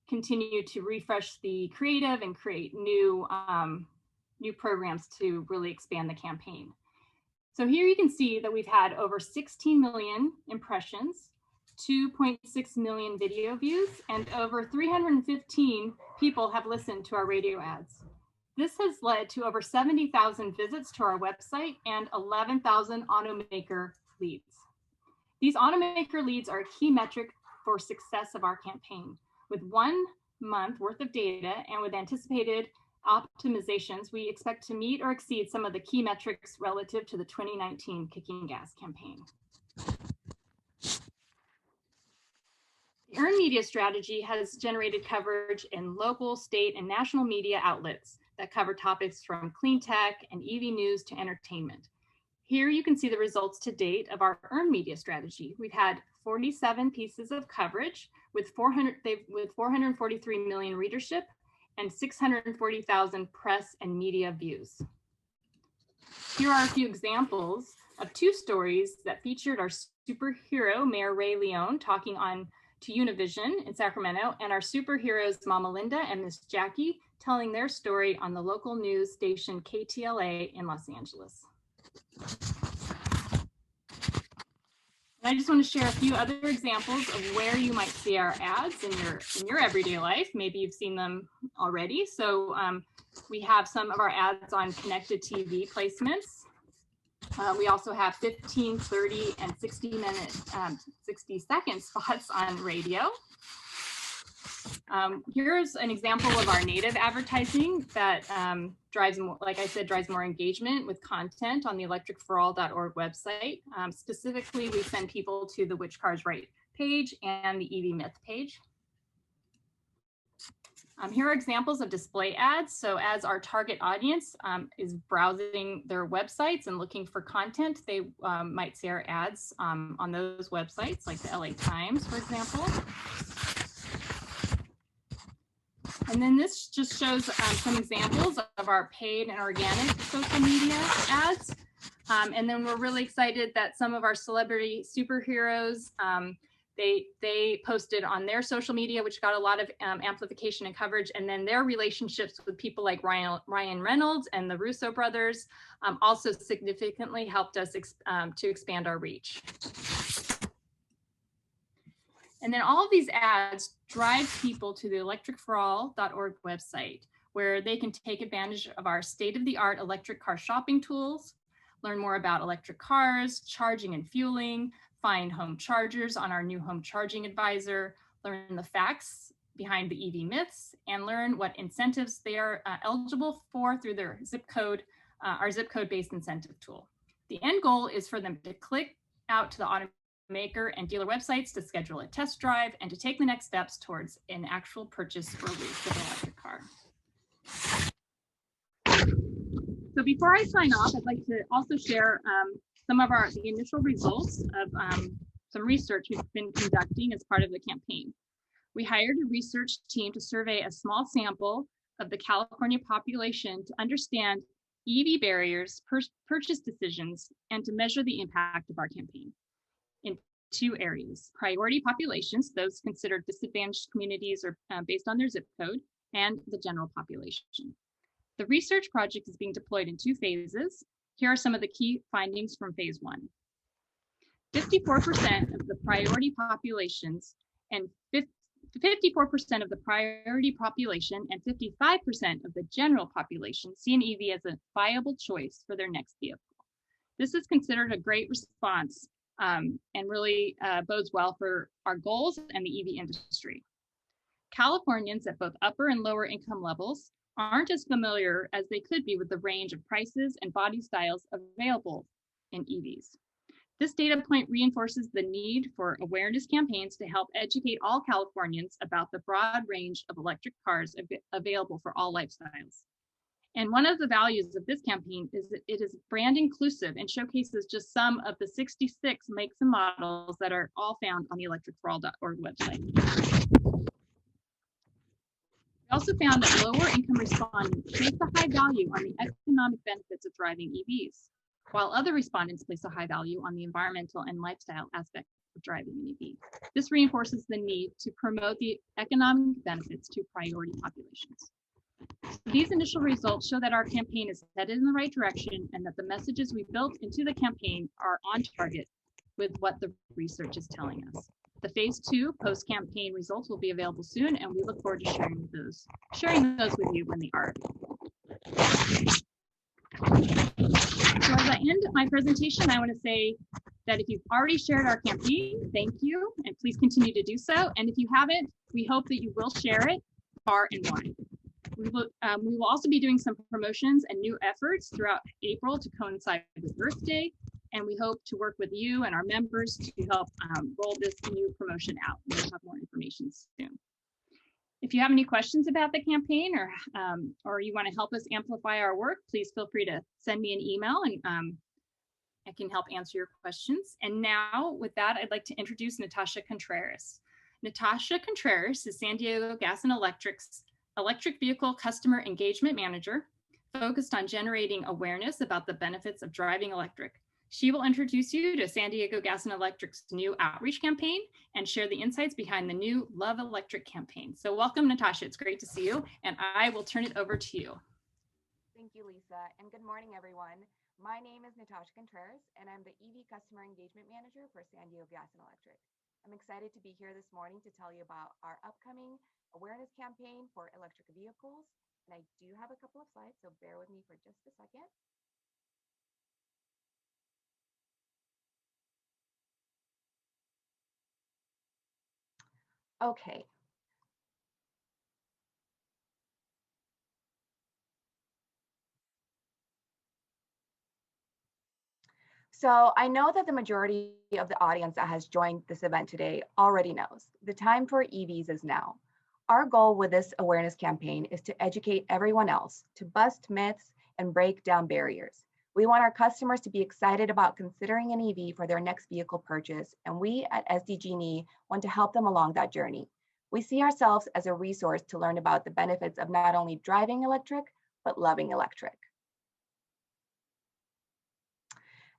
continue to refresh the creative and create new programs to really expand the campaign. So here you can see that we've had over 16 million impressions, 2.6 million video views, and over 315 people have listened to our radio ads. This has led to over 70,000 visits to our website and 11,000 automaker leads. These automaker leads are a key metric for success of our campaign. With 1 month worth of data and with anticipated optimizations, we expect to meet or exceed some of the key metrics relative to the 2019 Kicking Gas campaign. The earned media strategy has generated coverage in local, state, and national media outlets that cover topics from clean tech and EV news to entertainment. Here you can see the results to date of our earned media strategy. We've had 47 pieces of coverage with 443 million readership and 640,000 press and media views. Here are a few examples of 2 stories that featured our superhero, Mayor Ray Leone, talking on to Univision in Sacramento, and our superheroes, Mama Linda and Miss Jackie, telling their story on the local news station KTLA in Los Angeles. And I just want to share a few other examples of where you might see our ads in your everyday life. Maybe you've seen them already. So we have some of our ads on connected TV placements. We also have 15, 30, and 60-second spots on radio. Here's an example of our native advertising that drives more engagement with content on the electricforall.org website. Specifically, we send people to the Which Cars Right page and the EV Myth page. Here are examples of display ads. So as our target audience is browsing their websites and looking for content, they might see our ads on those websites, like the LA Times, for example. And then this just shows some examples of our paid and organic social media ads. And then we're really excited that some of our celebrity superheroes, they posted on their social media, which got a lot of amplification and coverage. And then their relationships with people like Ryan Reynolds and the Russo brothers also significantly helped us to expand our reach. And then all of these ads drive people to the electricforall.org website, where they can take advantage of our state-of-the-art electric car shopping tools, learn more about electric cars, charging and fueling, find home chargers on our new home charging advisor, learn the facts behind the EV myths, and learn what incentives they are eligible for through their zip code, our zip code-based incentive tool. The end goal is for them to click out to the automaker and dealer websites to schedule a test drive and to take the next steps towards an actual purchase or lease of an electric car. So before I sign off, I'd like to also share some of the initial results of some research we've been conducting as part of the campaign. We hired a research team to survey a small sample of the California population to understand EV barriers, purchase decisions, and to measure the impact of our campaign in 2 areas: priority populations, those considered disadvantaged communities or based on their zip code, and the general population. The research project is being deployed in 2 phases. Here are some of the key findings from phase 1. 54% of the priority populations and 54% of the priority population and 55% of the general population see an EV as a viable choice for their next vehicle. This is considered a great response and really bodes well for our goals and the EV industry. Californians at both upper and lower income levels aren't as familiar as they could be with the range of prices and body styles available in EVs. This data point reinforces the need for awareness campaigns to help educate all Californians about the broad range of electric cars available for all lifestyles. And one of the values of this campaign is that it is brand inclusive and showcases just some of the 66 makes and models that are all found on the electricforall.org website. also found that lower income respondents placed a high value on the economic benefits of driving EVs, while other respondents placed a high value on the environmental and lifestyle aspect of driving an EV. This reinforces the need to promote the economic benefits to priority populations. These initial results show that our campaign is headed in the right direction and that the messages we built into the campaign are on target with what the research is telling us. The phase 2 post-campaign results will be available soon, and we look forward to sharing those with you when they are available. So as I end my presentation, I want to say that if you've already shared our campaign, thank you, and please continue to do so. And if you haven't, we hope that you will share it far and wide. We will also be doing some promotions and new efforts throughout April to coincide with Earth Day, and we hope to work with you and our members to help roll this new promotion out. We'll have more information soon. If you have any questions about the campaign or you want to help us amplify our work, please feel free to send me an email and I can help answer your questions. And now with that, I'd like to introduce Natasha Contreras. Natasha Contreras is San Diego Gas and Electric's Electric Vehicle Customer Engagement Manager, focused on generating awareness about the benefits of driving electric. She will introduce you to San Diego Gas and Electric's new outreach campaign and share the insights behind the new Love Electric campaign. So welcome, Natasha. It's great to see you, and I will turn it over to you. Thank you, Lisa, and good morning, everyone. My name is Natasha Contreras, and I'm the EV Customer Engagement Manager for San Diego Gas and Electric. I'm excited to be here this morning to tell you about our upcoming awareness campaign for electric vehicles. And I do have a couple of slides, so bear with me for just a second. Okay. So I know that the majority of the audience that has joined this event today already knows the time for EVs is now. Our goal with this awareness campaign is to educate everyone else, to bust myths and break down barriers. We want our customers to be excited about considering an EV for their next vehicle purchase, and we at SDG&E want to help them along that journey. We see ourselves as a resource to learn about the benefits of not only driving electric, but loving electric.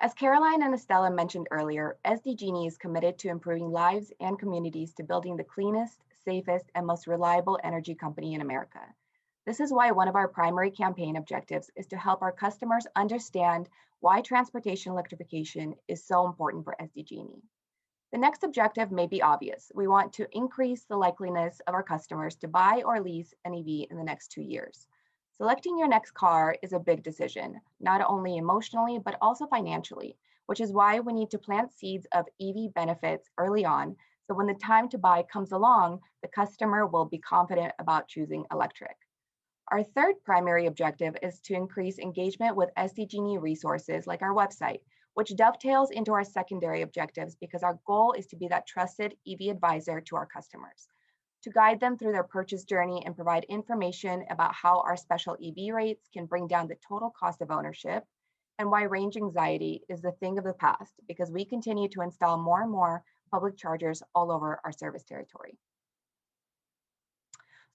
As Caroline and Estella mentioned earlier, SDG&E is committed to improving lives and communities to building the cleanest, safest, and most reliable energy company in America. This is why one of our primary campaign objectives is to help our customers understand why transportation electrification is so important for SDG&E. The next objective may be obvious. We want to increase the likeliness of our customers to buy or lease an EV in the next 2 years. Selecting your next car is a big decision, not only emotionally, but also financially, which is why we need to plant seeds of EV benefits early on, so when the time to buy comes along, the customer will be confident about choosing electric. Our third primary objective is to increase engagement with SDG&E resources like our website, which dovetails into our secondary objectives because our goal is to be that trusted EV advisor to our customers, to guide them through their purchase journey and provide information about how our special EV rates can bring down the total cost of ownership, and why range anxiety is the thing of the past because we continue to install more and more public chargers all over our service territory.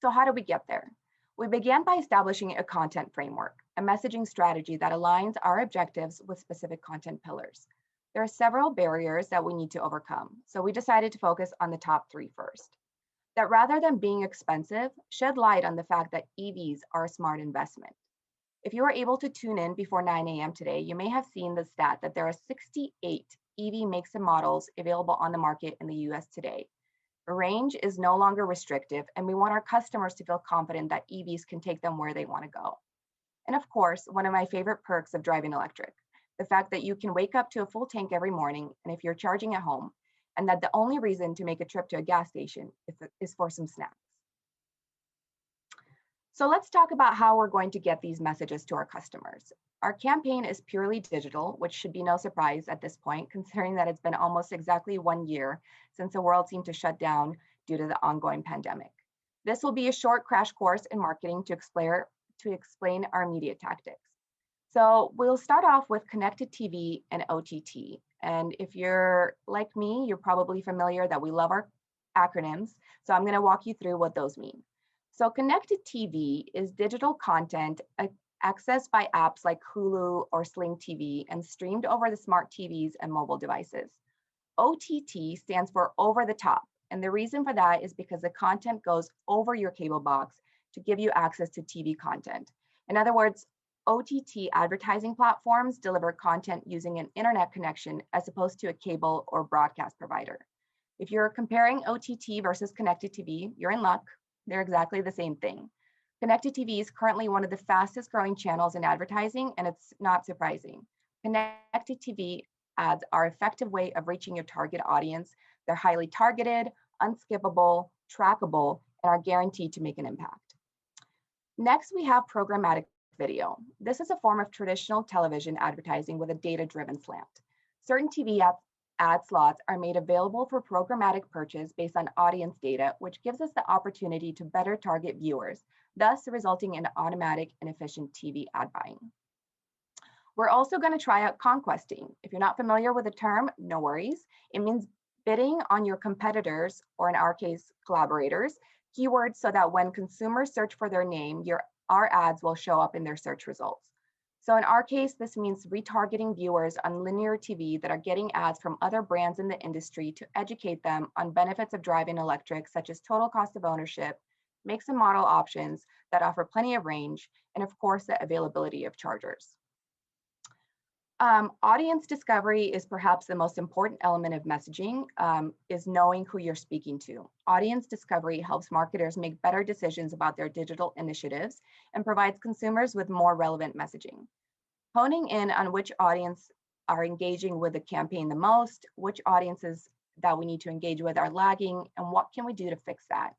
So how do we get there? We began by establishing a content framework, a messaging strategy that aligns our objectives with specific content pillars. There are several barriers that we need to overcome, so we decided to focus on the top 3 first. That rather than being expensive, shed light on the fact that EVs are a smart investment. If you were able to tune in before 9 a.m. today, you may have seen the stat that there are 68 EV makes and models available on the market in the US today. Range is no longer restrictive, and we want our customers to feel confident that EVs can take them where they want to go. And of course, one of my favorite perks of driving electric, the fact that you can wake up to a full tank every morning, and if you're charging at home, and that the only reason to make a trip to a gas station is for some snacks. So let's talk about how we're going to get these messages to our customers. Our campaign is purely digital, which should be no surprise at this point, considering that it's been almost exactly 1 year since the world seemed to shut down due to the ongoing pandemic. This will be a short crash course in marketing to explain our media tactics. So we'll start off with connected TV and OTT. And if you're like me, you're probably familiar that we love our acronyms. So I'm going to walk you through what those mean. So connected TV is digital content accessed by apps like Hulu or Sling TV and streamed over the smart TVs and mobile devices. OTT stands for over the top. And the reason for that is because the content goes over your cable box to give you access to TV content. In other words, OTT advertising platforms deliver content using an internet connection as opposed to a cable or broadcast provider. If you're comparing OTT versus connected TV, you're in luck. They're exactly the same thing. Connected TV is currently one of the fastest growing channels in advertising, and it's not surprising. Connected TV ads are an effective way of reaching your target audience. They're highly targeted, unskippable, trackable, and are guaranteed to make an impact. Next, we have programmatic video. This is a form of traditional television advertising with a data-driven slant. Certain TV ad slots are made available for programmatic purchase based on audience data, which gives us the opportunity to better target viewers, thus resulting in automatic and efficient TV ad buying. We're also going to try out conquesting. If you're not familiar with the term, no worries. It means bidding on your competitors, or in our case, collaborators, keywords so that when consumers search for their name, our ads will show up in their search results. So in our case, this means retargeting viewers on linear TV that are getting ads from other brands in the industry to educate them on benefits of driving electric, such as total cost of ownership, makes and model options that offer plenty of range, and of course, the availability of chargers. Audience discovery is perhaps the most important element of messaging, is knowing who you're speaking to. Audience discovery helps marketers make better decisions about their digital initiatives and provides consumers with more relevant messaging. Honing in on which audience are engaging with the campaign the most, which audiences that we need to engage with are lagging, and what can we do to fix that?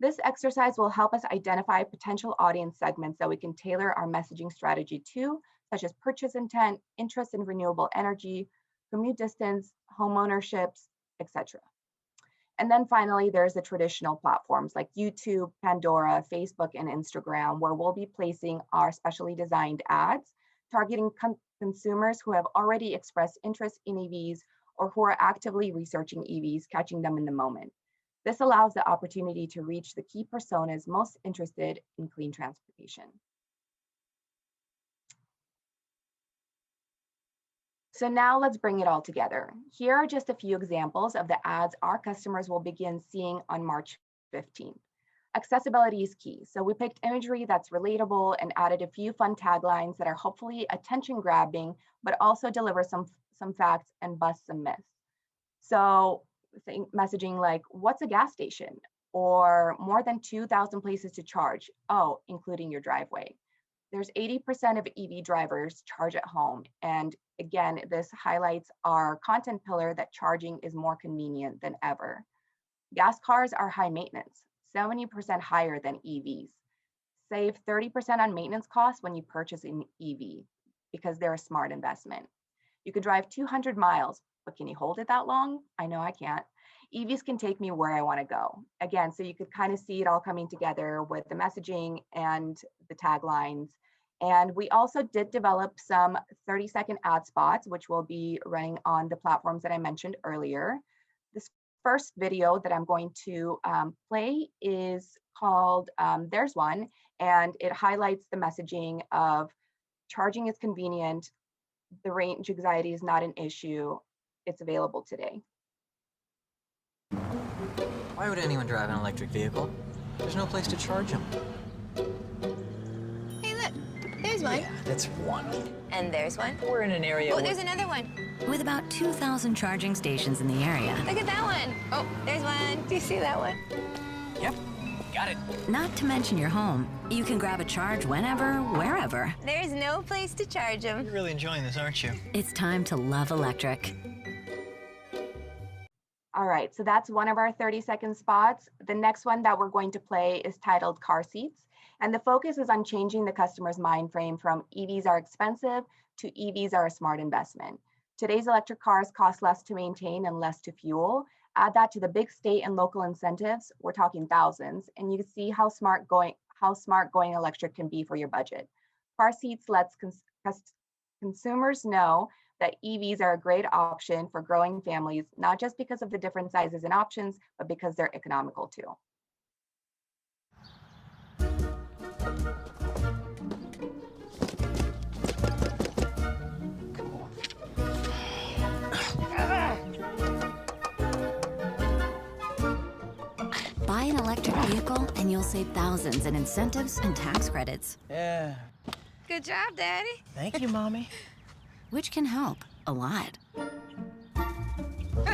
This exercise will help us identify potential audience segments that we can tailor our messaging strategy to, such as purchase intent, interest in renewable energy, commute distance, home ownerships, etc. And then finally, there's the traditional platforms like YouTube, Pandora, Facebook, and Instagram, where we'll be placing our specially designed ads, targeting consumers who have already expressed interest in EVs or who are actively researching EVs, catching them in the moment. This allows the opportunity to reach the key personas most interested in clean transportation. So now let's bring it all together. Here are just a few examples of the ads our customers will begin seeing on March 15th. Accessibility is key. So we picked imagery that's relatable and added a few fun taglines that are hopefully attention grabbing, but also deliver some facts and bust some myths. So messaging like, what's a gas station? Or more than 2,000 places to charge. Oh, including your driveway. There's 80% of EV drivers charge at home. And again, this highlights our content pillar that charging is more convenient than ever. Gas cars are high maintenance, 70% higher than EVs. Save 30% on maintenance costs when you purchase an EV because they're a smart investment. You could drive 200 miles, but can you hold it that long? I know I can't. EVs can take me where I want to go. Again, so you could kind of see it all coming together with the messaging and the taglines. And we also did develop some 30-second ad spots, which will be running on the platforms that I mentioned earlier. This first video that I'm going to play is called There's One, and it highlights the messaging of charging is convenient, the range anxiety is not an issue, it's available today. Why would anyone drive an electric vehicle? There's no place to charge them. Hey, look, there's one. Yeah, that's one. And there's one. We're in an area Oh, there's another one. With about 2,000 charging stations in the area. Look at that one. Oh, there's one. Do you see that one? Yep, got it. Not to mention your home. You can grab a charge whenever, wherever. There's no place to charge them. You're really enjoying this, aren't you? It's time to love electric. All right, so that's one of our 30-second spots. The next one that we're going to play is titled Car Seats. And the focus is on changing the customer's mind frame from EVs are expensive to EVs are a smart investment. Today's electric cars cost less to maintain and less to fuel. Add that to the big state and local incentives, we're talking thousands, and you can see how smart going electric can be for your budget. Car Seats lets consumers know that EVs are a great option for growing families, not just because of the different sizes and options, but because they're economical too. electric vehicle, and you'll save thousands in incentives and tax credits. Yeah. Good job, Daddy. Thank you, Mommy. Which can help a lot.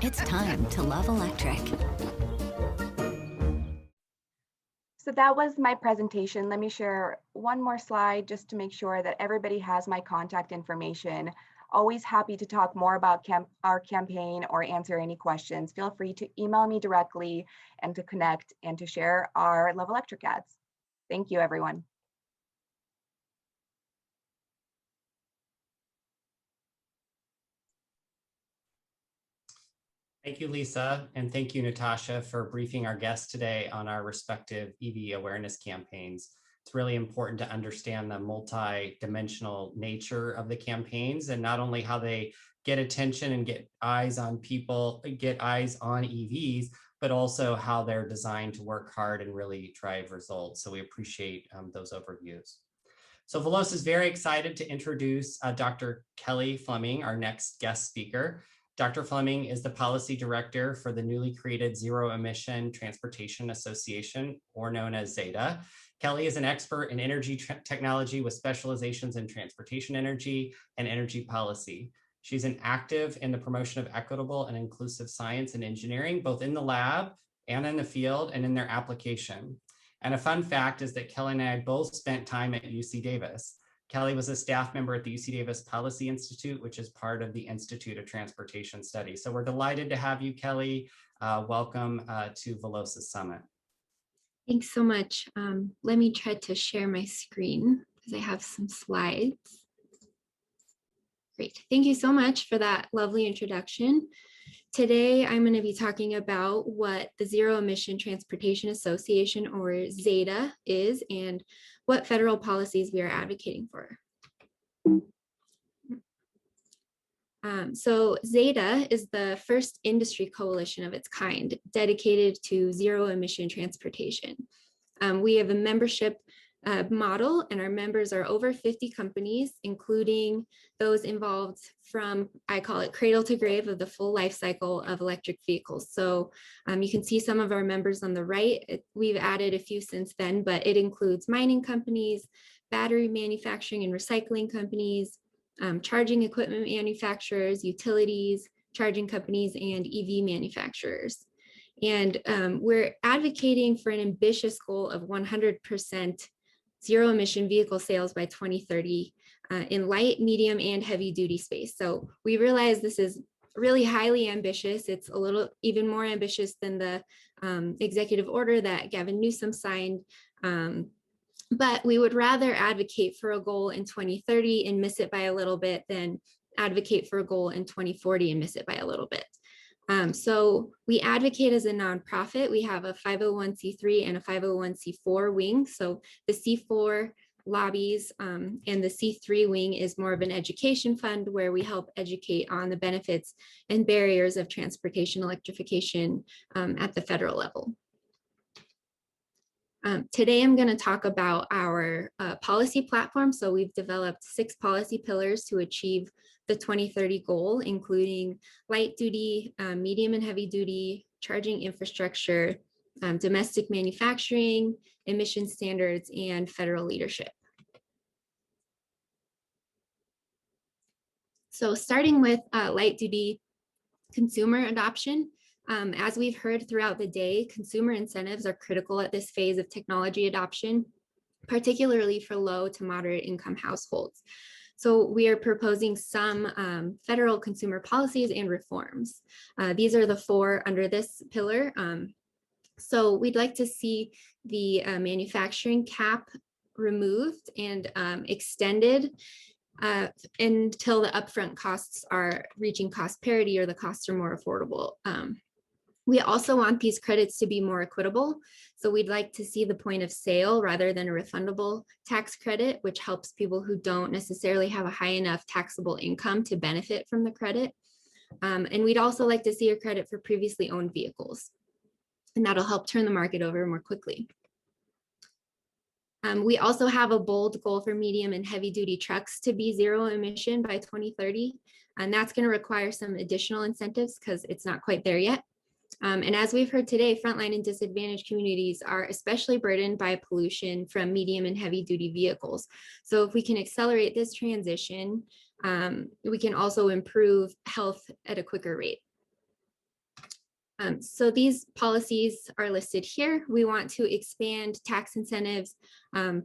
It's time to love electric. So that was my presentation. Let me share one more slide just to make sure that everybody has my contact information. Always happy to talk more about our campaign or answer any questions. Feel free to email me directly and to connect and to share our Love Electric ads. Thank you, everyone. Thank you, Lisa, and thank you, Natasha, for briefing our guests today on our respective EV awareness campaigns. It's really important to understand the multi-dimensional nature of the campaigns and not only how they get attention and get eyes on people, get eyes on EVs, but also how they're designed to work hard and really drive results. So we appreciate those overviews. So Veloz is very excited to introduce Dr. Kelly Fleming, our next guest speaker. Dr. Fleming is the policy director for the newly created Zero Emission Transportation Association, or known as ZETA. Kelly is an expert in energy technology with specializations in transportation energy and energy policy. She's an active in the promotion of equitable and inclusive science and engineering, both in the lab and in the field and in their application. And a fun fact is that Kelly and I both spent time at UC Davis. Kelly was a staff member at the UC Davis Policy Institute, which is part of the Institute of Transportation Studies. So we're delighted to have you, Kelly. Welcome to Veloz's Summit. Thanks so much. Let me try to share my screen because I have some slides. Great. Thank you so much for that lovely introduction. Today, I'm going to be talking about what the Zero Emission Transportation Association, or ZETA, is and what federal policies we are advocating for. So ZETA is the first industry coalition of its kind dedicated to zero emission transportation. We have a membership model, and our members are over 50 companies, including those involved from, I call it cradle to grave, of the full life cycle of electric vehicles. So you can see some of our members on the right. We've added a few since then, but it includes mining companies, battery manufacturing and recycling companies, charging equipment manufacturers, utilities, charging companies, and EV manufacturers. And we're advocating for an ambitious goal of 100% zero emission vehicle sales by 2030 in light, medium, and heavy duty space. So we realize this is really highly ambitious. It's a little even more ambitious than the executive order that Gavin Newsome signed. But we would rather advocate for a goal in 2030 and miss it by a little bit than advocate for a goal in 2040 and miss it by a little bit. So we advocate as a nonprofit. We have a 501c3 and a 501c4 wing. So the C4 lobbies and the C3 wing is more of an education fund where we help educate on the benefits and barriers of transportation electrification at the federal level. Today, I'm going to talk about our policy platform. So we've developed 6 policy pillars to achieve the 2030 goal, including light duty, medium and heavy duty, charging infrastructure, domestic manufacturing, emission standards, and federal leadership. So starting with light duty consumer adoption, as we've heard throughout the day, consumer incentives are critical at this phase of technology adoption, particularly for low to moderate income households. So we are proposing some federal consumer policies and reforms. These are the 4 under this pillar. So we'd like to see the manufacturing cap removed and extended until the upfront costs are reaching cost parity or the costs are more affordable. We also want these credits to be more equitable. So we'd like to see the point of sale rather than a refundable tax credit, which helps people who don't necessarily have a high enough taxable income to benefit from the credit. And we'd also like to see a credit for previously owned vehicles, and that'll help turn the market over more quickly. We also have a bold goal for medium and heavy duty trucks to be zero emission by 2030. And that's going to require some additional incentives because it's not quite there yet. And as we've heard today, frontline and disadvantaged communities are especially burdened by pollution from medium and heavy duty vehicles. So if we can accelerate this transition, we can also improve health at a quicker rate. So these policies are listed here. We want to expand tax incentives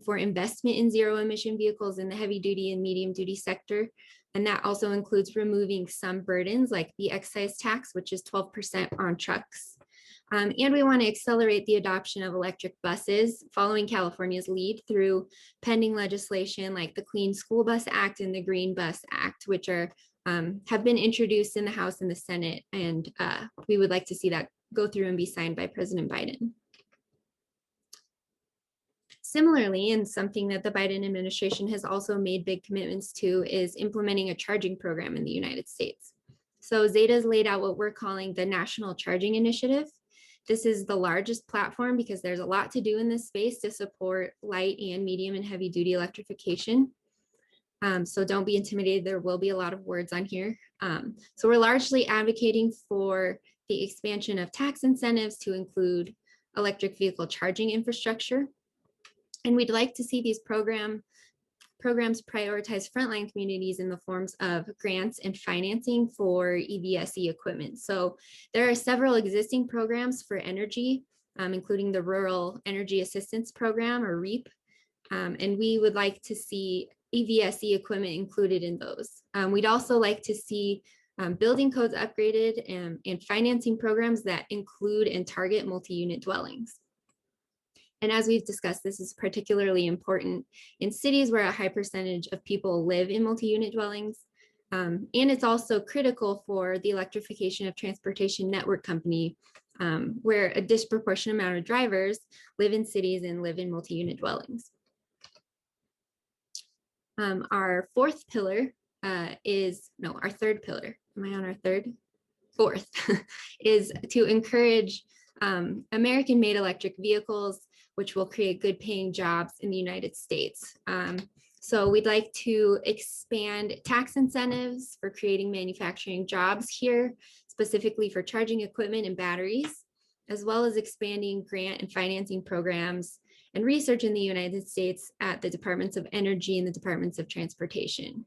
for investment in zero emission vehicles in the heavy duty and medium duty sector. And that also includes removing some burdens like the excise tax, which is 12% on trucks. And we want to accelerate the adoption of electric buses following California's lead through pending legislation like the Clean School Bus Act and the Green Bus Act, which are have been introduced in the House and the Senate, and we would like to see that go through and be signed by President Biden. Similarly, and something that the Biden administration has also made big commitments to is implementing a charging program in the United States. So Zeta's laid out what we're calling the National Charging Initiative. This is the largest platform because there's a lot to do in this space to support light and medium and heavy duty electrification. So don't be intimidated, there will be a lot of words on here. So we're largely advocating for the expansion of tax incentives to include electric vehicle charging infrastructure. And we'd like to see these programs prioritize frontline communities in the forms of grants and financing for EVSE equipment. So there are several existing programs for energy, including the Rural Energy Assistance Program, or REAP. And we would like to see EVSE equipment included in those. We'd also like to see building codes upgraded and financing programs that include and target multi-unit dwellings. And as we've discussed, this is particularly important in cities where a high percentage of people live in multi-unit dwellings. And it's also critical for the electrification of transportation network company, where a disproportionate amount of drivers live in cities and live in multi-unit dwellings. Our fourth pillar our third pillar. Am I on our third? Fourth is to encourage American-made electric vehicles, which will create good paying jobs in the United States. So we'd like to expand tax incentives for creating manufacturing jobs here, specifically for charging equipment and batteries, as well as expanding grant and financing programs and research in the United States at the Departments of Energy and the Departments of Transportation.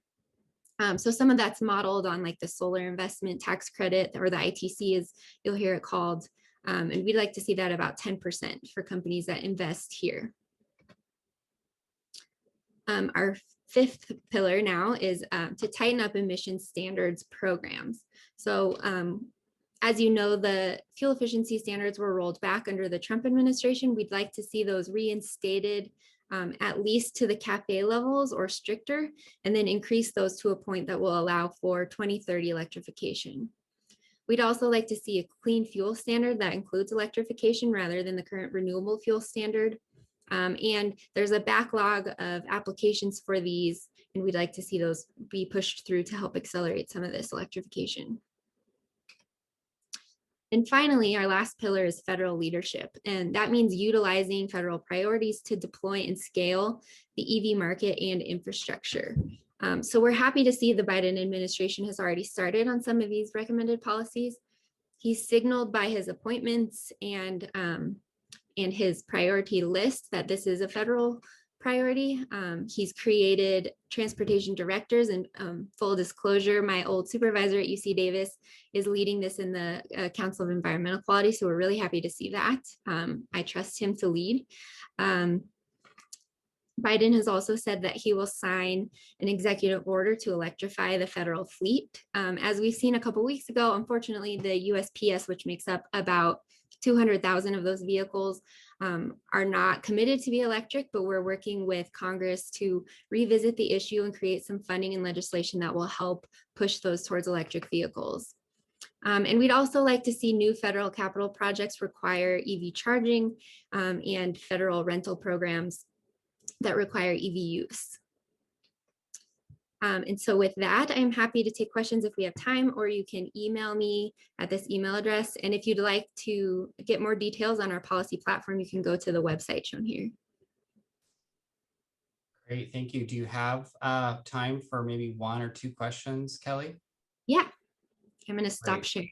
So some of that's modeled on like the solar investment tax credit, or the ITC as you'll hear it called. And we'd like to see that about 10% for companies that invest here. Our fifth pillar now is to tighten up emission standards programs. So as you know, the fuel efficiency standards were rolled back under the Trump administration. We'd like to see those reinstated at least to the CAFE levels or stricter, and then increase those to a point that will allow for 2030 electrification. We'd also like to see a clean fuel standard that includes electrification rather than the current renewable fuel standard. And there's a backlog of applications for these, and we'd like to see those be pushed through to help accelerate some of this electrification. And finally, our last pillar is federal leadership, and that means utilizing federal priorities to deploy and scale the EV market and infrastructure. So we're happy to see the Biden administration has already started on some of these recommended policies. He's signaled by his appointments and his priority list that this is a federal priority. He's created transportation directors, and full disclosure, my old supervisor at UC Davis is leading this in the Council of Environmental Quality. So we're really happy to see that. I trust him to lead. Biden has also said that he will sign an executive order to electrify the federal fleet. As we've seen a couple weeks ago, unfortunately, the USPS, which makes up about 200,000 of those vehicles, are not committed to be electric, but we're working with Congress to revisit the issue and create some funding and legislation that will help push those towards electric vehicles. And we'd also like to see new federal capital projects require EV charging and federal rental programs that require EV use. And so with that, I'm happy to take questions if we have time, or you can email me at this email address. And if you'd like to get more details on our policy platform, you can go to the website shown here. Great, thank you. Do you have time for maybe one or two questions, Kelly? Yeah, I'm going to stop sharing.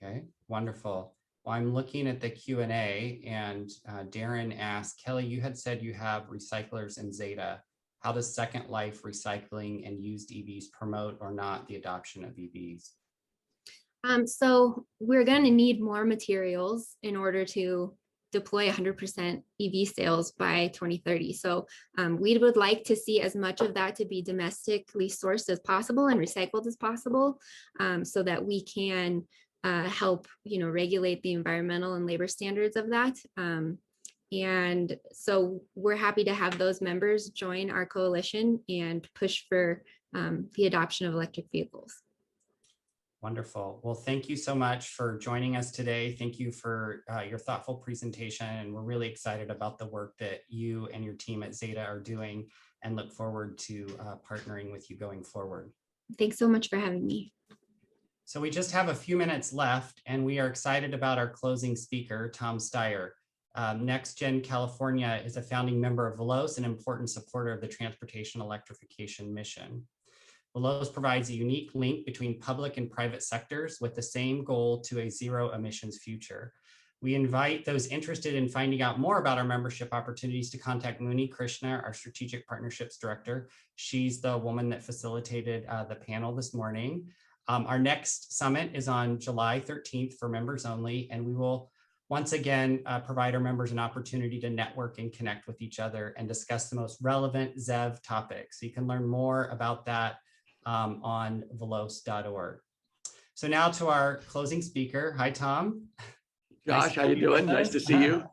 Okay, wonderful. Well, I'm looking at the Q&A and Darren asked, Kelly, you had said you have recyclers in Zeta. How does Second Life recycling and used EVs promote or not the adoption of EVs? So we're going to need more materials in order to deploy 100% EV sales by 2030. So we would like to see as much of that to be domestically sourced as possible and recycled as possible, so that we can help, regulate the environmental and labor standards of that. And so we're happy to have those members join our coalition and push for the adoption of electric vehicles. Wonderful. Well, thank you so much for joining us today. Thank you for your thoughtful presentation. And we're really excited about the work that you and your team at Zeta are doing and look forward to partnering with you going forward. Thanks so much for having me. So we just have a few minutes left and we are excited about our closing speaker, Tom Steyer. Next Gen California is a founding member of Veloz, an important supporter of the transportation electrification mission. Veloz provides a unique link between public and private sectors with the same goal to a zero emissions future. We invite those interested in finding out more about our membership opportunities to contact Muni Krishna, our Strategic Partnerships Director. She's the woman that facilitated the panel this morning. Our next summit is on July 13th for members only, and we will once again provide our members an opportunity to network and connect with each other and discuss the most relevant ZEV topics. So you can learn more about that on veloz.org. So now to our closing speaker. Hi, Tom. Josh, how you doing? Nice to see you.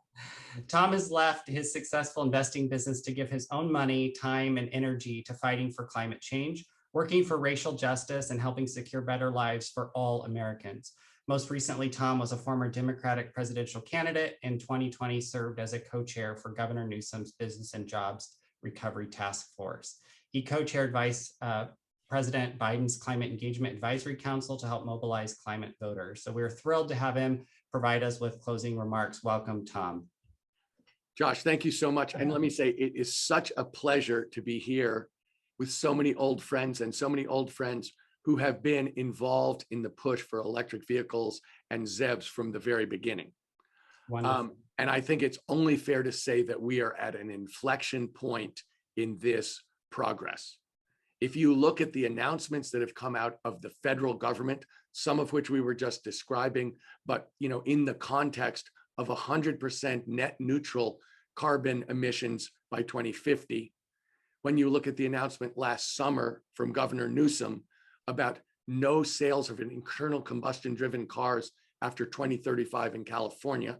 Tom has left his successful investing business to give his own money, time, and energy to fighting for climate change, working for racial justice, and helping secure better lives for all Americans. Most recently, Tom was a former Democratic presidential candidate. In 2020, served as a co-chair for Governor Newsom's Business and Jobs Recovery Task Force. He co-chaired Vice President Biden's Climate Engagement Advisory Council to help mobilize climate voters. So we're thrilled to have him provide us with closing remarks. Welcome, Tom. Josh, thank you so much. And let me say, it is such a pleasure to be here with so many old friends and so many old friends who have been involved in the push for electric vehicles and ZEVs from the very beginning. And I think it's only fair to say that we are at an inflection point in this progress. If you look at the announcements that have come out of the federal government, some of which we were just describing, but in the context of 100% net neutral carbon emissions by 2050, when you look at the announcement last summer from Governor Newsome about no sales of internal combustion driven cars after 2035 in California,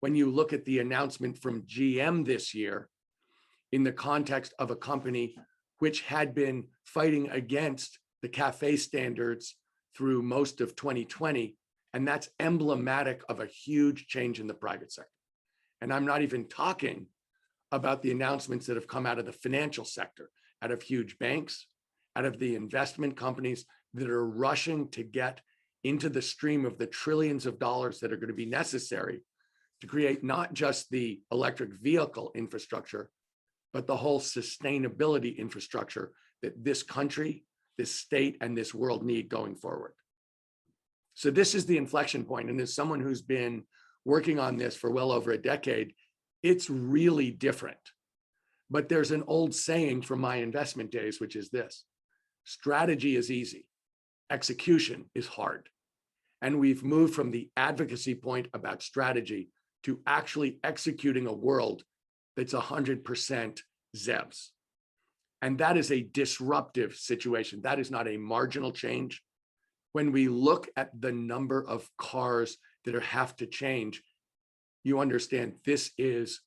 when you look at the announcement from GM this year in the context of a company which had been fighting against the CAFE standards through most of 2020. And that's emblematic of a huge change in the private sector. And I'm not even talking about the announcements that have come out of the financial sector, out of huge banks, out of the investment companies that are rushing to get into the stream of the trillions of dollars that are going to be necessary to create not just the electric vehicle infrastructure, but the whole sustainability infrastructure that this country, this state, and this world need going forward. So this is the inflection point. And as someone who's been working on this for well over a decade, it's really different. But there's an old saying from my investment days, which is this: strategy is easy, execution is hard. And we've moved from the advocacy point about strategy to actually executing a world that's 100% ZEVs. And that is a disruptive situation. That is not a marginal change. When we look at the number of cars that have to change, you understand this is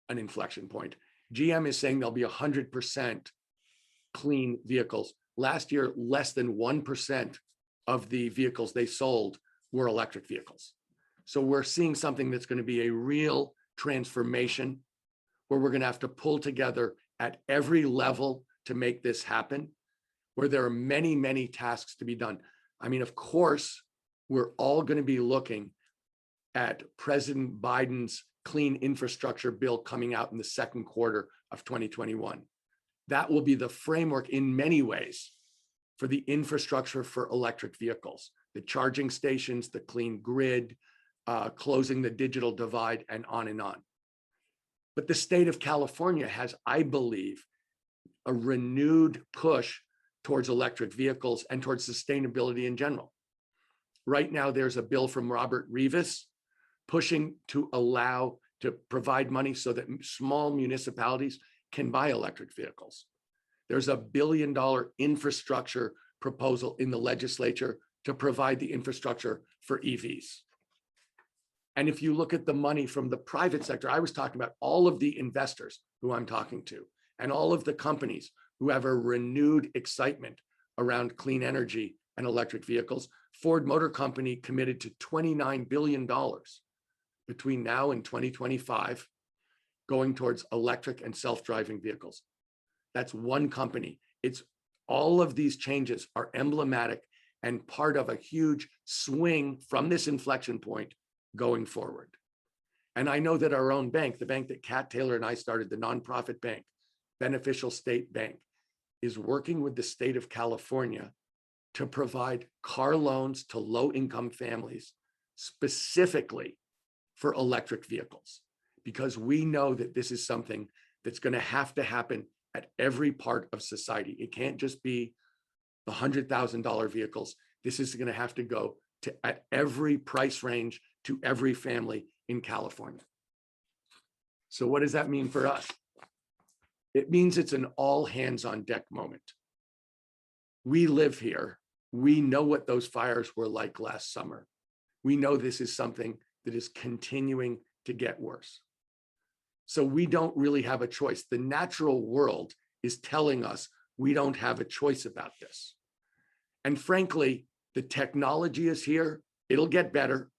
an inflection point. GM is saying there'll be 100% clean vehicles. Last year, less than 1% of the vehicles they sold were electric vehicles. So we're seeing something that's going to be a real transformation, where we're going to have to pull together at every level to make this happen, where there are many, many tasks to be done. I mean, of course, we're all going to be looking at President Biden's clean infrastructure bill coming out in the second quarter of 2021. That will be the framework in many ways for the infrastructure for electric vehicles, the charging stations, the clean grid, closing the digital divide, and on and on. But the state of California has, I believe, a renewed push towards electric vehicles and towards sustainability in general. Right now, there's a bill from Robert Rivas pushing to provide money so that small municipalities can buy electric vehicles. There's a $1 billion infrastructure proposal in the legislature to provide the infrastructure for EVs. And if you look at the money from the private sector, I was talking about all of the investors who I'm talking to and all of the companies who have a renewed excitement around clean energy and electric vehicles. Ford Motor Company committed to $29 billion between now and 2025 going towards electric and self-driving vehicles. That's one company. It's all of these changes are emblematic and part of a huge swing from this inflection point going forward. And I know that our own bank, the bank that Kat Taylor and I started, the nonprofit bank, Beneficial State Bank, is working with the state of California to provide car loans to low-income families specifically for electric vehicles, because we know that this is something that's going to happen at every part of society. It can't just be the $100,000 vehicles. This is going to have to go to at every price range to every family in California. So what does that mean for us? It means it's an all hands on deck moment. We live here. We know what those fires were like last summer. We know this is something that is continuing to get worse. So we don't really have a choice. The natural world is telling us we don't have a choice about this. And frankly, the technology is here. It'll get better,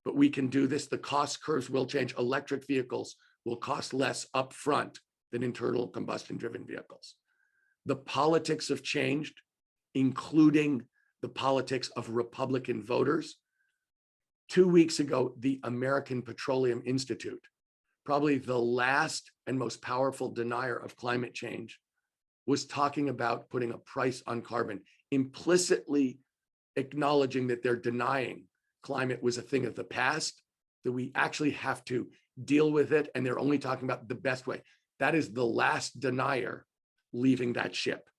but we can do this. The cost curves will change. Electric vehicles will cost less upfront than internal combustion driven vehicles. The politics have changed, including the politics of Republican voters. 2 weeks ago, the American Petroleum Institute, probably the last and most powerful denier of climate change, was talking about putting a price on carbon, implicitly acknowledging that they're denying climate was a thing of the past, that we actually have to deal with it, and they're only talking about the best way. That is the last denier leaving that ship.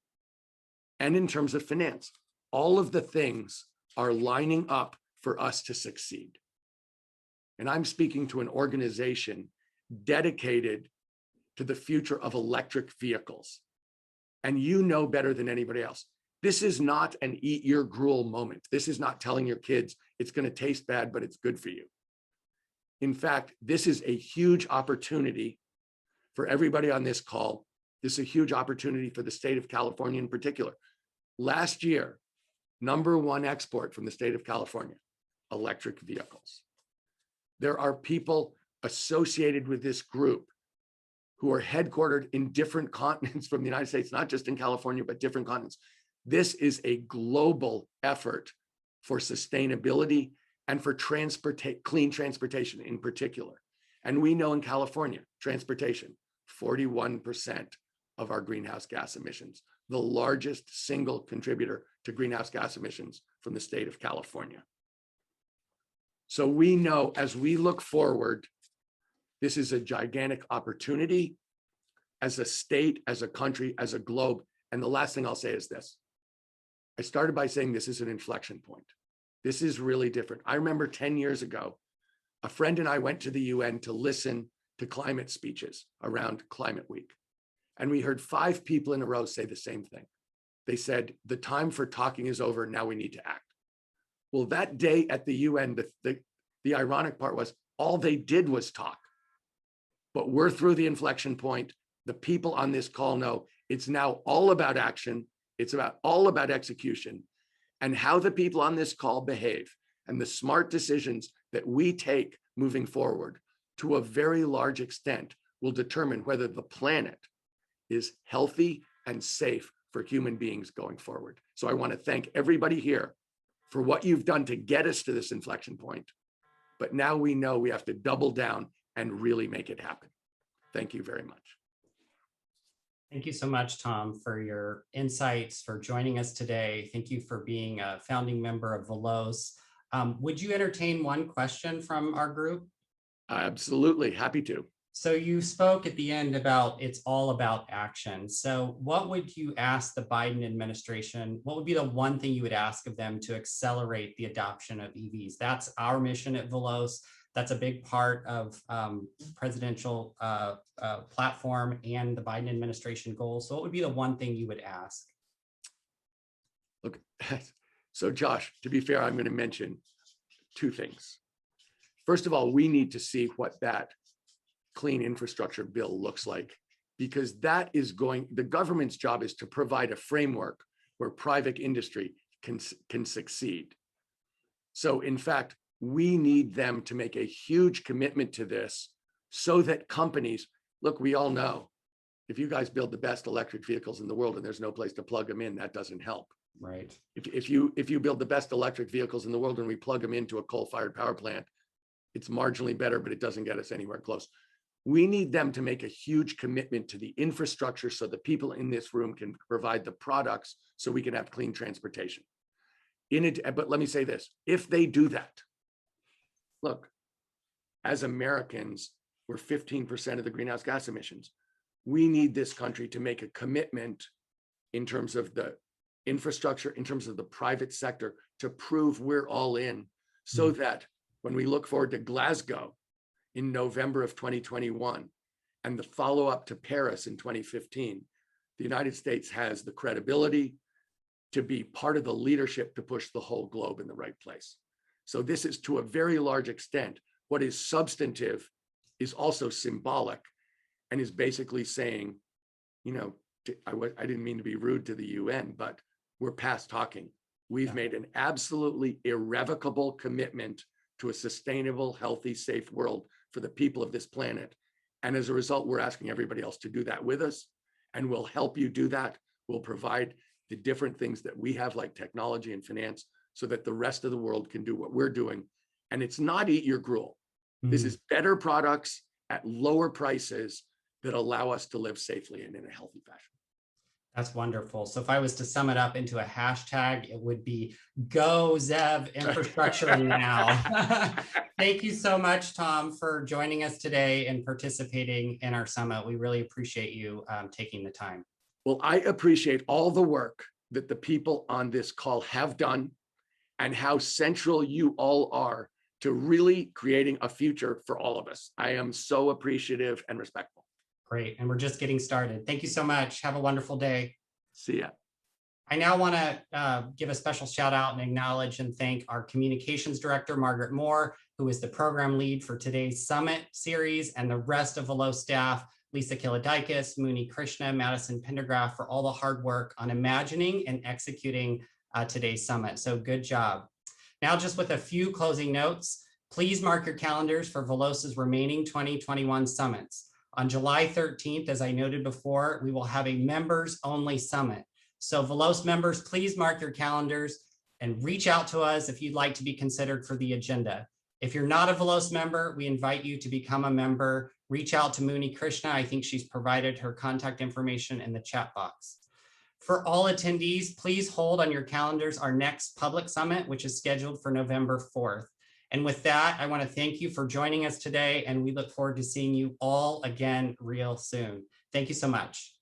And in terms of finance, all of the things are lining up for us to succeed. And I'm speaking to an organization dedicated to the future of electric vehicles. And you know better than anybody else, this is not an eat your gruel moment. This is not telling your kids it's going to taste bad, but it's good for you. In fact, this is a huge opportunity for everybody on this call. This is a huge opportunity for the state of California in particular. Last year, #1 export from the state of California, electric vehicles. There are people associated with this group who are headquartered in different continents from the United States, not just in California, but different continents. This is a global effort for sustainability and for clean transportation in particular. And we know in California, transportation, 41% of our greenhouse gas emissions, the largest single contributor to greenhouse gas emissions from the state of California. So we know as we look forward, this is a gigantic opportunity as a state, as a country, as a globe. And the last thing I'll say is this. I started by saying this is an inflection point. This is really different. I remember 10 years ago, a friend and I went to the UN to listen to climate speeches around Climate Week. And we heard 5 people in a row say the same thing. They said, the time for talking is over, now we need to act. Well, that day at the UN, the ironic part was all they did was talk. But we're through the inflection point. The people on this call know it's now all about action. It's all about execution, and how the people on this call behave and the smart decisions that we take moving forward to a very large extent will determine whether the planet is healthy and safe for human beings going forward. So I want to thank everybody here for what you've done to get us to this inflection point. But now we know we have to double down and really make it happen. Thank you very much. Thank you so much, Tom, for your insights, for joining us today. Thank you for being a founding member of Veloz. Would you entertain one question from our group? Absolutely, happy to. So you spoke at the end about it's all about action. So what would you ask the Biden administration? What would be the one thing you would ask of them to accelerate the adoption of EVs? That's our mission at Veloz. That's a big part of presidential platform and the Biden administration goals. So what would be the one thing you would ask? Look, so Josh, to be fair, I'm going to mention two things. First of all, we need to see what that clean infrastructure bill looks like, because that is the government's job is to provide a framework where private industry can succeed. So in fact, we need them to make a huge commitment to this so that companies, look, we all know, if you guys build the best electric vehicles in the world and there's no place to plug them in, that doesn't help. Right. If you build the best electric vehicles in the world and we plug them into a coal-fired power plant, it's marginally better, but it doesn't get us anywhere close. We need them to make a huge commitment to the infrastructure so the people in this room can provide the products so we can have clean transportation. But let me say this, if they do that, look, as Americans, we're 15% of the greenhouse gas emissions. We need this country to make a commitment in terms of the infrastructure, in terms of the private sector, to prove we're all in, so that when we look forward to Glasgow in November of 2021 and the follow-up to Paris in 2015, the United States has the credibility to be part of the leadership to push the whole globe in the right place. So this is, to a very large extent, what is substantive is also symbolic, and is basically saying, you know, I didn't mean to be rude to the UN, but we're past talking. We've made an absolutely irrevocable commitment to a sustainable, healthy, safe world for the people of this planet. And as a result, we're asking everybody else to do that with us, and we'll help you do that. We'll provide the different things that we have, like technology and finance, so that the rest of the world can do what we're doing. And it's not eat your gruel. This is better products at lower prices that allow us to live safely and in a healthy fashion. That's wonderful. So if I was to sum it up into a hashtag, it would be Go ZEV Infrastructure Now. Thank you so much, Tom, for joining us today and participating in our summit. We really appreciate you taking the time. Well, I appreciate all the work that the people on this call have done and how central you all are to really creating a future for all of us. I am so appreciative and respectful. Great. And we're just getting started. Thank you so much. Have a wonderful day. See ya. I now want to give a special shout out and acknowledge and thank our communications director, Margaret Moore, who is the program lead for today's summit series, and the rest of Veloz staff, Lisa Kilodikis, Muni Krishna, Madison Pendergraph, for all the hard work on imagining and executing today's summit. So good job. Now, just with a few closing notes, please mark your calendars for Veloz's remaining 2021 summits. On July 13th, as I noted before, we will have a members-only summit. So Veloz members, please mark your calendars and reach out to us if you'd like to be considered for the agenda. If you're not a Veloz member, we invite you to become a member. Reach out to Muni Krishna. I think she's provided her contact information in the chat box. For all attendees, please hold on your calendars our next public summit, which is scheduled for November 4th. And with that, I want to thank you for joining us today, and we look forward to seeing you all again real soon. Thank you so much.